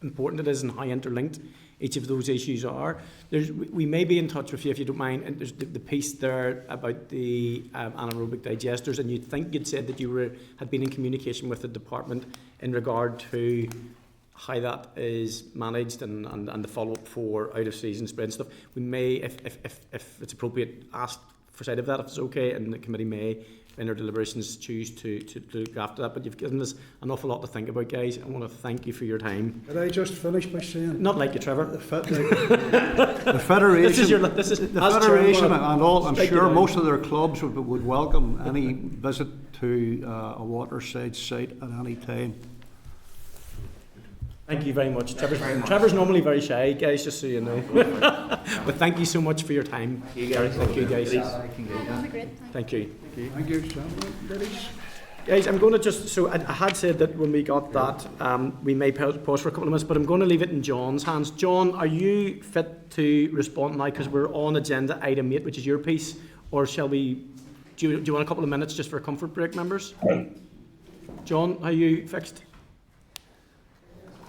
important it is and how interlinked each of those issues are. We may be in touch with you if you don't mind. And there's the piece there about the anaerobic digesters, and you'd said that you had been in communication with the department in regard to how that is managed and the follow-up for out-of-season spread stuff. We may, if it's appropriate, ask for sight of that if it's okay, and the committee may, in our deliberations, choose to look after that. But you've given us an awful lot to think about, guys. I want to thank you for your time. Could I just finish by saying... Not like you, Trevor. The Federation... This is the Federation and all, I'm sure down. most of their clubs would welcome any visit to a waterside site at any time. Thank you very much. Trevor's normally very shy, guys, just so you know. But thank you so much for your time. Thank you, guys. Thank you. Thank you, ladies. Guys, I'm going to just, so I had said that when we got that, we may pause for a couple of minutes, but I'm going to leave it in John's hands. John, are you fit to respond now, because we're on agenda item 8, which is your piece, or shall we, do you want a couple of minutes just for a comfort break, members? John, are you fixed?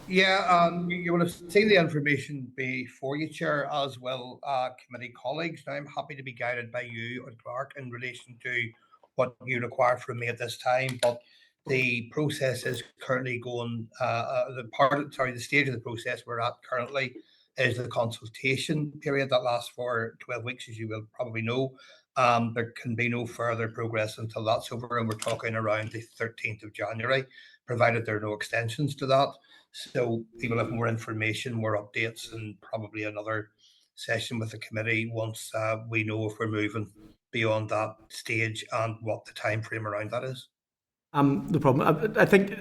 Yeah, you will have seen the information before you, Chair, as well committee colleagues. Now, I'm happy to be guided by you and Clark in relation to what you require from me at this time, but the process is currently going, the stage of the process we're at currently is the consultation period that lasts for 12 weeks, as you will probably know. There can be no further progress until that's over, and we're talking around the 13th of January, provided there are no extensions to that. So people have more information, more updates, and probably another session with the committee once we know if we're moving beyond that stage and what the time frame around that is. No problem. I think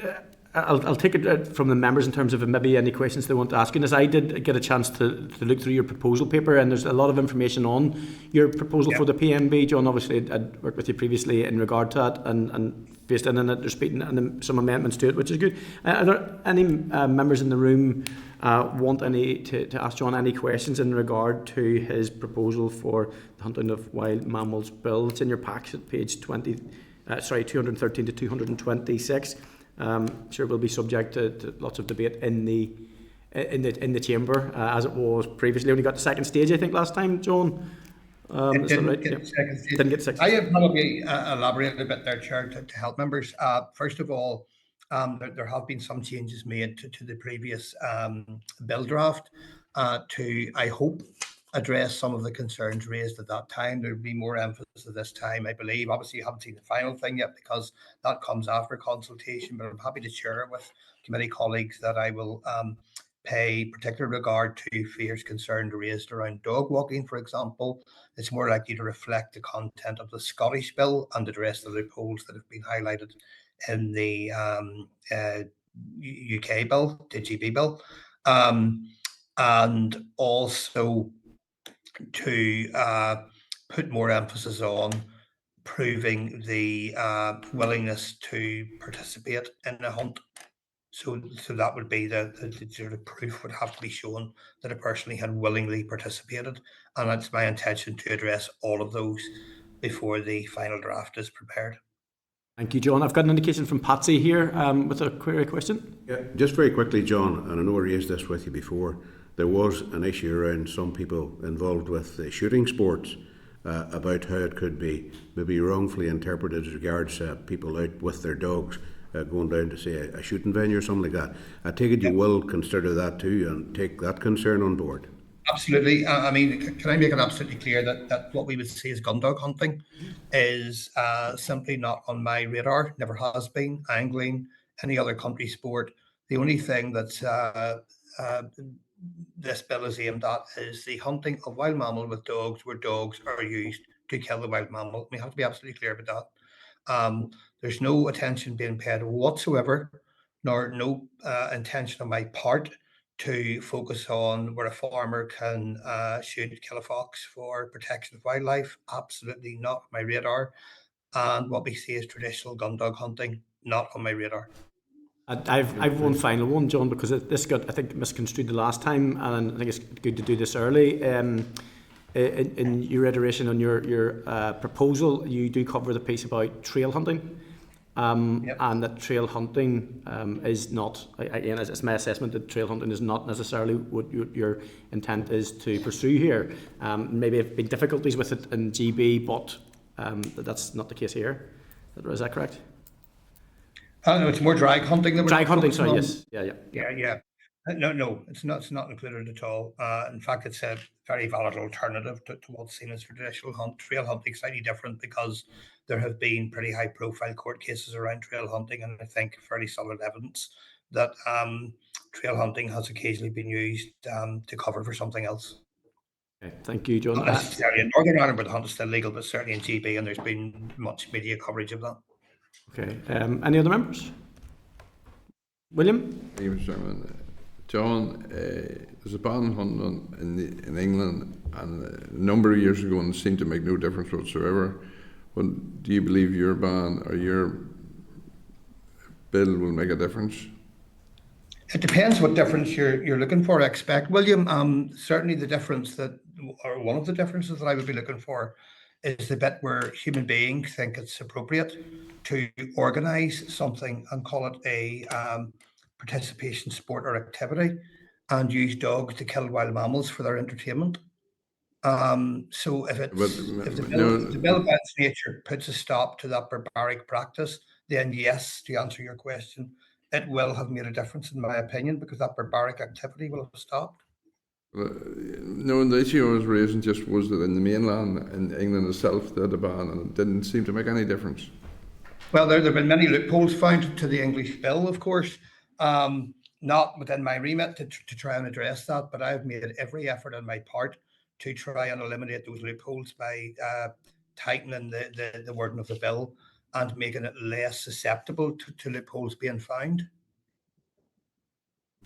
I'll take it from the members in terms of maybe any questions they want to ask. And as I did get a chance to look through your proposal paper, and there's a lot of information on your proposal for the PMB. John, obviously, I'd worked with you previously in regard to that, and based in it, there's been some amendments to it, which is good. Are there any members in the room want to ask John any questions in regard to his proposal for the Hunting of Wild Mammals Bill? It's in your packs at page 213 to 226. Sure, will be subject to lots of debate in the chamber, as it was previously. Only got the second stage, I think, last time, John. It didn't get the second stage. Didn't get the second I have probably elaborated a bit there, Chair, to help members. First of all, there have been some changes made to the previous bill draft to, I hope, address some of the concerns raised at that time. There will be more emphasis at this time, I believe. Obviously, you haven't seen the final thing yet because that comes after consultation, but I'm happy to share it with committee colleagues that I will pay particular regard to fears, concerns raised around dog walking, for example. It's more likely to reflect the content of the Scottish bill and address the loopholes that have been highlighted in the UK bill, the GB bill. And also to put more emphasis on proving the willingness to participate in a hunt. So that would be the sort of proof would have to be shown that a person had willingly participated. And it's my intention to address all of those before the final draft is prepared. Thank you, John. I've got an indication from Patsy here with a query question. Yeah, just very quickly, John, and I know I raised this with you before, there was an issue around some people involved with shooting sports about how it could be maybe wrongfully interpreted as regards people out with their dogs going down to, say, a shooting venue or something like that. I take it you will consider that too and take that concern on board. Absolutely. I mean, can I make it absolutely clear that what we would see as gun dog hunting is simply not on my radar, never has been. Angling, any other country sport. The only thing that this bill is aimed at is the hunting of wild mammal with dogs where dogs are used to kill the wild mammal. We have to be absolutely clear about that. There's no attention being paid whatsoever, nor no intention on my part to focus on where a farmer can shoot and kill a fox for protection of wildlife. Absolutely not on my radar. And what we see is traditional gun dog hunting, not on my radar. I've one final one, John, because this got, I think, misconstrued the last time, and I think it's good to do this early. In your iteration on your proposal, you do cover the piece about trail hunting. And that trail hunting is not, again, it's my assessment that trail hunting is not necessarily what your intent is to pursue here. Maybe there have been difficulties with it in GB, but that's not the case here. Is that correct? No, it's more drag hunting. Drag hunting, sorry, on. yes. Yeah. No, it's not. It's not included at all. In fact, it's a very valid alternative to what's seen as traditional trail hunting. Slightly different because there have been pretty high-profile court cases around trail hunting, and I think fairly solid evidence that trail hunting has occasionally been used to cover for something else. Okay, thank you, John. Not necessarily in Northern Ireland, but the hunt is still legal, but certainly in GB, and there's been much media coverage of that. Okay. Any other members? William? Thank you, Mr. Chairman. John, there's a ban on hunting in England, and a number of years ago, and it seemed to make no difference whatsoever. Well, do you believe your ban or your bill will make a difference? It depends what difference you're looking for. I expect, William. Certainly, the difference that, or one of the differences that I would be looking for, is the bit where human beings think it's appropriate to organise something and call it a participation sport or activity, and use dogs to kill wild mammals for their entertainment. So if the bill by its nature puts a stop to that barbaric practice, then yes, to answer your question, it will have made a difference in my opinion, because that barbaric activity will have stopped. No, the issue I was raising just was that in the mainland, in England itself, they had a ban, and it didn't seem to make any difference. Well, there have been many loopholes found to the English bill, of course. Not within my remit to try and address that, but I've made every effort on my part to try and eliminate those loopholes by tightening the wording of the bill and making it less susceptible to loopholes being found.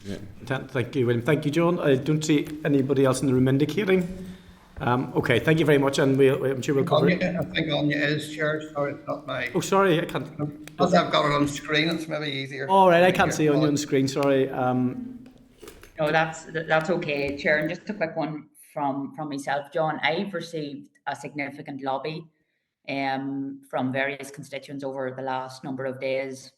Yeah. Thank you, William. Thank you, John. I don't see anybody else in the room indicating. Okay, thank you very much, and I'm sure we'll cover it. I think Anya is, Chair. Sorry, it's not my... Oh, sorry, I can't... Because I've got it on screen, it's maybe easier. All right, I can't see Anya on the screen, sorry. No, that's okay, Chair. And just a quick one from myself, John. I've received a significant lobby from various constituents over the last number of days,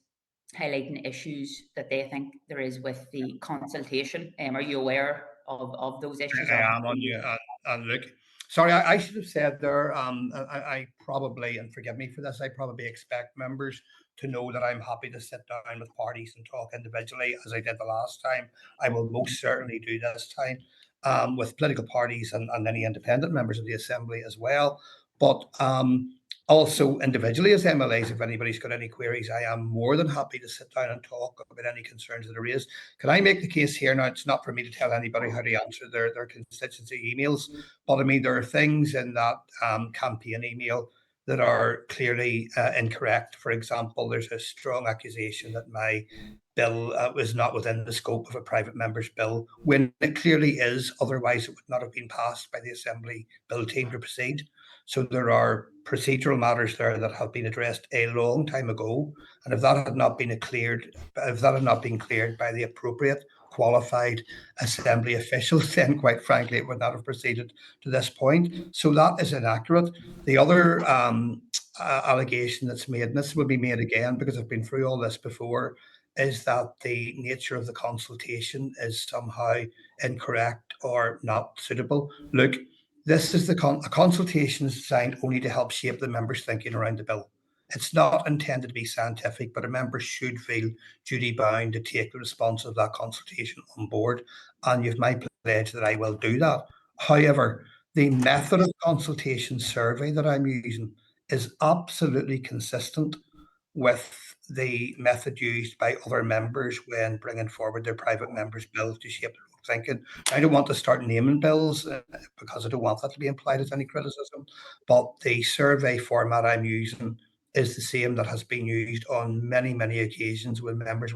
highlighting issues that they think there is with the consultation. Are you aware of those issues? I am on you. And look, sorry, I should have said there, I probably, and forgive me for this, I probably expect members to know that I'm happy to sit down with parties and talk individually, as I did the last time. I will most certainly do this time with political parties and any independent members of the Assembly as well. But also individually as MLAs, if anybody's got any queries, I am more than happy to sit down and talk about any concerns that are raised. Can I make the case here? Now, it's not for me to tell anybody how to answer their constituency emails, but I mean, there are things in that campaign email that are clearly incorrect. For example, there's a strong accusation that my bill was not within the scope of a private member's bill, when it clearly is, otherwise it would not have been passed by the Assembly bill team to proceed. So there are procedural matters there that have been addressed a long time ago, and if that had not been cleared by the appropriate qualified Assembly officials, then quite frankly it would not have proceeded to this point. So that is inaccurate. The other allegation that's made, and this will be made again because I've been through all this before, is that the nature of the consultation is somehow incorrect or not suitable. Look, this is a consultation is designed only to help shape the members' thinking around the bill. It's not intended to be scientific, but a member should feel duty bound to take the response of that consultation on board. And you've my pledge that I will do that. However, the method of consultation survey that I'm using is absolutely consistent with the method used by other members when bringing forward their private members' bills to shape their own thinking. I don't want to start naming bills because I don't want that to be implied as any criticism, but the survey format I'm using is the same that has been used on many, many occasions when members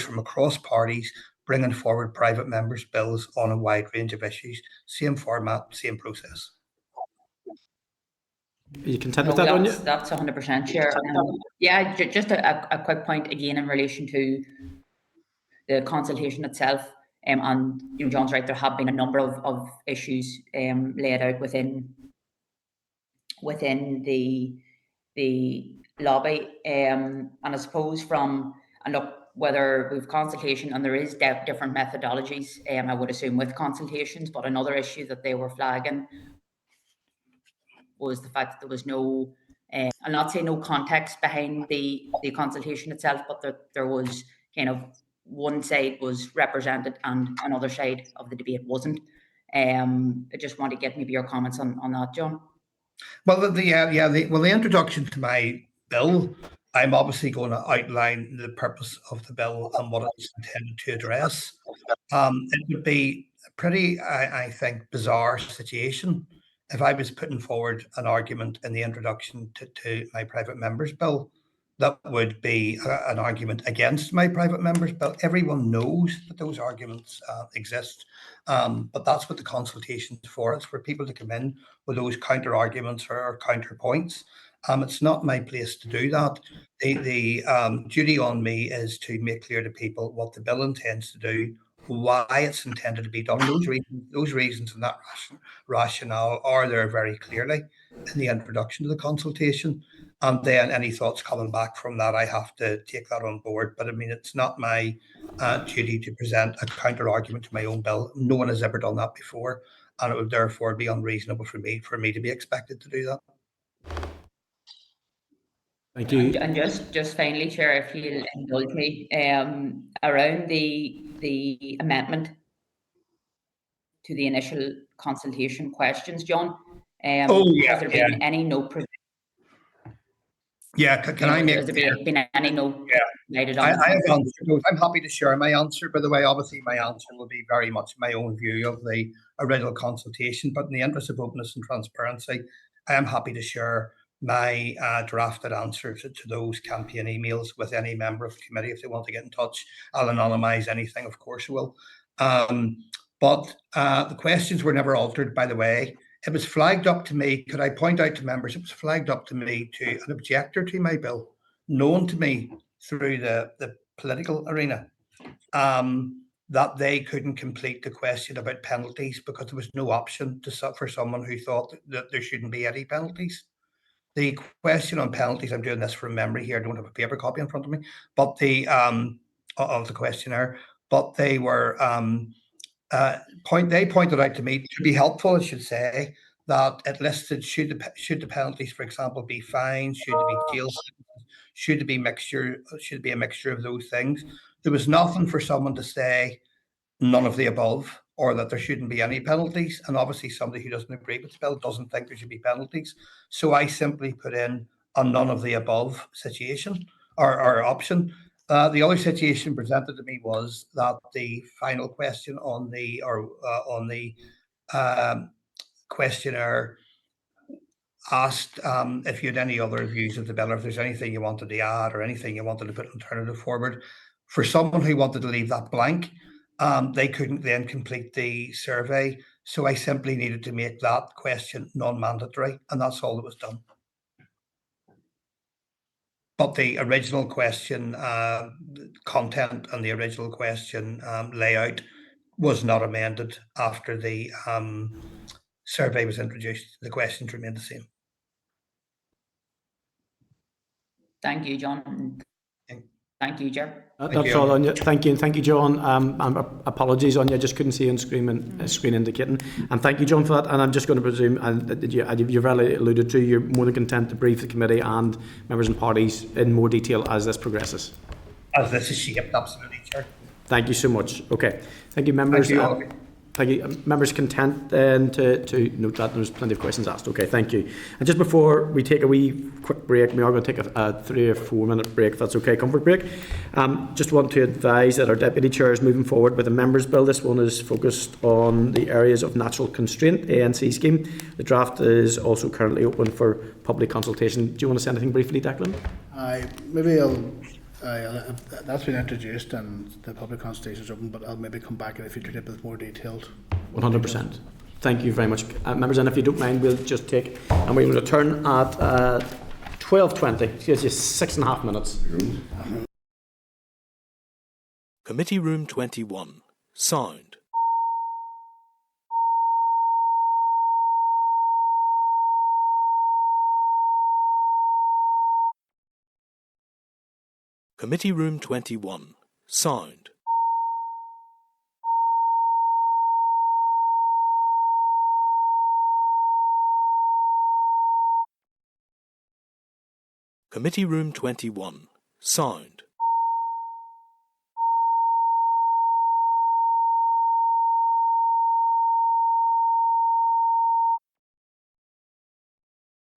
from across parties bringing forward private members' bills on a wide range of issues. Same format, same process. Are you content with that, Anya? That's 100% Chair. Yeah, just a quick point again in relation to the consultation itself. And John's right, there have been a number of issues laid out within the lobby. And I suppose whether we've consultation and there is different methodologies, I would assume with consultations, but another issue that they were flagging was the fact that there was no, I'll not say no context behind the consultation itself, but there was kind of one side was represented and another side of the debate wasn't. I just want to get maybe your comments on that, John. Well, the introduction to my bill, I'm obviously going to outline the purpose of the bill and what it's intended to address. It would be a pretty, I think, bizarre situation if I was putting forward an argument in the introduction to my private member's bill that would be an argument against my private member's bill. Everyone knows that those arguments exist, but that's what the consultation is for. It's for people to come in with those counter arguments or counterpoints. It's not my place to do that. The duty on me is to make clear to people what the bill intends to do, why it's intended to be done. Those reasons and that rationale are there very clearly in the introduction to the consultation. And then any thoughts coming back from that, I have to take that on board. But I mean, it's not my duty to present a counter argument to my own bill. No one has ever done that before, and it would therefore be unreasonable for me to be expected to do that. Thank you. And just finally, Chair, if you'll indulge me, around the amendment to the initial consultation questions, John. Has there been any no provision? Yeah, can I make? Has there been any no? I have answered those. I'm happy to share my answer. By the way, obviously my answer will be very much my own view of the original consultation, but in the interest of openness and transparency, I am happy to share my drafted answer to those campaign emails with any member of the committee if they want to get in touch. I'll anonymise anything, of course I will. But the questions were never altered, by the way. It was flagged up to me, could I point out to members, it was flagged up to me to an objector to my bill, known to me through the political arena, that they couldn't complete the question about penalties because there was no option for someone who thought that there shouldn't be any penalties. The question on penalties, I'm doing this from memory here, I don't have a paper copy in front of me, but of the questionnaire, but they were they pointed out to me, to be helpful, I should say, that it listed should the penalties, for example, be fines, should it be jail sentences, should it be a mixture of those things. There was nothing for someone to say none of the above, or that there shouldn't be any penalties. And obviously somebody who doesn't agree with the bill doesn't think there should be penalties. So I simply put in a none of the above situation or option. The other situation presented to me was that the final question on the questionnaire asked if you had any other views of the bill, or if there's anything you wanted to add or anything you wanted to put alternative forward. For someone who wanted to leave that blank, they couldn't then complete the survey. So I simply needed to make that question non-mandatory, and that's all that was done. But the original question content and the original question layout was not amended after the survey was introduced. The questions remained the same. Thank you, John. Thank you, Chair. That's all, Anya. Thank you, and thank you, John. Apologies, Anya, I just couldn't see on screen indicating. And thank you, John, for that. And I'm just going to presume, and you've already alluded to, you're more than content to brief the committee and members and parties in more detail as this progresses. As this is shaped, absolutely, Chair. Thank you so much. Okay. Thank you, members. Thank you all. Thank you. Members content then to note that there's plenty of questions asked. Okay, thank you. And just before we take a wee quick break, we are going to take a 3 or 4 minute break, if that's okay, comfort break. Just want to advise that our Deputy Chair is moving forward with a Members' Bill. This one is focused on the areas of natural constraint, ANC scheme. The draft is also currently open for public consultation. Do you want to say anything briefly, Declan? That's been introduced and the public consultation is open, but I'll maybe come back in a future date with more detailed. 100%. Thank you very much, members. And if you don't mind, we'll just take and we'll return at 12:20. It's just 6.5 minutes. Committee Room 21. Sound. Committee Room 21. Sound. Committee Room 21. Sound.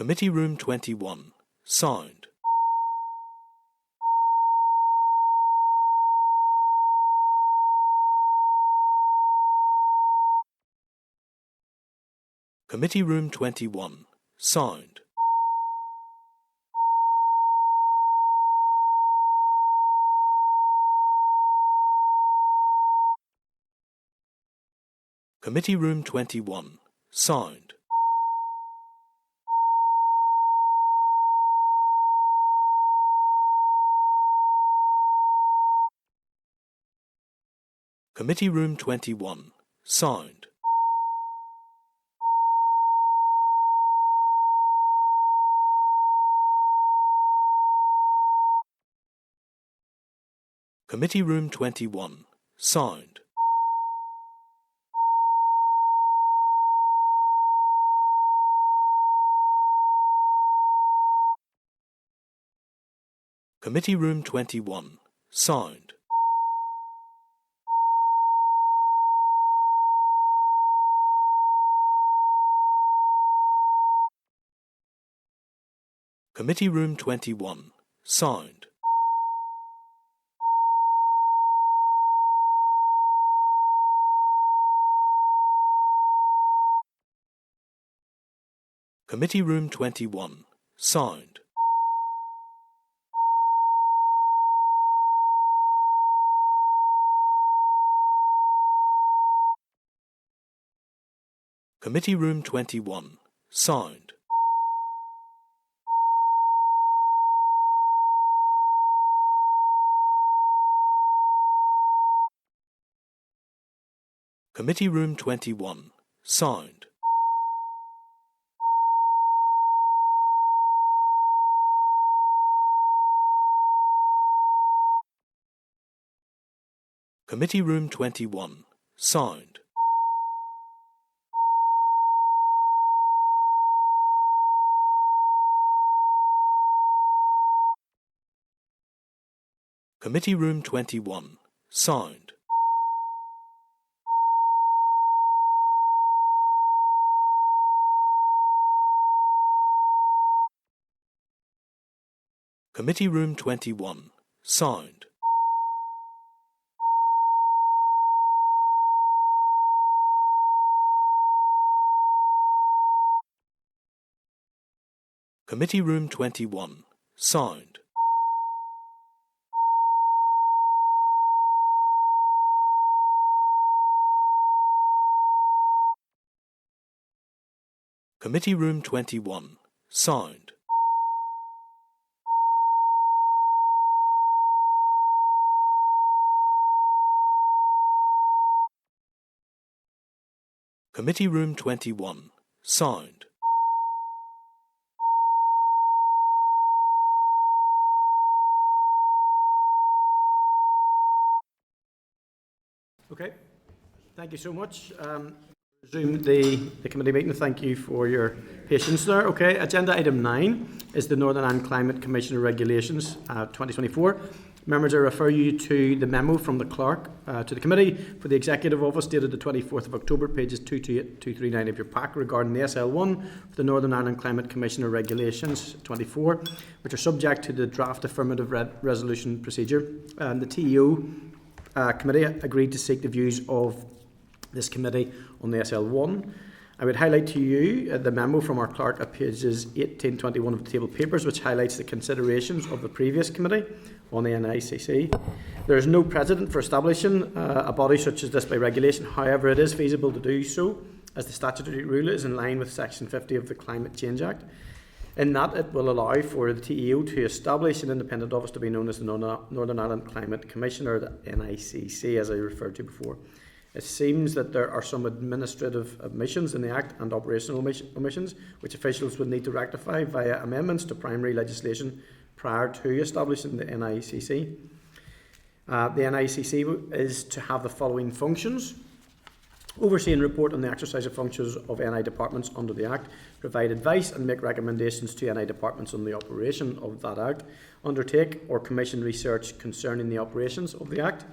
Committee Room 21. Sound. Committee Room 21. Sound. Committee Room 21. Sound. Committee Room 21. Sound. Committee Room 21. Sound. Committee Room 21. Sound. Committee Room 21. Sound. Committee Room 21. Sound. Committee Room 21. Sound. Committee Room 21. Sound. Committee Room 21. Sound. Committee Room 21. Sound. Committee Room 21. Sound. Committee Room 21. Sound. Committee Room 21. Sound. Committee Room 21. Sound. Okay, thank you so much. Resume the committee meeting. Thank you for your patience there. Okay, agenda item 9 is the Northern Ireland Climate Commissioner Regulations 2024. Members, I refer you to the memo from the clerk to the committee for the Executive Office dated the 24th of October, pages 228 to 239 of your pack, regarding the SL1 for the Northern Ireland Climate Commissioner Regulations 24, which are subject to the draft affirmative resolution procedure. And the TEO committee agreed to seek the views of this committee on the SL1. I would highlight to you the memo from our clerk at pages 18 to 21 of the table papers, which highlights the considerations of the previous committee on the NICC. There is no precedent for establishing a body such as this by regulation. However, it is feasible to do so, as the statutory rule is in line with Section 50 of the Climate Change Act, in that it will allow for the TEO to establish an independent office to be known as the Northern Ireland Climate Commissioner, the NICC, as I referred to before. It seems that there are some administrative omissions in the Act and operational omissions which officials would need to rectify via amendments to primary legislation prior to establishing the NICC. The NICC is to have the following functions: oversee and report on the exercise of functions of NI departments under the Act, provide advice and make recommendations to NI departments on the operation of that Act, undertake or commission research concerning the operations of the Act,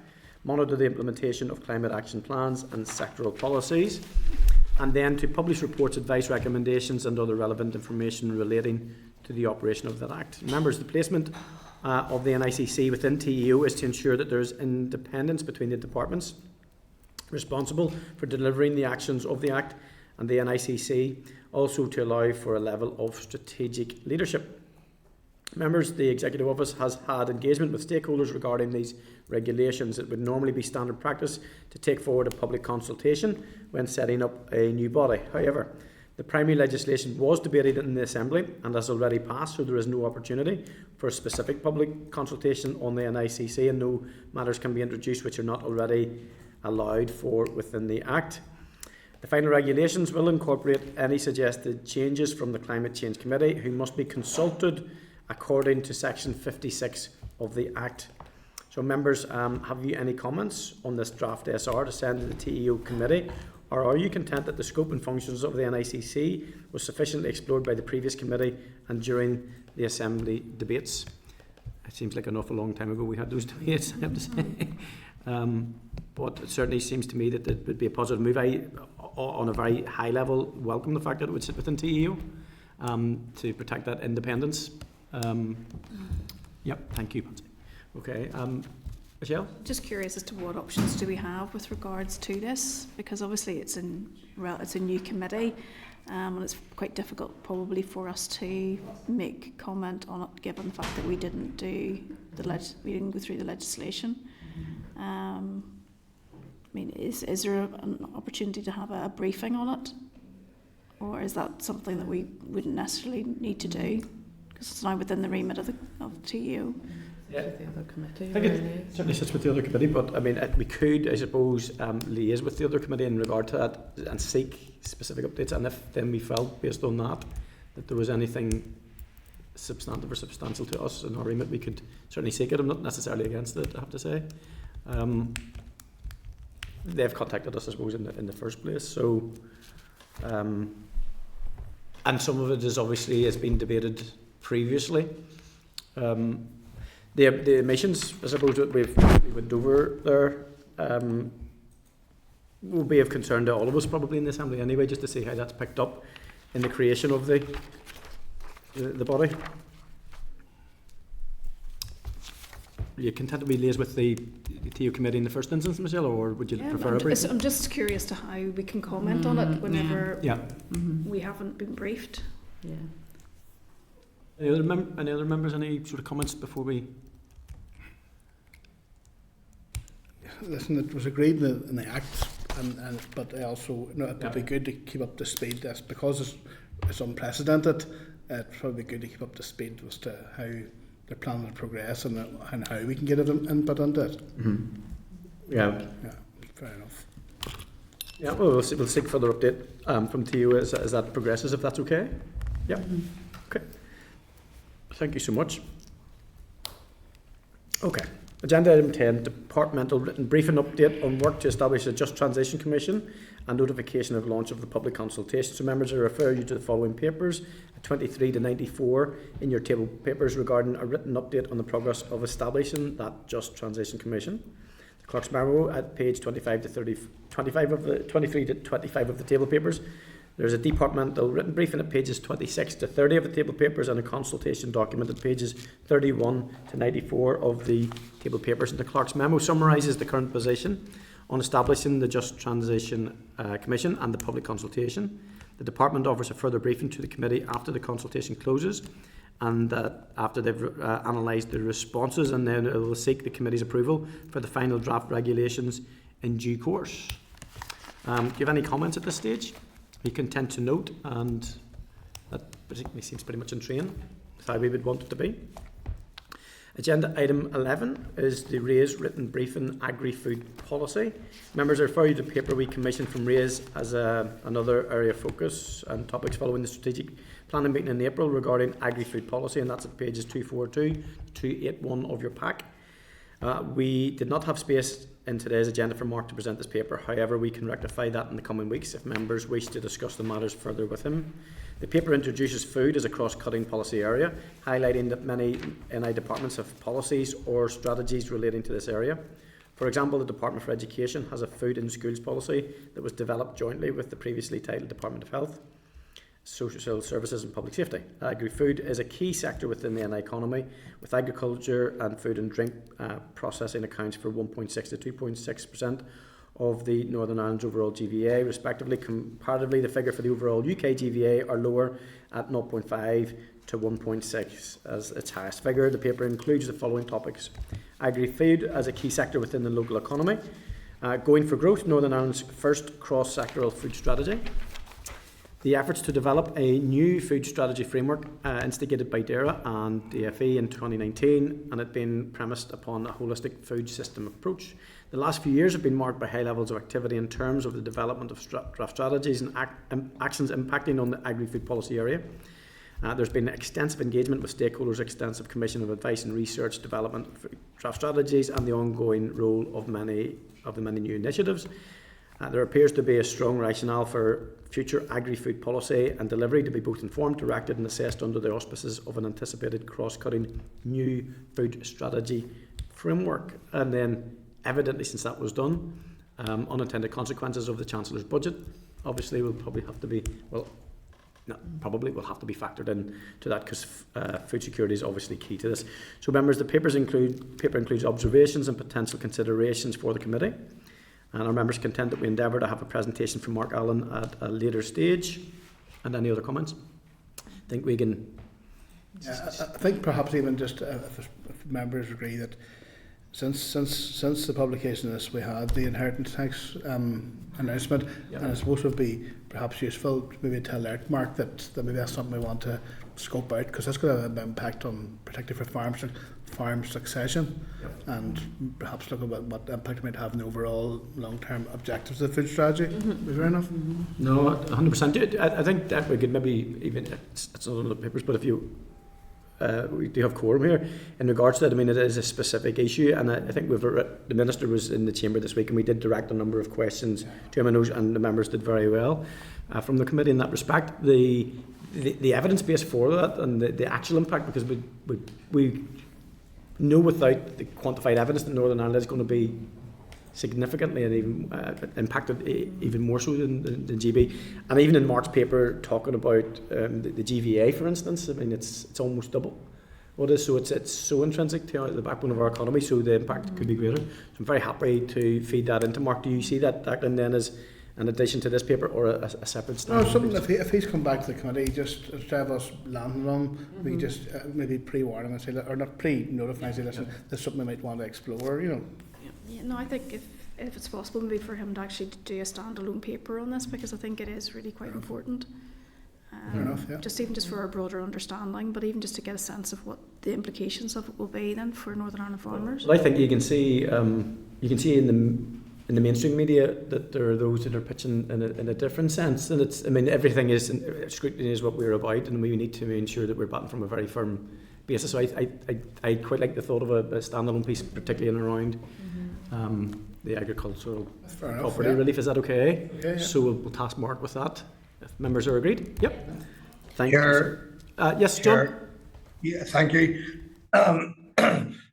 monitor the implementation of climate action plans and sectoral policies, and then to publish reports, advice, recommendations and other relevant information relating to the operation of that Act. Members, the placement of the NICC within TEO is to ensure that there is independence between the departments responsible for delivering the actions of the Act and the NICC, also to allow for a level of strategic leadership. Members, the Executive Office has had engagement with stakeholders regarding these regulations. It would normally be standard practice to take forward a public consultation when setting up a new body. However, the primary legislation was debated in the Assembly and has already passed, so there is no opportunity for a specific public consultation on the NICC, and no matters can be introduced which are not already allowed for within the Act. The final regulations will incorporate any suggested changes from the Climate Change Committee, who must be consulted according to Section 56 of the Act. So members, have you any comments on this draft SR to send to the TEO committee, or are you content that the scope and functions of the NICC was sufficiently explored by the previous committee and during the Assembly debates? It seems like an awful long time ago we had those debates, I have to say. But it certainly seems to me that it would be a positive move. I, on a very high level, welcome the fact that it would sit within TEO to protect that independence. Yep, thank you, Pansy. Okay, Michelle? Just curious as to what options do we have with regards to this, because obviously it's a new committee, and it's quite difficult probably for us to make comment on it, given the fact that we didn't go through the legislation. I mean, is there an opportunity to have a briefing on it, or is that something that we wouldn't necessarily need to do because it's now within the remit of TEO? Yeah. The other committee. I think it certainly sits with the other committee, but I mean, we could, I suppose, liaise with the other committee in regard to that and seek specific updates. And if then we felt, based on that there was anything substantive or substantial to us in our remit, we could certainly seek it. I'm not necessarily against it, I have to say. They've contacted us, I suppose, in the first place. So, and some of it is obviously has been debated previously. The emissions, I suppose, that we went over there will be of concern to all of us probably in the Assembly anyway, just to see how that's picked up in the creation of the body. Are you content to be liaised with the TEO committee in the first instance, Michelle, or would you prefer a briefing? I'm just curious to how we can comment on it whenever we haven't been briefed. Yeah. Any other members? Any sort of comments before we? Listen, it was agreed in the Act, but I also, it would be good to keep up to speed. That's because it's unprecedented. It's probably good to keep up to speed as to how they're planning to progress and how we can get it input into it. Mm-hmm. Yeah, fair enough. Yeah, well, we'll seek further update from TEO as that progresses, if that's okay. Yeah. Mm-hmm. Okay. Thank you so much. Okay. Agenda item 10, departmental written briefing update on work to establish a Just Transition Commission and notification of launch of the public consultation. So members, I refer you to the following papers, 23 to 94 in your table papers regarding a written update on the progress of establishing that Just Transition Commission. The Clerk's memo at page 23 to 25 of the table papers. There's a departmental written briefing at pages 26 to 30 of the table papers and a consultation document at pages 31 to 94 of the table papers. And the Clerk's memo summarises the current position on establishing the Just Transition Commission and the public consultation. The Department offers a further briefing to the committee after the consultation closes and after they've analysed the responses, and then it will seek the committee's approval for the final draft regulations in due course. Do you have any comments at this stage? Are you content to note, and that particularly seems pretty much in train with how we would want it to be. Agenda item 11 is the RAISE written briefing agri-food policy. Members, I refer you to the paper we commissioned from RAISE as another area of focus and topics following the strategic planning meeting in April regarding agri-food policy, and that's at pages 242 to 281 of your pack. We did not have space in today's agenda for Mark to present this paper. However, we can rectify that in the coming weeks if members wish to discuss the matters further with him. The paper introduces food as a cross-cutting policy area, highlighting that many NI departments have policies or strategies relating to this area. For example, the Department for Education has a food in schools policy that was developed jointly with the previously titled Department of Health, Social Services and Public Safety. Agri-food is a key sector within the NI economy, with agriculture and food and drink processing accounts for 1.6 to 2.6% of the Northern Ireland's overall GVA, respectively. Comparatively, the figure for the overall UK GVA are lower at 0.5 to 1.6 as its highest figure. The paper includes the following topics: agri-food as a key sector within the local economy, going for growth, Northern Ireland's first cross-sectoral food strategy, the efforts to develop a new food strategy framework instigated by DAERA and DFE in 2019, and it being premised upon a holistic food system approach. The last few years have been marked by high levels of activity in terms of the development of draft strategies and actions impacting on the agri-food policy area. There's been extensive engagement with stakeholders, extensive commission of advice and research, development of draft strategies, and the ongoing role of many new initiatives. There appears to be a strong rationale for future agri-food policy and delivery to be both informed, directed and assessed under the auspices of an anticipated cross-cutting new food strategy framework. And then, evidently, since that was done, unintended consequences of the Chancellor's budget obviously will probably have to be, will have to be factored in to that, because food security is obviously key to this. So members, the paper includes observations and potential considerations for the committee, and our members content that we endeavour to have a presentation from Mark Allen at a later stage. And any other comments? I think we can... I think perhaps even just if members agree that since the publication of this, we had the inheritance tax announcement, and I suppose it would be perhaps useful maybe to alert Mark that maybe that's something we want to scope out, because that's going to have an impact on, particularly for farm succession, and perhaps look at what impact it might have on the overall long-term objectives of the food strategy. Is fair enough? No, 100%. I think that we could maybe even, it's not on the papers, but if you we do have quorum here in regards to that. I mean, it is a specific issue, and I think the Minister was in the chamber this week, and we did direct a number of questions to him, and the members did very well from the committee in that respect. The evidence base for that and the actual impact, because we know without the quantified evidence that Northern Ireland is going to be significantly and even impacted even more so than GB. And even in Mark's paper talking about the GVA, for instance, I mean, it's almost double what it is. So it's so intrinsic to the backbone of our economy, so the impact could be greater. So I'm very happy to feed that into Mark. Do you see that, Declan, then as an addition to this paper, or a separate stand? No, something if he's come back to the committee, just instead of us landing on, we just maybe pre-warn and say, or not pre-notify, say, listen, there's something we might want to explore, you know. Yeah, no, I think if it's possible maybe for him to actually do a standalone paper on this, because I think it is really quite important. Fair enough, yeah. Just for a broader understanding, but even just to get a sense of what the implications of it will be then for Northern Ireland farmers. Well, I think you can see in the mainstream media that there are those that are pitching in a different sense, and it's, I mean, everything is scrutiny is what we're about, and we need to ensure that we're batting from a very firm basis. So I quite like the thought of a standalone piece, particularly in around the agricultural property relief. Is that okay? Yeah. So we'll task Mark with that, if members are agreed. Yep. Thank you. Yes, John. Yeah, thank you.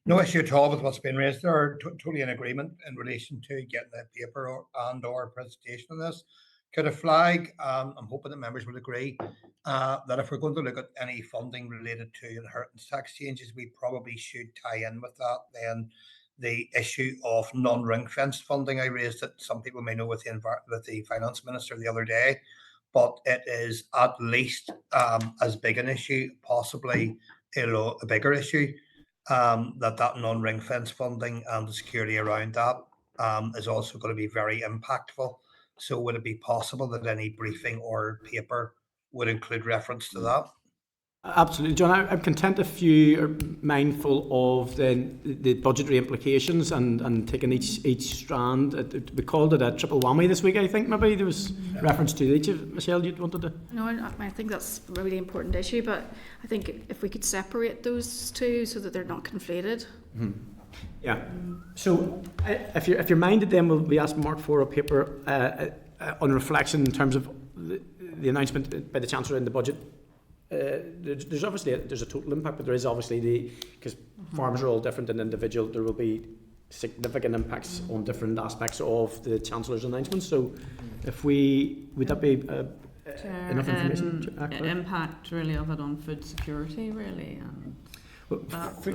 No issue at all with what's been raised there. Totally in agreement in relation to getting the paper or presentation on this. Could I flag, I'm hoping that members will agree, that if we're going to look at any funding related to inheritance tax changes, we probably should tie in with that then the issue of non-ring-fenced funding. I raised it, some people may know, with the Finance Minister the other day, but it is at least as big an issue, possibly a bigger issue, that non-ring-fence funding and the security around that is also going to be very impactful. So would it be possible that any briefing or paper would include reference to that? Absolutely, John. I'm content if you are mindful of the budgetary implications and taking each strand. We called it a triple whammy this week, I think. Maybe there was reference to each of Michelle. You wanted to? No, I think that's a really important issue, but I think if we could separate those two so that they're not conflated. Mm-hmm. Yeah. So if you're minded, then we'll be asking Mark for a paper on reflection in terms of the announcement by the Chancellor in the budget. There's obviously there's a total impact, but there is obviously because farmers are all different and individual. There will be significant impacts on different aspects of the Chancellor's announcements. So if would that be enough information? Impact really of it on food security, really. And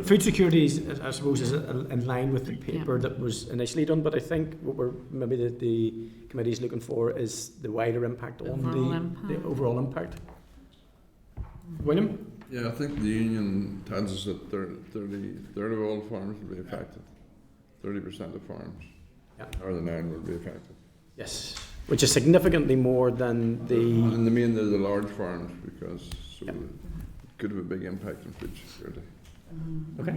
food security, I suppose, is in line with the paper that was initially done, but I think what maybe the committee is looking for is the wider impact on the overall impact. William? Yeah, I think the union tells us that 30 of all farms will be affected. 30% of farms, Northern Ireland will be affected. Yes, which is significantly more than the... And the main, they're the large farms, because it could have a big impact on food security. Okay.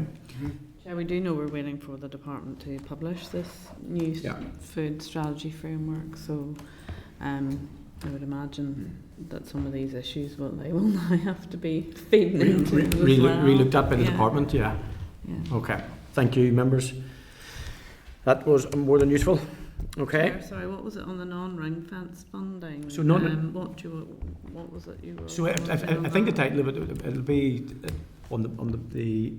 Yeah, we do know we're waiting for the department to publish this new food strategy framework, so I would imagine that some of these issues they will now have to be feeding into re-looked at by the department. Yeah. Okay. Thank you, members. That was more than useful. Okay. Chair, sorry, what was it on the non-ring fence funding? So what was it you were? So I think the title of it'll be on the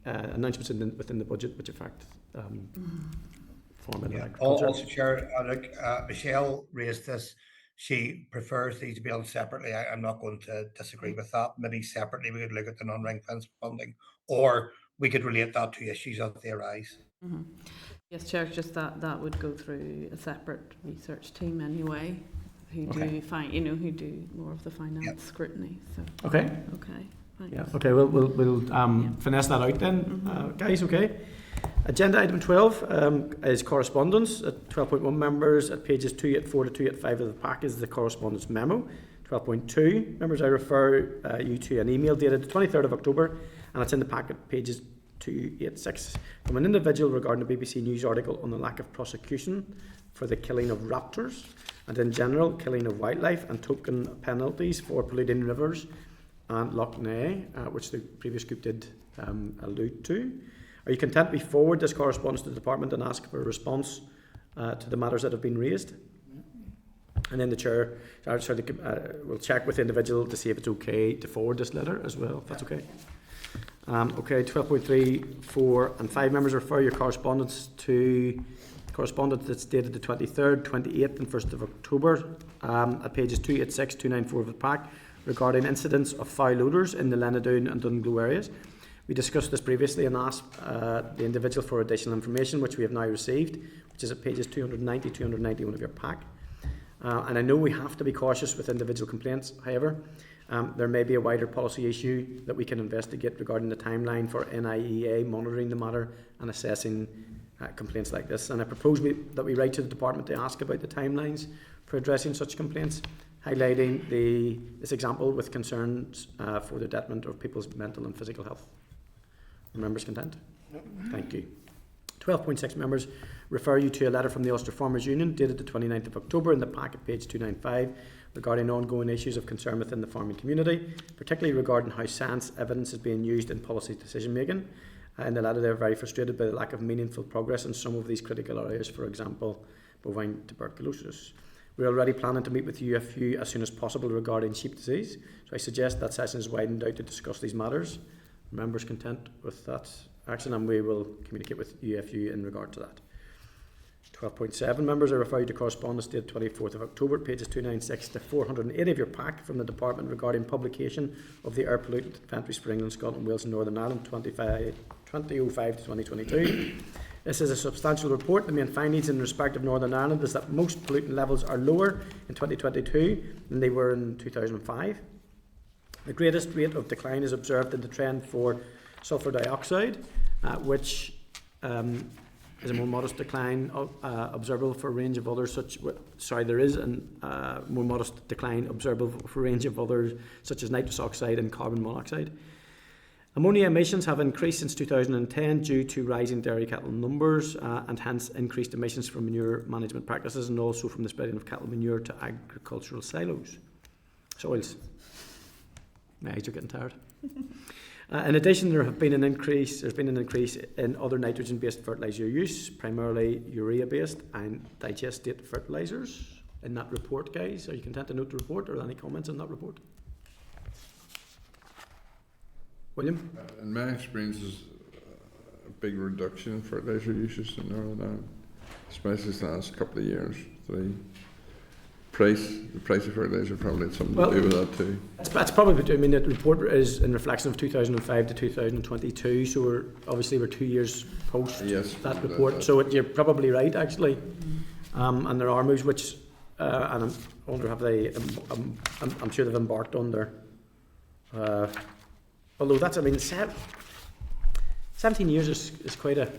announcements within the budget, which affect farm and agriculture. Also, Chair, Michelle raised this. She prefers these to be held separately. I'm not going to disagree with that. Maybe separately we could look at the non-ring fence funding, or we could relate that to issues as they arise. Mm-hmm. Yes, Chair, just that would go through a separate research team anyway, who do more of the finance scrutiny. So okay. Thanks. Yeah. Okay. We'll finesse that out then, guys. Okay. Agenda item 12 is correspondence. At 12.1 members, at pages 284 to 285 of the pack is the correspondence memo. 12.2 members, I refer you to an email dated the 23rd of October, and it's in the packet, pages 286, from an individual regarding a BBC News article on the lack of prosecution for the killing of raptors and in general killing of wildlife and token penalties for polluting rivers and Loch Ness, which the previous group did allude to. Are you content to forward this correspondence to the department and ask for a response to the matters that have been raised? And then the chair will check with the individual to see if it's okay to forward this letter as well, if that's okay. Okay, 12.3, 4 and 5 members refer your correspondence to correspondence that's dated the 23rd, 28th and 1st of October at pages 286, 294 of the pack regarding incidents of foul odours in the Lenadoon and Dunglow areas. We discussed this previously and asked the individual for additional information, which we have now received, which is at pages 290, 291 of your pack. And I know we have to be cautious with individual complaints, however. There may be a wider policy issue that we can investigate regarding the timeline for NIEA monitoring the matter and assessing complaints like this. And I propose that we write to the department to ask about the timelines for addressing such complaints, highlighting this example with concerns for the detriment of people's mental and physical health. Are members content? Yep. Thank you. 12.6 members refer you to a letter from the Ulster Farmers Union dated the 29th of October in the packet, page 295, regarding ongoing issues of concern within the farming community, particularly regarding how science evidence is being used in policy decision making. In the letter, they are very frustrated by the lack of meaningful progress in some of these critical areas, for example, bovine tuberculosis. We are already planning to meet with UFU as soon as possible regarding sheep disease, so I suggest that session is widened out to discuss these matters. Are members content with that action, and we will communicate with UFU in regard to that. 12.7 members, I refer you to correspondence dated 24th of October, pages 296 to 480 of your pack from the department regarding publication of the air pollutant inventories for England, Scotland, Wales and Northern Ireland 2005 to 2022. This is a substantial report. The main findings in respect of Northern Ireland is that most pollutant levels are lower in 2022 than they were in 2005. The greatest rate of decline is observed in the trend for sulphur dioxide, which is a more modest decline observable for a range of others there is a more modest decline observable for a range of others such as nitrous oxide and carbon monoxide. Ammonia emissions have increased since 2010 due to rising dairy cattle numbers and hence increased emissions from manure management practices and also from the spreading of cattle manure to agricultural soils. My eyes are getting tired. In addition, there's been an increase in other nitrogen-based fertiliser use, primarily urea-based and digestate fertilisers. In that report, guys, are you content to note the report, or any comments on that report? William? In my experiences, big reduction in fertiliser usage in Northern Ireland, especially the last couple of years. The price of fertiliser probably had something to do with that too. It's probably, I mean, the report is in reflection of 2005 to 2022, so we're 2 years post that report. So you're probably right, actually. And there are moves which, and I wonder have they, I'm sure they've embarked on there. Although that's, I mean, 17 years is quite a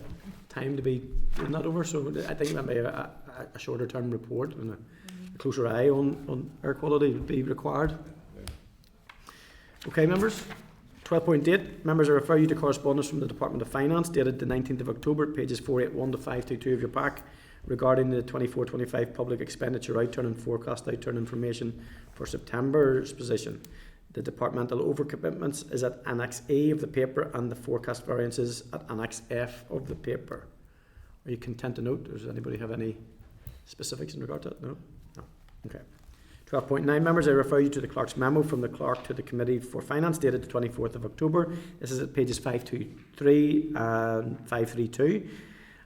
time to be doing that over, so I think maybe a shorter term report and a closer eye on air quality would be required. Okay, members. 12.8. Members, I refer you to correspondence from the Department of Finance dated the 19th of October, pages 481 to 522 of your pack, regarding the 24-25 public expenditure outturn and forecast outturn information for September's position. The departmental overcommitments is at Annex A of the paper and the forecast variances at Annex F of the paper. Are you content to note? Does anybody have any specifics in regard to that? No? No. Okay. 12.9. Members, I refer you to the Clerk's memo from the Clerk to the Committee for Finance dated the 24th of October. This is at pages 523 and 532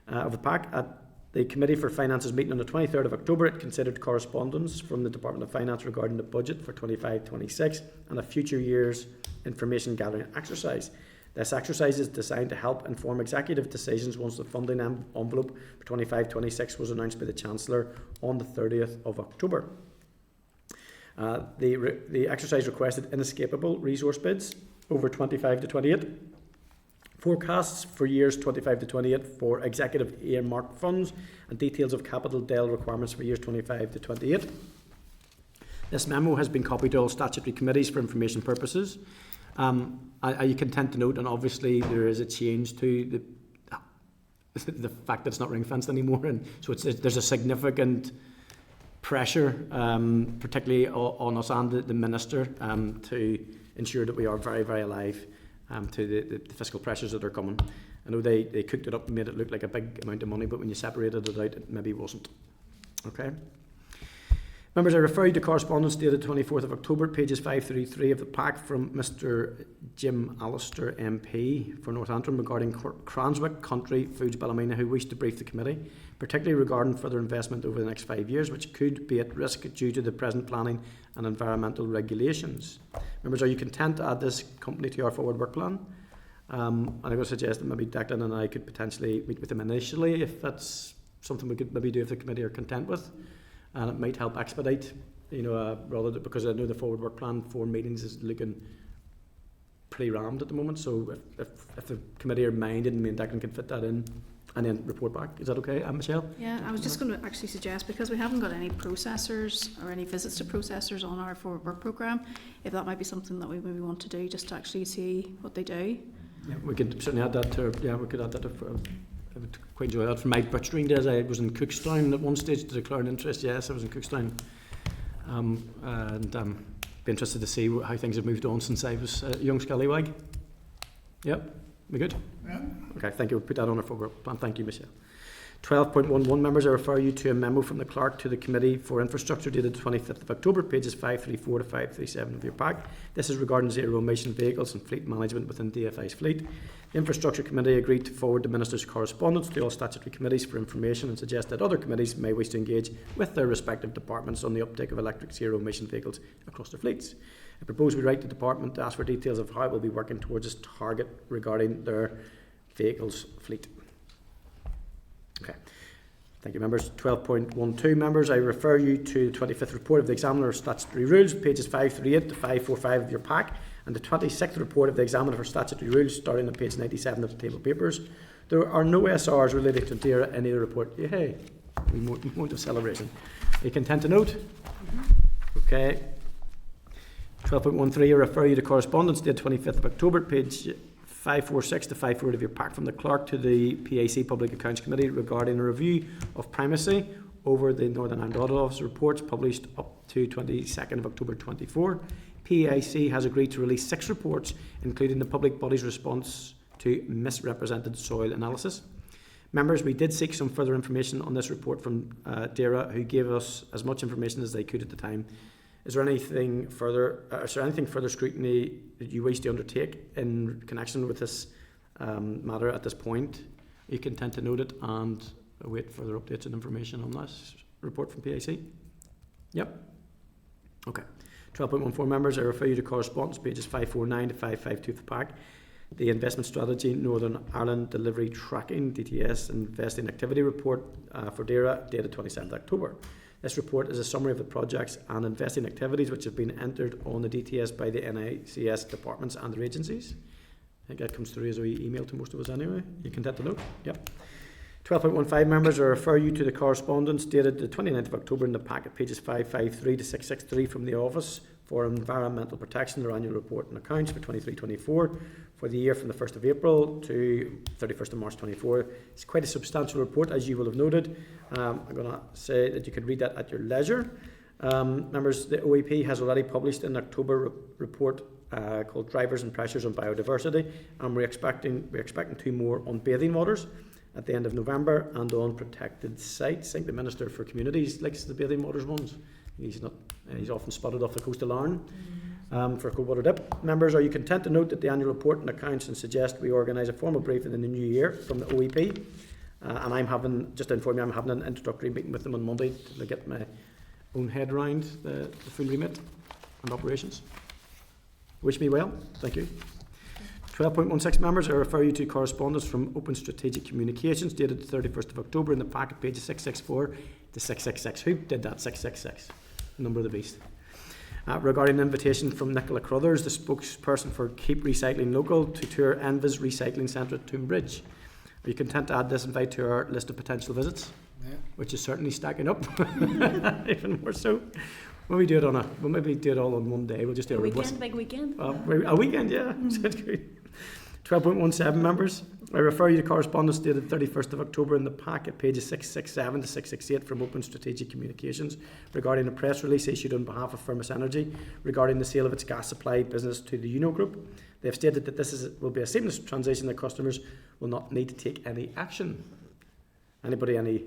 of the pack. At the Committee for Finance's meeting on the 23rd of October, it considered correspondence from the Department of Finance regarding the budget for 25-26 and a future year's information gathering exercise. This exercise is designed to help inform executive decisions once the funding envelope for 25-26 was announced by the Chancellor on the 30th of October. The exercise requested inescapable resource bids over 25-28, forecasts for years 25-28 for executive earmarked funds, and details of capital DEL requirements for years 25-28. This memo has been copied to all statutory committees for information purposes. Are you content to note, and obviously there is a change to the fact that it's not ring fenced anymore, and so there's a significant pressure, particularly on us and the Minister, to ensure that we are very, very alive to the fiscal pressures that are coming. I know they cooked it up and made it look like a big amount of money, but when you separated it out, it maybe wasn't. Okay. Members, I refer you to correspondence dated 24th of October, pages 533 of the pack, from Mr Jim Allister MP for North Antrim regarding Cranswick Country Foods Ballymena, who wished to brief the committee, particularly regarding further investment over the next 5 years, which could be at risk due to the present planning and environmental regulations. Members, are you content to add this company to our forward work plan? And I'm going to suggest that maybe Declan and I could potentially meet with them initially, if that's something we could maybe do if the committee are content with. And it might help expedite, rather than, because I know the forward work plan for meetings is looking pretty rammed at the moment. So if the committee are minded, and me and Declan can fit that in and then report back. Is that okay, Michelle? Yeah, I was just going to actually suggest, because we haven't got any processors or any visits to processors on our forward work programme, if that might be something that we maybe want to do, just to actually see what they do. Yeah, we could certainly add that to. Yeah, we could add that to. I would quite enjoy that. From my butchering days, I was in Cookstown at one stage to declare an interest. Yes, I was in Cookstown, and be interested to see how things have moved on since I was a young scallywag. Yep, we good? Yeah. Okay, thank you. We'll put that on our forward plan. Thank you, Michelle. 12.11. Members, I refer you to a memo from the Clerk to the Committee for Infrastructure dated 25th of October, pages 534 to 537 of your pack. This is regarding zero emission vehicles and fleet management within DFI's fleet. The Infrastructure Committee agreed to forward the Minister's correspondence to all statutory committees for information and suggest that other committees may wish to engage with their respective departments on the uptake of electric zero emission vehicles across their fleets. I propose we write to the department to ask for details of how it will be working towards this target regarding their vehicles fleet. Okay. Thank you, members. 12.12. Members, I refer you to the 25th report of the Examiner of Statutory Rules, pages 538 to 545 of your pack, and the 26th report of the Examiner for Statutory Rules, starting at page 97 of the table papers. There are no SRs related to DAERA in either report. Yay! Moment of celebration. Are you content to note? Okay. 12.13. I refer you to correspondence dated 25th of October, page 546 to 540 of your pack, from the Clerk to the PAC Public Accounts Committee regarding a review of primacy over the Northern Ireland Audit Office reports published up to 22nd of October 24. PAC has agreed to release 6 reports, including the public body's response to misrepresented soil analysis. Members, we did seek some further information on this report from DAERA, who gave us as much information as they could at the time. Is there anything further scrutiny that you wish to undertake in connection with this matter at this point. Are you content to note it and await further updates and information on this report from PIC? Yep. Okay. 12.14 members, I refer you to correspondence pages 549 to 552 of the pack. The Investment Strategy Northern Ireland Delivery Tracking DTS Investing Activity Report for DAERA dated 27th October. This report is a summary of the projects and investing activities which have been entered on the DTS by the NICS departments and their agencies. I think that comes through as an email to most of us anyway. You content to note? Yep. 12.15 members, I refer you to the correspondence dated the 29th of October in the packet, pages 553 to 663 from the Office for Environmental Protection, their annual report and accounts for 23-24 for the year from the 1st of April to 31st of March 24. It's quite a substantial report, as you will have noted. I'm going to say that you can read that at your leisure. Members, the OEP has already published an October report called Drivers and Pressures on Biodiversity, and we're expecting 2 more on bathing waters at the end of November and on protected sites. I think the Minister for Communities likes the bathing waters ones. He's often spotted off the coast of Larne for a cold water dip. Members, are you content to note that the annual report and accounts and suggest we organise a formal briefing in the new year from the OEP? And I'm having an introductory meeting with them on Monday to get my own head around the full remit and operations. Wish me well. Thank you. 12.16 members, I refer you to correspondence from Open Strategic Communications dated the 31st of October in the packet, pages 664 to 666. Who did that? 666. The number of the beast. Regarding an invitation from Nicola Crothers, the spokesperson for Keep Recycling Local, to tour Envis Recycling Centre at Toonbridge. Are you content to add this invite to our list of potential visits? Yeah. Which is certainly stacking up, even more so. We'll maybe do it all on one day. We'll just do a big weekend. A weekend, yeah. Sounds good. 12.17 members, I refer you to correspondence dated 31st of October in the packet, pages 667 to 668 from Open Strategic Communications regarding a press release issued on behalf of Firmus Energy regarding the sale of its gas supply business to the UNO Group. They have stated that this will be a seamless transition, that customers will not need to take any action. Anybody, any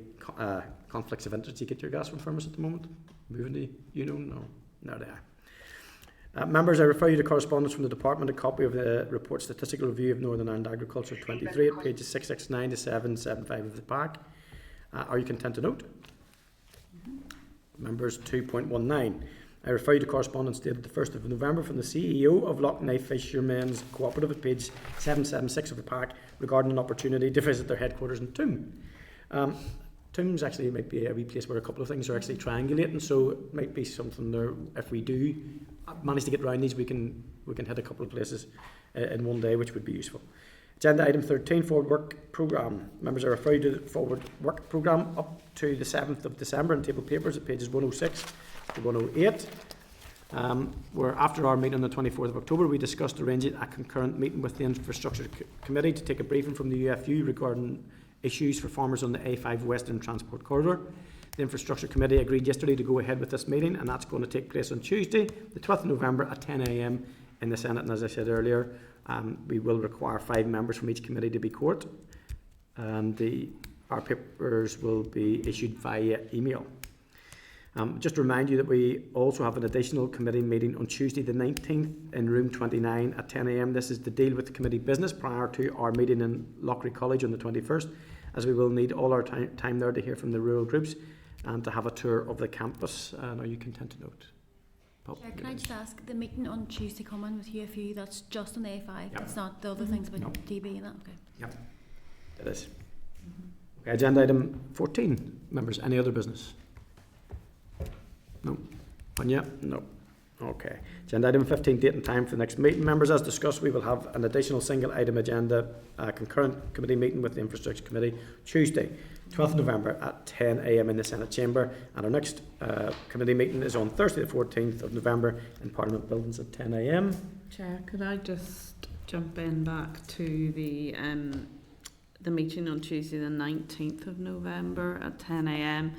conflicts of interest? You get your gas from Firmus at the moment? Moving to UNO? No, they are. Members, I refer you to correspondence from the Department, a copy of the report Statistical Review of Northern Ireland Agriculture 23 at pages 669 to 775 of the pack. Are you content to note? Members, 2.19. I refer you to correspondence dated the 1st of November from the CEO of Loughney Fishermen's Cooperative at page 776 of the pack regarding an opportunity to visit their headquarters in Toom. Toom's actually might be a wee place where a couple of things are actually triangulating, so it might be something there. If we do manage to get around these, we can hit a couple of places in one day, which would be useful. Agenda item 13, forward work programme. Members, I refer you to the forward work programme up to the 7th of December in table papers at pages 106 to 108. Where after our meeting on the 24th of October, we discussed arranging a concurrent meeting with the Infrastructure Committee to take a briefing from the UFU regarding issues for farmers on the A5 Western Transport Corridor. The Infrastructure Committee agreed yesterday to go ahead with this meeting, and that's going to take place on Tuesday, the 12th of November at 10 a.m. in the Senate. And as I said earlier, we will require 5 members from each committee to be court. Our papers will be issued via email. Just to remind you that we also have an additional committee meeting on Tuesday the 19th in room 29 at 10 a.m. This is to deal with committee business prior to our meeting in Loughry College on the 21st, as we will need all our time there to hear from the rural groups and to have a tour of the campus. Are you content to note? Chair, can I just ask, the meeting on Tuesday coming with UFU, that's just on the A5, Yep. it's not the other things about Nope. DB and that? Okay. Yep, it is. Okay, agenda item 14. Members, any other business? No. One yet? No. Okay. Agenda item 15, date and time for the next meeting. Members, as discussed, we will have an additional single item agenda concurrent committee meeting with the Infrastructure Committee Tuesday, 12th November at 10 a.m. in the Senate Chamber. And our next committee meeting is on Thursday, the 14th of November in Parliament Buildings at 10 a.m. Chair, could I just jump in back to the meeting on Tuesday, the 19th of November at 10 a.m.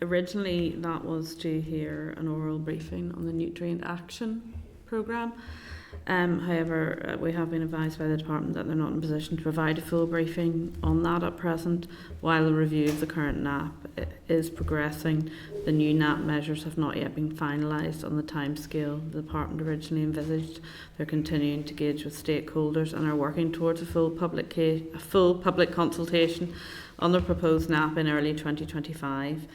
Originally, that was to hear an oral briefing on the Nutrient Action Programme. However, we have been advised by the department that they're not in a position to provide a full briefing on that at present. While the review of the current NAP is progressing, the new NAP measures have not yet been finalised on the timescale the department originally envisaged. They're continuing to engage with stakeholders and are working towards a full public consultation on the proposed NAP in early 2025.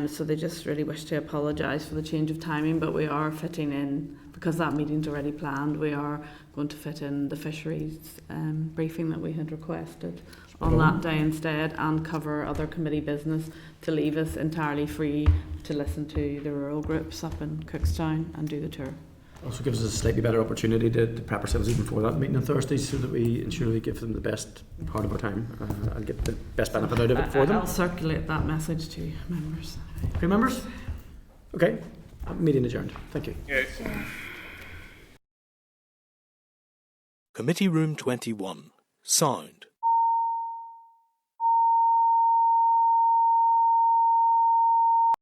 So they just really wish to apologise for the change of timing, but we are fitting in, because that meeting's already planned, we are going to fit in the fisheries briefing that we had requested on that day instead, and cover other committee business to leave us entirely free to listen to the rural groups up in Cookstown and do the tour. Also gives us a slightly better opportunity to prep ourselves even for that meeting on Thursday, so that we ensure we give them the best part of our time and get the best benefit out of it for them. I'll circulate that message to members. Okay, members? Okay, meeting adjourned. Thank you. Yes. Committee Room 21. Sound.